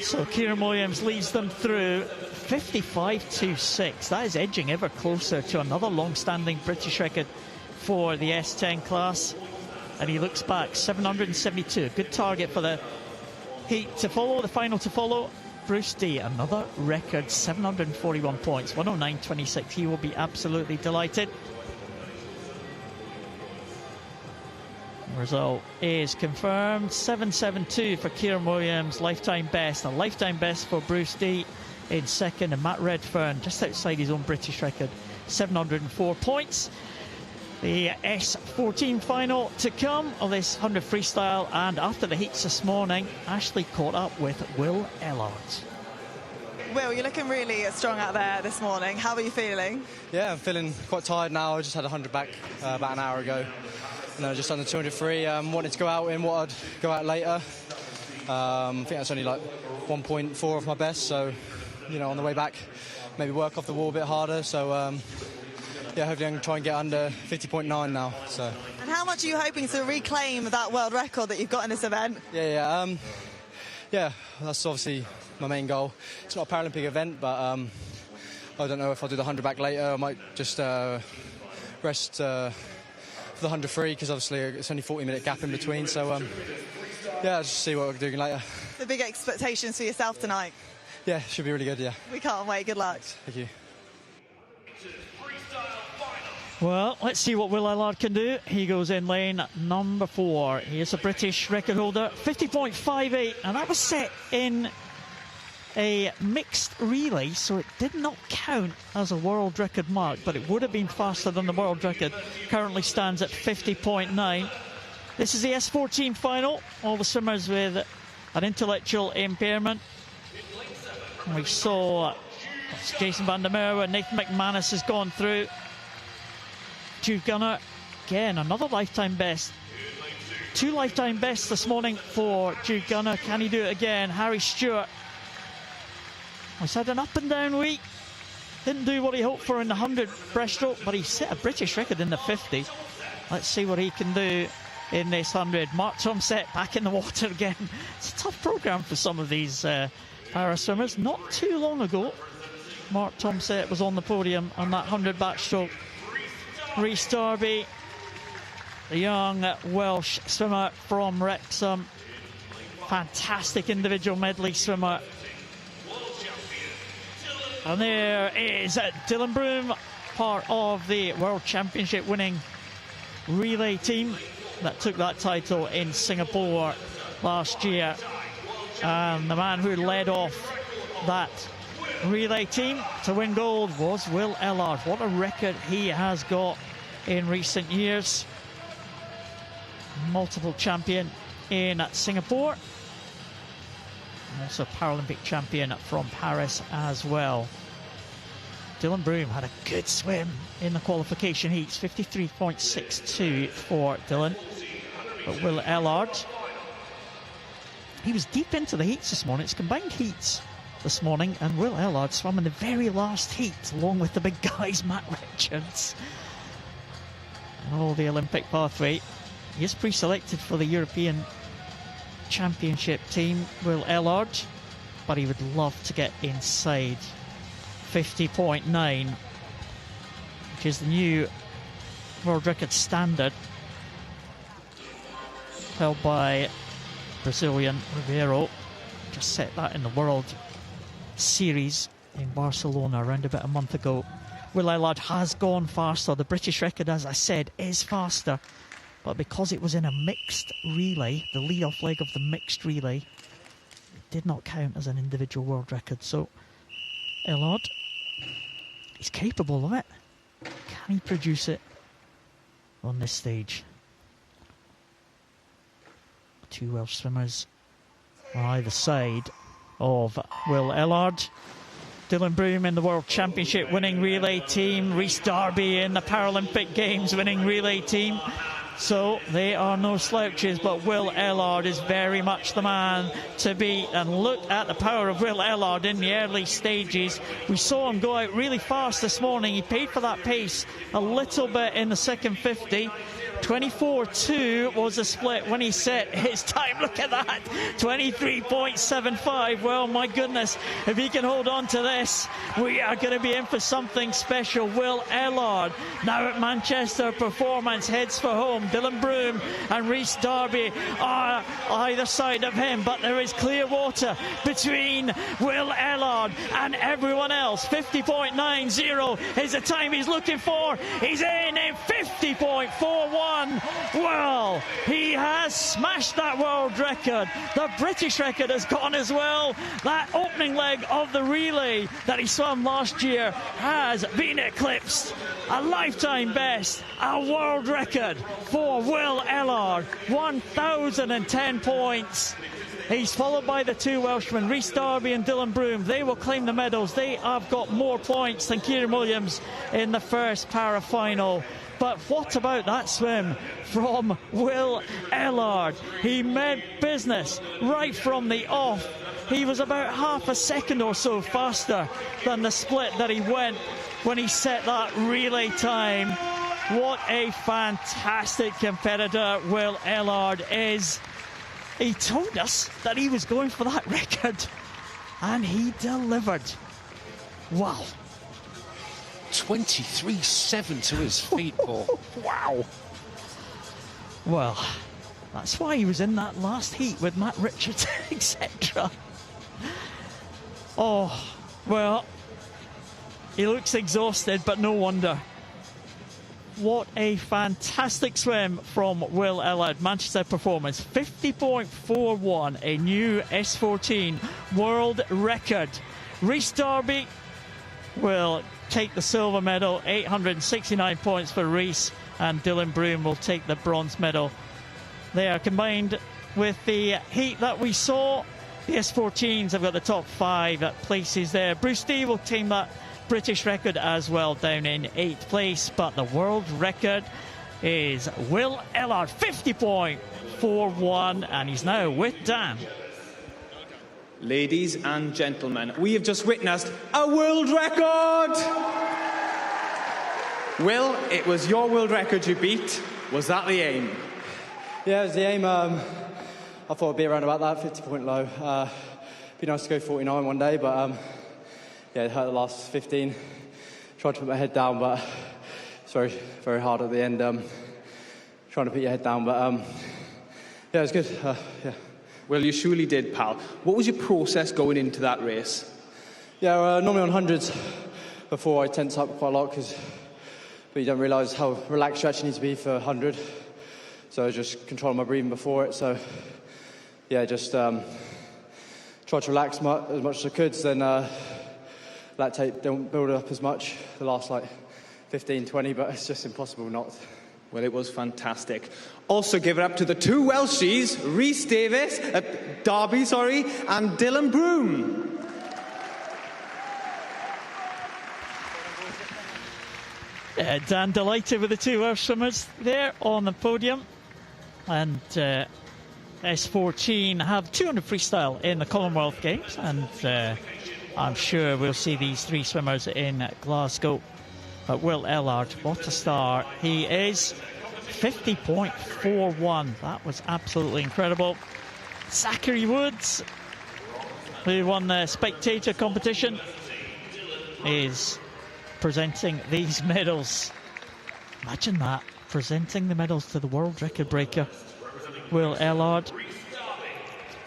Speaker 14: So Kieran Williams leads them through 55.26. That is edging ever closer to another long-standing British record for the S10 class. And he looks back, 772. Good target for the heat to follow, the final to follow. Bruce D, another record, 741 points, 109.26. He will be absolutely delighted. The result is confirmed, 7.72 for Kieran Williams, lifetime best. A lifetime best for Bruce D in second, and Matt Redfern just outside his own British record, 704 points. The S14 final to come of this 100 freestyle, and after the heats this morning, Ashley caught up with Will Ellard.
Speaker 1: Will, you're looking really strong out there this morning. How are you feeling?
Speaker 17: Yeah, I'm feeling quite tired now. I just had 100 back about an hour ago. Just under 200 free. Wanted to go out in what I'd go out later. I think that's only like 1.4 of my best, so on the way back, maybe work off the wall a bit harder. So yeah, hopefully I can try and get under 50.9 now. So.
Speaker 1: And how much are you hoping to reclaim that world record that you've got in this event?
Speaker 17: Yeah, that's obviously my main goal. It's not a Paralympic event, but I don't know if I'll do the 100 back later. I might just rest for the 100 free, because obviously it's only 40-minute gap in between. So yeah, I'll just see what we're doing later.
Speaker 1: The big expectations for yourself tonight?
Speaker 17: Yeah, should be really good, yeah.
Speaker 1: We can't wait. Good luck.
Speaker 17: Thank you.
Speaker 14: Well, let's see what Will Ellard can do. He goes in lane number 4. He is a British record holder, 50.58, and that was set in a mixed relay, so it did not count as a world record mark, but it would have been faster than the world record. Currently stands at 50.9. This is the S14 final. All the swimmers with an intellectual impairment. We saw Jason van der Merwe, Nathan McManus has gone through. Jude Gunner, again, another lifetime best. 2 lifetime bests this morning for Jude Gunner. Can he do it again? Harry Stewart has had an up and down week. Didn't do what he hoped for in the 100 breaststroke, but he set a British record in the 50. Let's see what he can do in this 100. Mark Tomset back in the water again. It's a tough programme for some of these para swimmers. Not too long ago, Mark Tomset was on the podium on that 100 backstroke. Rhys Darby, the young Welsh swimmer from Wrexham. Fantastic individual medley swimmer. And there is Dylan Broom, part of the World Championship winning relay team that took that title in Singapore last year. And the man who led off that relay team to win gold was Will Ellard. What a record he has got in recent years. Multiple champion in Singapore. And also Paralympic champion from Paris as well. Dylan Broom had a good swim in the qualification heats. 53.62 for Dylan. But Will Ellard, he was deep into the heats this morning. It's combined heats this morning, and Will Ellard swam in the very last heat along with the big guys, Matt Richards. And all the Olympic pathway. He is pre-selected for the European Championship team, Will Ellard, but he would love to get inside 50.9, which is the new world record standard held by Brazilian Ribeiro. Just set that in the World Series in Barcelona around about a month ago. Will Ellard has gone faster. The British record, as I said, is faster, but because it was in a mixed relay, the lead-off leg of the mixed relay, it did not count as an individual world record. So Ellard, he's capable of it. Can he produce it on this stage? 2 Welsh swimmers on either side of Will Ellard. Dylan Broom in the World Championship winning relay team. Rhys Darby in the Paralympic Games winning relay team. So they are no slouches, but Will Ellard is very much the man to beat. And look at the power of Will Ellard in the early stages. We saw him go out really fast this morning. He paid for that pace a little bit in the second 50. 24.2 was the split when he set his time. Look at that, 23.75. Well, my goodness, if he can hold on to this, we are going to be in for something special. Will Ellard now at Manchester Performance heads for home. Dylan Broom and Rhys Darby are either side of him, but there is clear water between Will Ellard and everyone else. 50.90 is the time he's looking for. He's in 50.41. Well, he has smashed that world record. The British record has gone as well. That opening leg of the relay that he swam last year has been eclipsed. A lifetime best, a world record for Will Ellard. 1,010 points. He's followed by the two Welshmen, Rhys Darby and Dylan Broom. They will claim the medals. They have got more points than Kieran Williams in the first para-final. But what about that swim from Will Ellard? He made business right from the off. He was about half a second or so faster than the split that he went when he set that relay time. What a fantastic competitor Will Ellard is. He told us that he was going for that record, and he delivered. Wow.
Speaker 6: 23.7 to his feet, Paul.
Speaker 14: Wow. Well, that's why he was in that last heat with Matt Richards, etc. Oh, well, he looks exhausted, but no wonder. What a fantastic swim from Will Ellard. Manchester Performance, 50.41, a new S14 world record. Rhys Darby will take the silver medal, 869 points for Rhys, and Dylan Broom will take the bronze medal. They are combined with the heat that we saw. The S14s have got the top 5 places there. Bruce Dee will team that British record as well, down in 8th place, but the world record is Will Ellard, 50.41, and he's now with Dan.
Speaker 8: Ladies and gentlemen, we have just witnessed a world record! Will, it was your world record you beat. Was that the aim?
Speaker 17: Yeah, it was the aim. I thought it'd be around about that, 50 point low. Be nice to go 49 one day, but yeah, it hurt the last 15. Tried to put my head down, but it's very, very hard at the end. Trying to put your head down, but yeah, it was good. Yeah.
Speaker 8: Well, you surely did, pal. What was your process going into that race?
Speaker 17: Yeah, normally on hundreds before I tense up quite a lot, but you don't realise how relaxed you actually need to be for 100. So I was just controlling my breathing before it. So yeah, just tried to relax as much as I could. So then lactate don't build up as much the last like 15, 20, but it's just impossible not.
Speaker 8: Well, it was fantastic. Also give it up to the two Welshies, Rhys Darby, and Dylan Broom.
Speaker 14: Dan delighted with the two Welsh swimmers there on the podium. And S14 have 200 freestyle in the Commonwealth Games, and I'm sure we'll see these three swimmers in Glasgow. But Will Ellard, what a star he is. 50.41. That was absolutely incredible. Zachary Woods, who won the spectator competition, is presenting these medals. Imagine that, presenting the medals to the world record breaker, Will Ellard. A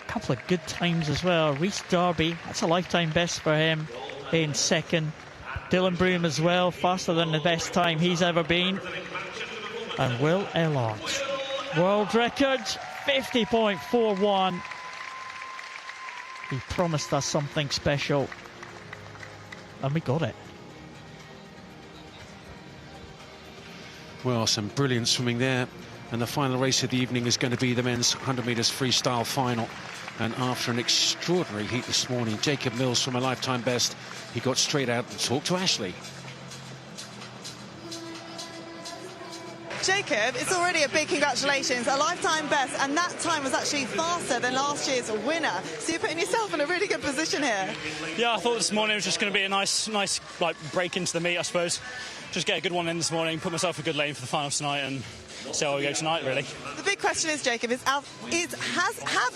Speaker 14: couple of good times as well. Rhys Darby, that's a lifetime best for him, in second. Dylan Broom as well, faster than the best time he's ever been. And Will Ellard, world record, 50.41. He promised us something special, and we got it.
Speaker 6: Well, some brilliant swimming there. And the final race of the evening is going to be the men's 100 metres freestyle final. And after an extraordinary heat this morning, Jacob Mills from a lifetime best, he got straight out and talked to Ashley.
Speaker 1: Jacob, it's already a big congratulations, a lifetime best, and that time was actually faster than last year's winner. So you're putting yourself in a really good position here.
Speaker 18: Yeah, I thought this morning was just going to be a nice like break into the meet, I suppose. Just get a good one in this morning, put myself in a good lane for the finals tonight, and see how we go tonight, really.
Speaker 1: The big question is, Jacob, have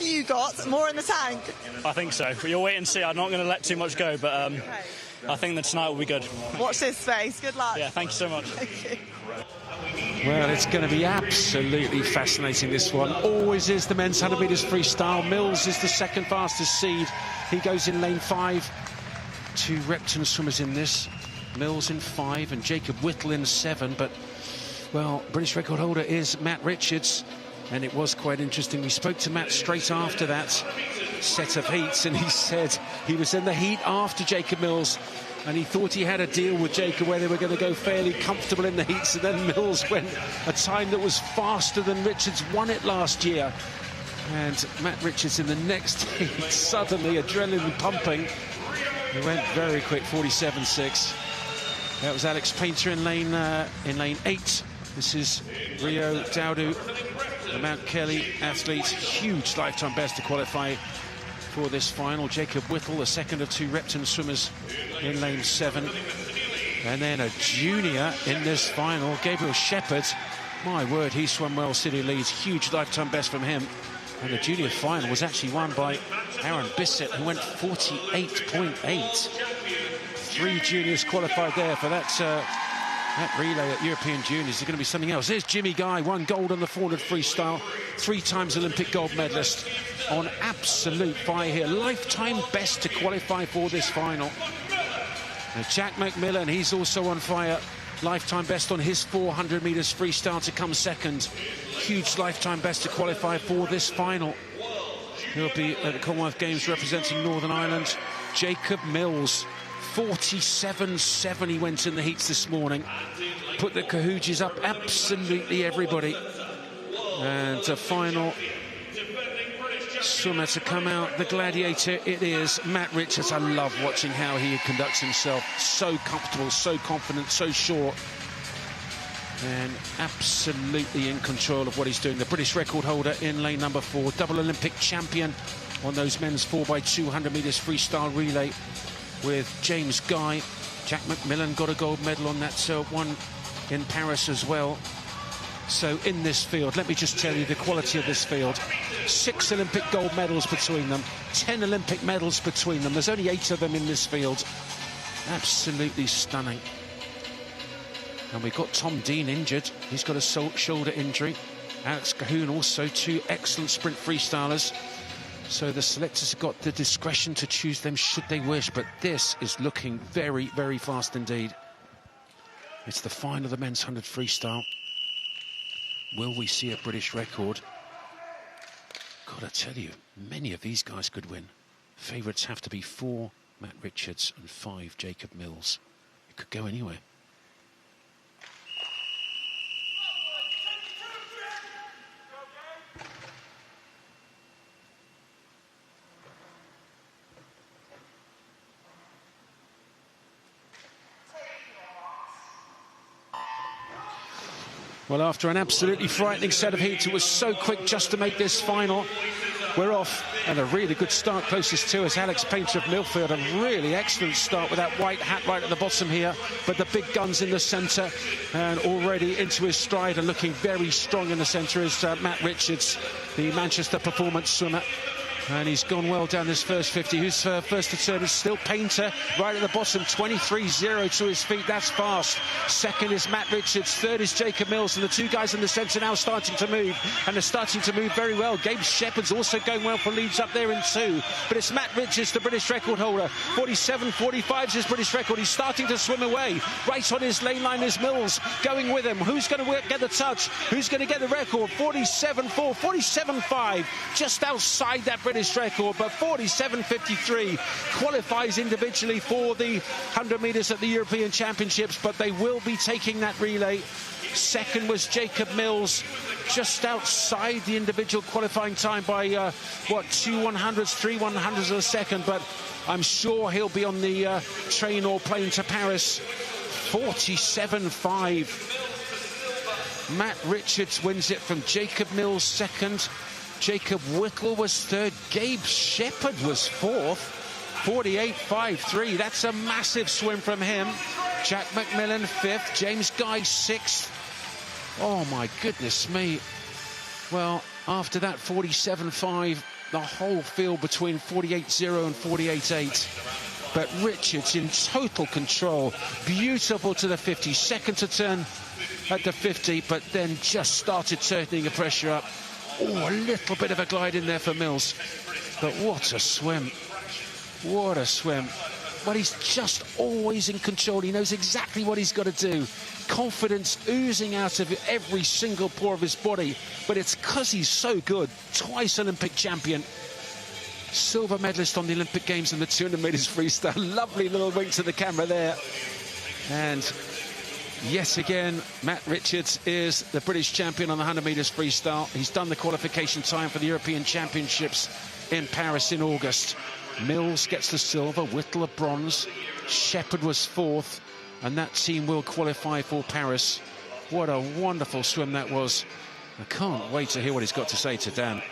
Speaker 1: you got more in the tank?
Speaker 18: I think so. You'll wait and see. I'm not going to let too much go, but I think that tonight will be good.
Speaker 1: Watch this space. Good luck.
Speaker 18: Yeah, thank you so much.
Speaker 1: Thank you.
Speaker 6: Well, it's going to be absolutely fascinating, this one. Always is the men's 100 metres freestyle. Mills is the second fastest seed. He goes in lane 5. 2 Repton swimmers in this. Mills in 5 and Jacob Whittle in 7. But, well, British record holder is Matt Richards. And it was quite interesting. We spoke to Matt straight after that set of heats, and he said he was in the heat after Jacob Mills. And he thought he had a deal with Jacob where they were going to go fairly comfortable in the heats, and then Mills went a time that was faster than Richards won it last year. And Matt Richards in the next heat, suddenly adrenaline pumping. He went very quick, 47.6. That was Alex Painter in lane 8. This is Rio Dowdu, the Mount Kelly athlete. Huge lifetime best to qualify for this final. Jacob Whittle, the second of 2 Repton swimmers in lane 7. And then a junior in this final, Gabriel Shepherd. My word, he swam well, City leads. Huge lifetime best from him. And the junior final was actually won by Aaron Bissett, who went 48.8. 3 juniors qualified there for that relay at European Juniors. Is going to be something else. There's Jimmy Guy, won gold on the 400 freestyle. 3 times Olympic gold medalist. On absolute fire here. Lifetime best to qualify for this final. Now Jack McMillan, he's also on fire. Lifetime best on his 400 metres freestyle to come second. Huge lifetime best to qualify for this final. He'll be at the Commonwealth Games representing Northern Ireland. Jacob Mills, 47.7 he went in the heats this morning. Put the Kahoogies up, absolutely everybody. And a final swimmer to come out, the gladiator, it is Matt Richards. I love watching how he conducts himself. So comfortable, so confident, so sure. And absolutely in control of what he's doing. The British record holder in lane number 4, double Olympic champion on those men's 4x200 metres freestyle relay with James Guy. Jack McMillan got a gold medal on that one in Paris as well. So in this field, let me just tell you the quality of this field. 6 Olympic gold medals between them, 10 Olympic medals between them. There's only 8 of them in this field. Absolutely stunning. And we've got Tom Dean injured. He's got a shoulder injury. Alex Cahoon also, 2 excellent sprint freestylers. So the selectors have got the discretion to choose them should they wish. But this is looking very, very fast indeed. It's the final of the men's 100 freestyle. Will we see a British record? God, I tell you, many of these guys could win. Favourites have to be 4 Matt Richards and 5 Jacob Mills. It could go anywhere. Well, after an absolutely frightening set of heats, it was so quick just to make this final. We're off, and a really good start. Closest to us, Alex Painter of Millfield. A really excellent start with that white hat right at the bottom here. But the big guns in the centre, and already into his stride and looking very strong in the centre is Matt Richards, the Manchester performance swimmer. And he's gone well down this first 50. Who's first to turn is still Painter, right at the bottom, 23.0 to his feet. That's fast. Second is Matt Richards. Third is Jacob Mills. And the 2 guys in the centre now starting to move. And they're starting to move very well. Gabe Shepherd's also going well for leads up there in 2. But it's Matt Richards, the British record holder. 47.45 is his British record. He's starting to swim away. Right on his lane line is Mills going with him. Who's going to get the touch? Who's going to get the record? 47.4, 47.5, just outside that British record, but 47.53 qualifies individually for the 100 metres at the European Championships, but they will be taking that relay Second was Jacob Mills, just outside the individual qualifying time by, 2 100ths, 3 100ths of a second, but I'm sure he'll be on the train or plane to Paris. 47.5. Matt Richards wins it from Jacob Mills second. Jacob Whittle was third. Gabe Shepherd was fourth. 48.53. That's a massive swim from him. Jack McMillan fifth. James Guy sixth. Oh my goodness me. Well, after that 47.5, the whole field between 48.0 and 48.8. But Richards in total control. Beautiful to the 50. Second to turn at the 50, but then just started turning the pressure up. Oh, a little bit of a glide in there for Mills. But what a swim. What a swim. Well, he's just always in control. He knows exactly what he's got to do. Confidence oozing out of every single pore of his body. But it's because he's so good. Twice Olympic champion. Silver medalist on the Olympic Games in the 200 metres freestyle. Lovely little wink to the camera there. And yet again, Matt Richards is the British champion on the 100 metres freestyle. He's done the qualification time for the European Championships in Paris in August. Mills gets the silver, Whittle a bronze. Shepherd was fourth, and that team will qualify for Paris. What a wonderful swim that was. I can't wait to hear what he's got to say to Dan.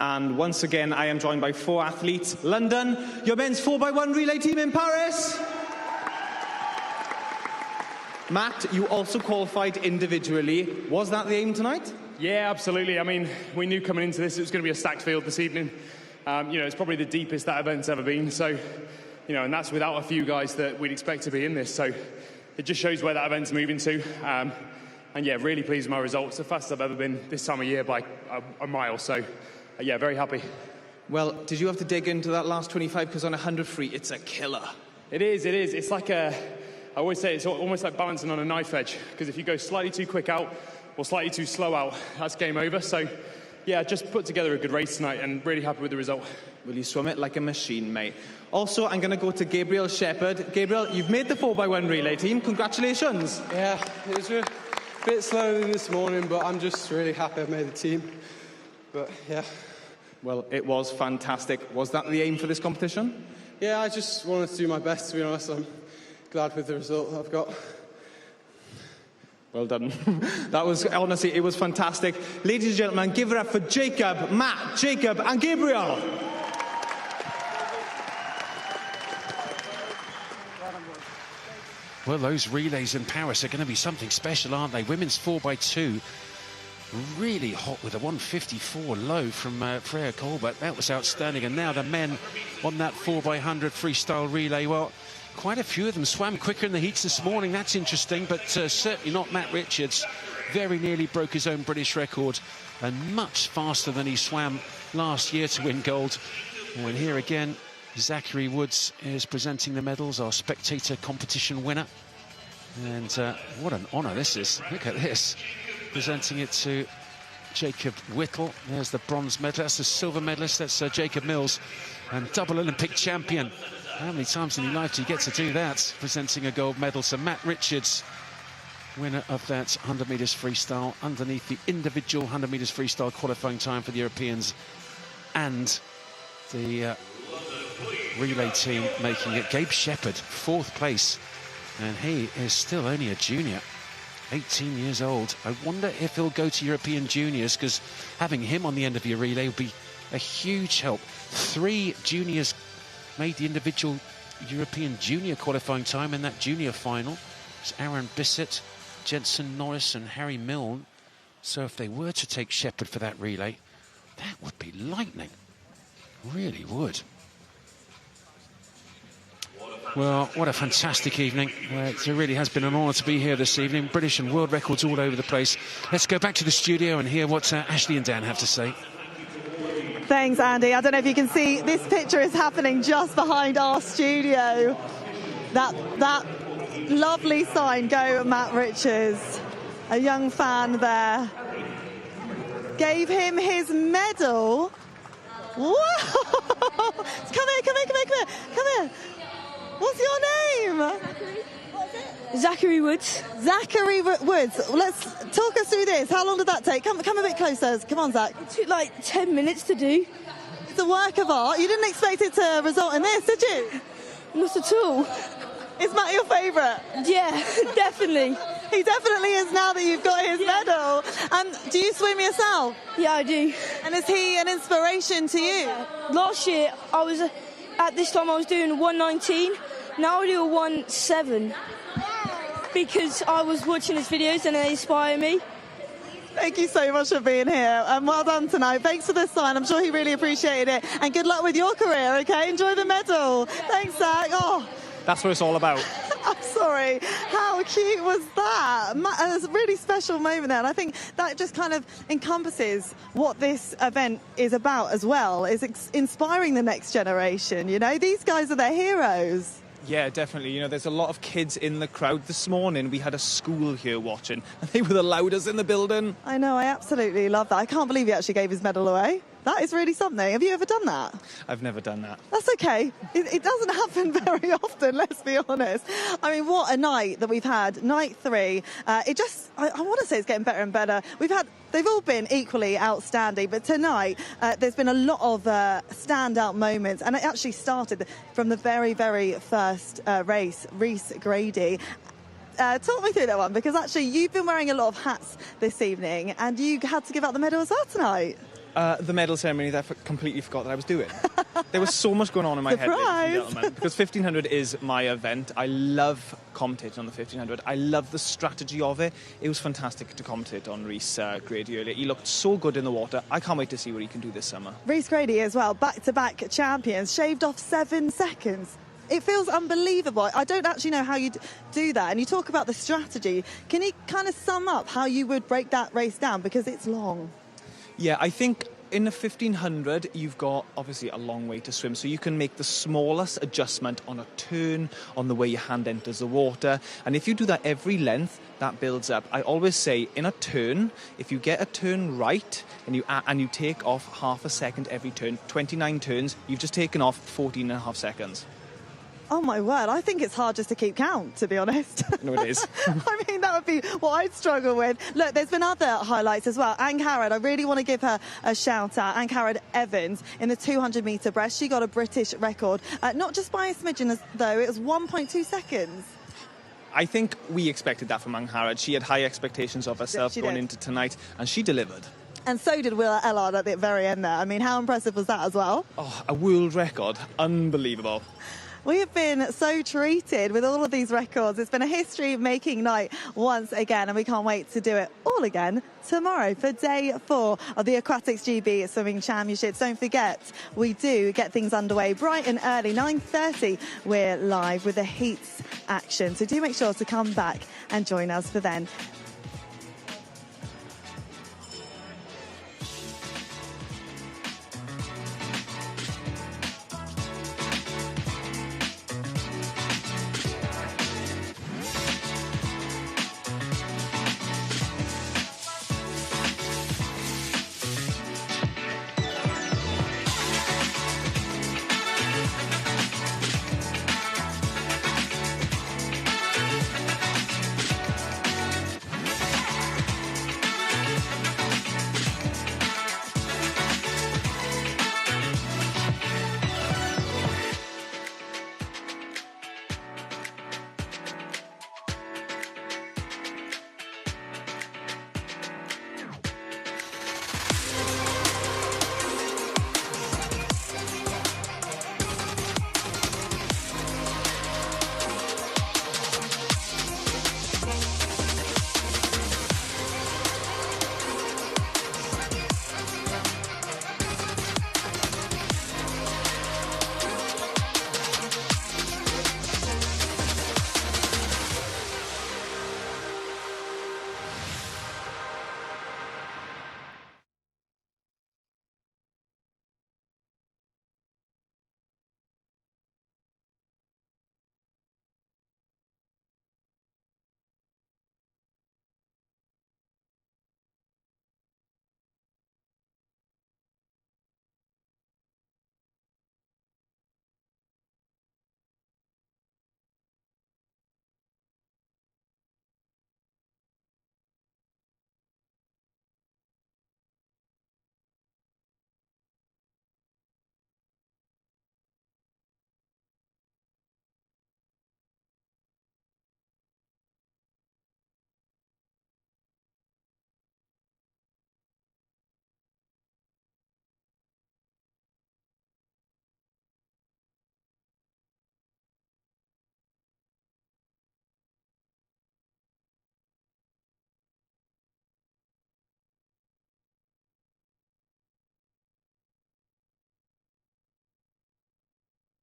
Speaker 8: And once again, I am joined by 4 athletes. London, your men's 4x1 relay team in Paris. Matt, you also qualified individually. Was that the aim tonight?
Speaker 19: Yeah, absolutely. I mean, we knew coming into this it was going to be a stacked field this evening. It's probably the deepest that event's ever been. So, and that's without a few guys that we'd expect to be in this. So it just shows where that event's moving to. And yeah, really pleased with my results. The fastest I've ever been this time of year by a mile. So yeah, very happy.
Speaker 8: Well, did you have to dig into that last 25? Because on 100 free, it's a killer.
Speaker 19: It is. It's like I always say, it's almost like balancing on a knife edge. Because if you go slightly too quick out or slightly too slow out, that's game over. So yeah, just put together a good race tonight and really happy with the result.
Speaker 8: Will you swim it like a machine, mate? Also, I'm going to go to Gabriel Shepherd. Gabriel, you've made the 4x1 relay team. Congratulations.
Speaker 20: Yeah, it was a bit slower than this morning, but I'm just really happy I've made the team. But yeah.
Speaker 8: Well, it was fantastic. Was that the aim for this competition?
Speaker 20: Yeah, I just wanted to do my best, to be honest. I'm glad with the result that I've got.
Speaker 8: Well done. That was, honestly, it was fantastic. Ladies and gentlemen, give it up for Jacob, Matt, Jacob and Gabriel.
Speaker 6: Well, those relays in Paris are going to be something special, aren't they? Women's 4x2, really hot with a 154 low from Freya Colbert. That was outstanding. And now the men on that 4x100 freestyle relay. Well, quite a few of them swam quicker in the heats this morning. That's interesting, but certainly not Matt Richards. Very nearly broke his own British record and much faster than he swam last year to win gold. And here again, Zachary Woods is presenting the medals, our spectator competition winner. And what an honour this is. Look at this. Presenting it to Jacob Whittle. There's the bronze medal. That's the silver medalist. That's Jacob Mills. And double Olympic champion. How many times in your life do you get to do that? Presenting a gold medal. So Matt Richards, winner of that 100 metres freestyle, underneath the individual 100 metres freestyle qualifying time for the Europeans, and the relay team making it. Gabe Shepherd, 4th place, and he is still only a junior, 18 years old. I wonder if he'll go to European juniors, because having him on the end of your relay would be a huge help. 3 juniors made the individual European junior qualifying time in that junior final. It's Aaron Bissett, Jensen Norris and Harry Milne. So if they were to take Shepherd for that relay, that would be lightning. Really would. Well, what a fantastic evening. It really has been an honour to be here this evening. British and world records all over the place. Let's go back to the studio and hear what Ashley and Dan have to say.
Speaker 1: Thanks, Andy. I don't know if you can see, this picture is happening just behind our studio. That lovely sign, go Matt Richards. A young fan there. Gave him his medal. Whoa! Come here. What's your name?
Speaker 21: Zachary Woods.
Speaker 1: Zachary Woods. Let's talk us through this. How long did that take? Come a bit closer. Come on, Zach.
Speaker 21: It took like 10 minutes to do.
Speaker 1: It's a work of art. You didn't expect it to result in this, did you?
Speaker 21: Not at all.
Speaker 1: Is Matt your favourite?
Speaker 21: Yeah, definitely.
Speaker 1: He definitely is now that you've got his medal. Do you swim yourself?
Speaker 21: Yeah, I do.
Speaker 1: And is he an inspiration to you?
Speaker 21: Last year, at this time I was doing 119. Now I do a 1.7. Because I was watching his videos and they inspire me.
Speaker 1: Thank you so much for being here, and well done tonight. Thanks for the sign. I'm sure he really appreciated it. And good luck with your career, okay? Enjoy the medal. Thanks, Zach. Oh,
Speaker 7: That's what it's all about.
Speaker 1: I'm sorry. How cute was that? It's a really special moment there, and I think that just kind of encompasses what this event is about as well, is inspiring the next generation. You know, these guys are their heroes.
Speaker 7: Yeah, definitely. You know, there's a lot of kids in the crowd. This morning we had a school here watching, and they were the loudest in the building.
Speaker 1: I know, I absolutely love that. I can't believe he actually gave his medal away. That is really something. Have you ever done that?
Speaker 7: I've never done that.
Speaker 1: That's okay. It doesn't happen very often, let's be honest. I mean, what a night that we've had. Night 3. I want to say it's getting better and better. They've all been equally outstanding, but tonight there's been a lot of standout moments, and it actually started from the very, very first race, Reece Grady. Talk me through that one, because actually you've been wearing a lot of hats this evening, and you had to give out the medal as well tonight.
Speaker 7: The medal ceremony that I completely forgot that I was doing. There was so much going on in my head, ladies and gentlemen, because 1500 is my event. I love commentating on the 1500. I love the strategy of it. It was fantastic to commentate on Reece Grady earlier. He looked so good in the water. I can't wait to see what he can do this summer.
Speaker 1: Reece Grady as well, back-to-back champions, shaved off 7 seconds. It feels unbelievable. I don't actually know how you do that. And you talk about the strategy. Can you kind of sum up how you would break that race down? Because it's long.
Speaker 7: Yeah, I think in the 1500, you've got obviously a long way to swim, so you can make the smallest adjustment on a turn, on the way your hand enters the water. And if you do that every length, that builds up. I always say in a turn, if you get a turn right and you take off half a second every turn, 29 turns, you've just taken off 14.5 seconds.
Speaker 1: Oh my word, I think it's hard just to keep count, to be honest.
Speaker 7: No, it is.
Speaker 1: I mean, that would be what I'd struggle with. Look, there's been other highlights as well. Anne Harrod, I really want to give her a shout out. Anne Harrod Evans in the 200 metre breast. She got a British record, not just by a smidgen though, it was 1.2 seconds.
Speaker 7: I think we expected that from Anne Harrod. She had high expectations of herself going into tonight, and she delivered.
Speaker 1: And so did Will Ellard at the very end there. I mean, how impressive was that as well?
Speaker 7: Oh, a world record. Unbelievable.
Speaker 1: We have been so treated with all of these records. It's been a history-making night once again, and we can't wait to do it all again tomorrow for day 4 of the Aquatics GB Swimming Championships. Don't forget, we do get things underway bright and early, 9:30. We're live with the heats action, so do make sure to come back and join us for then.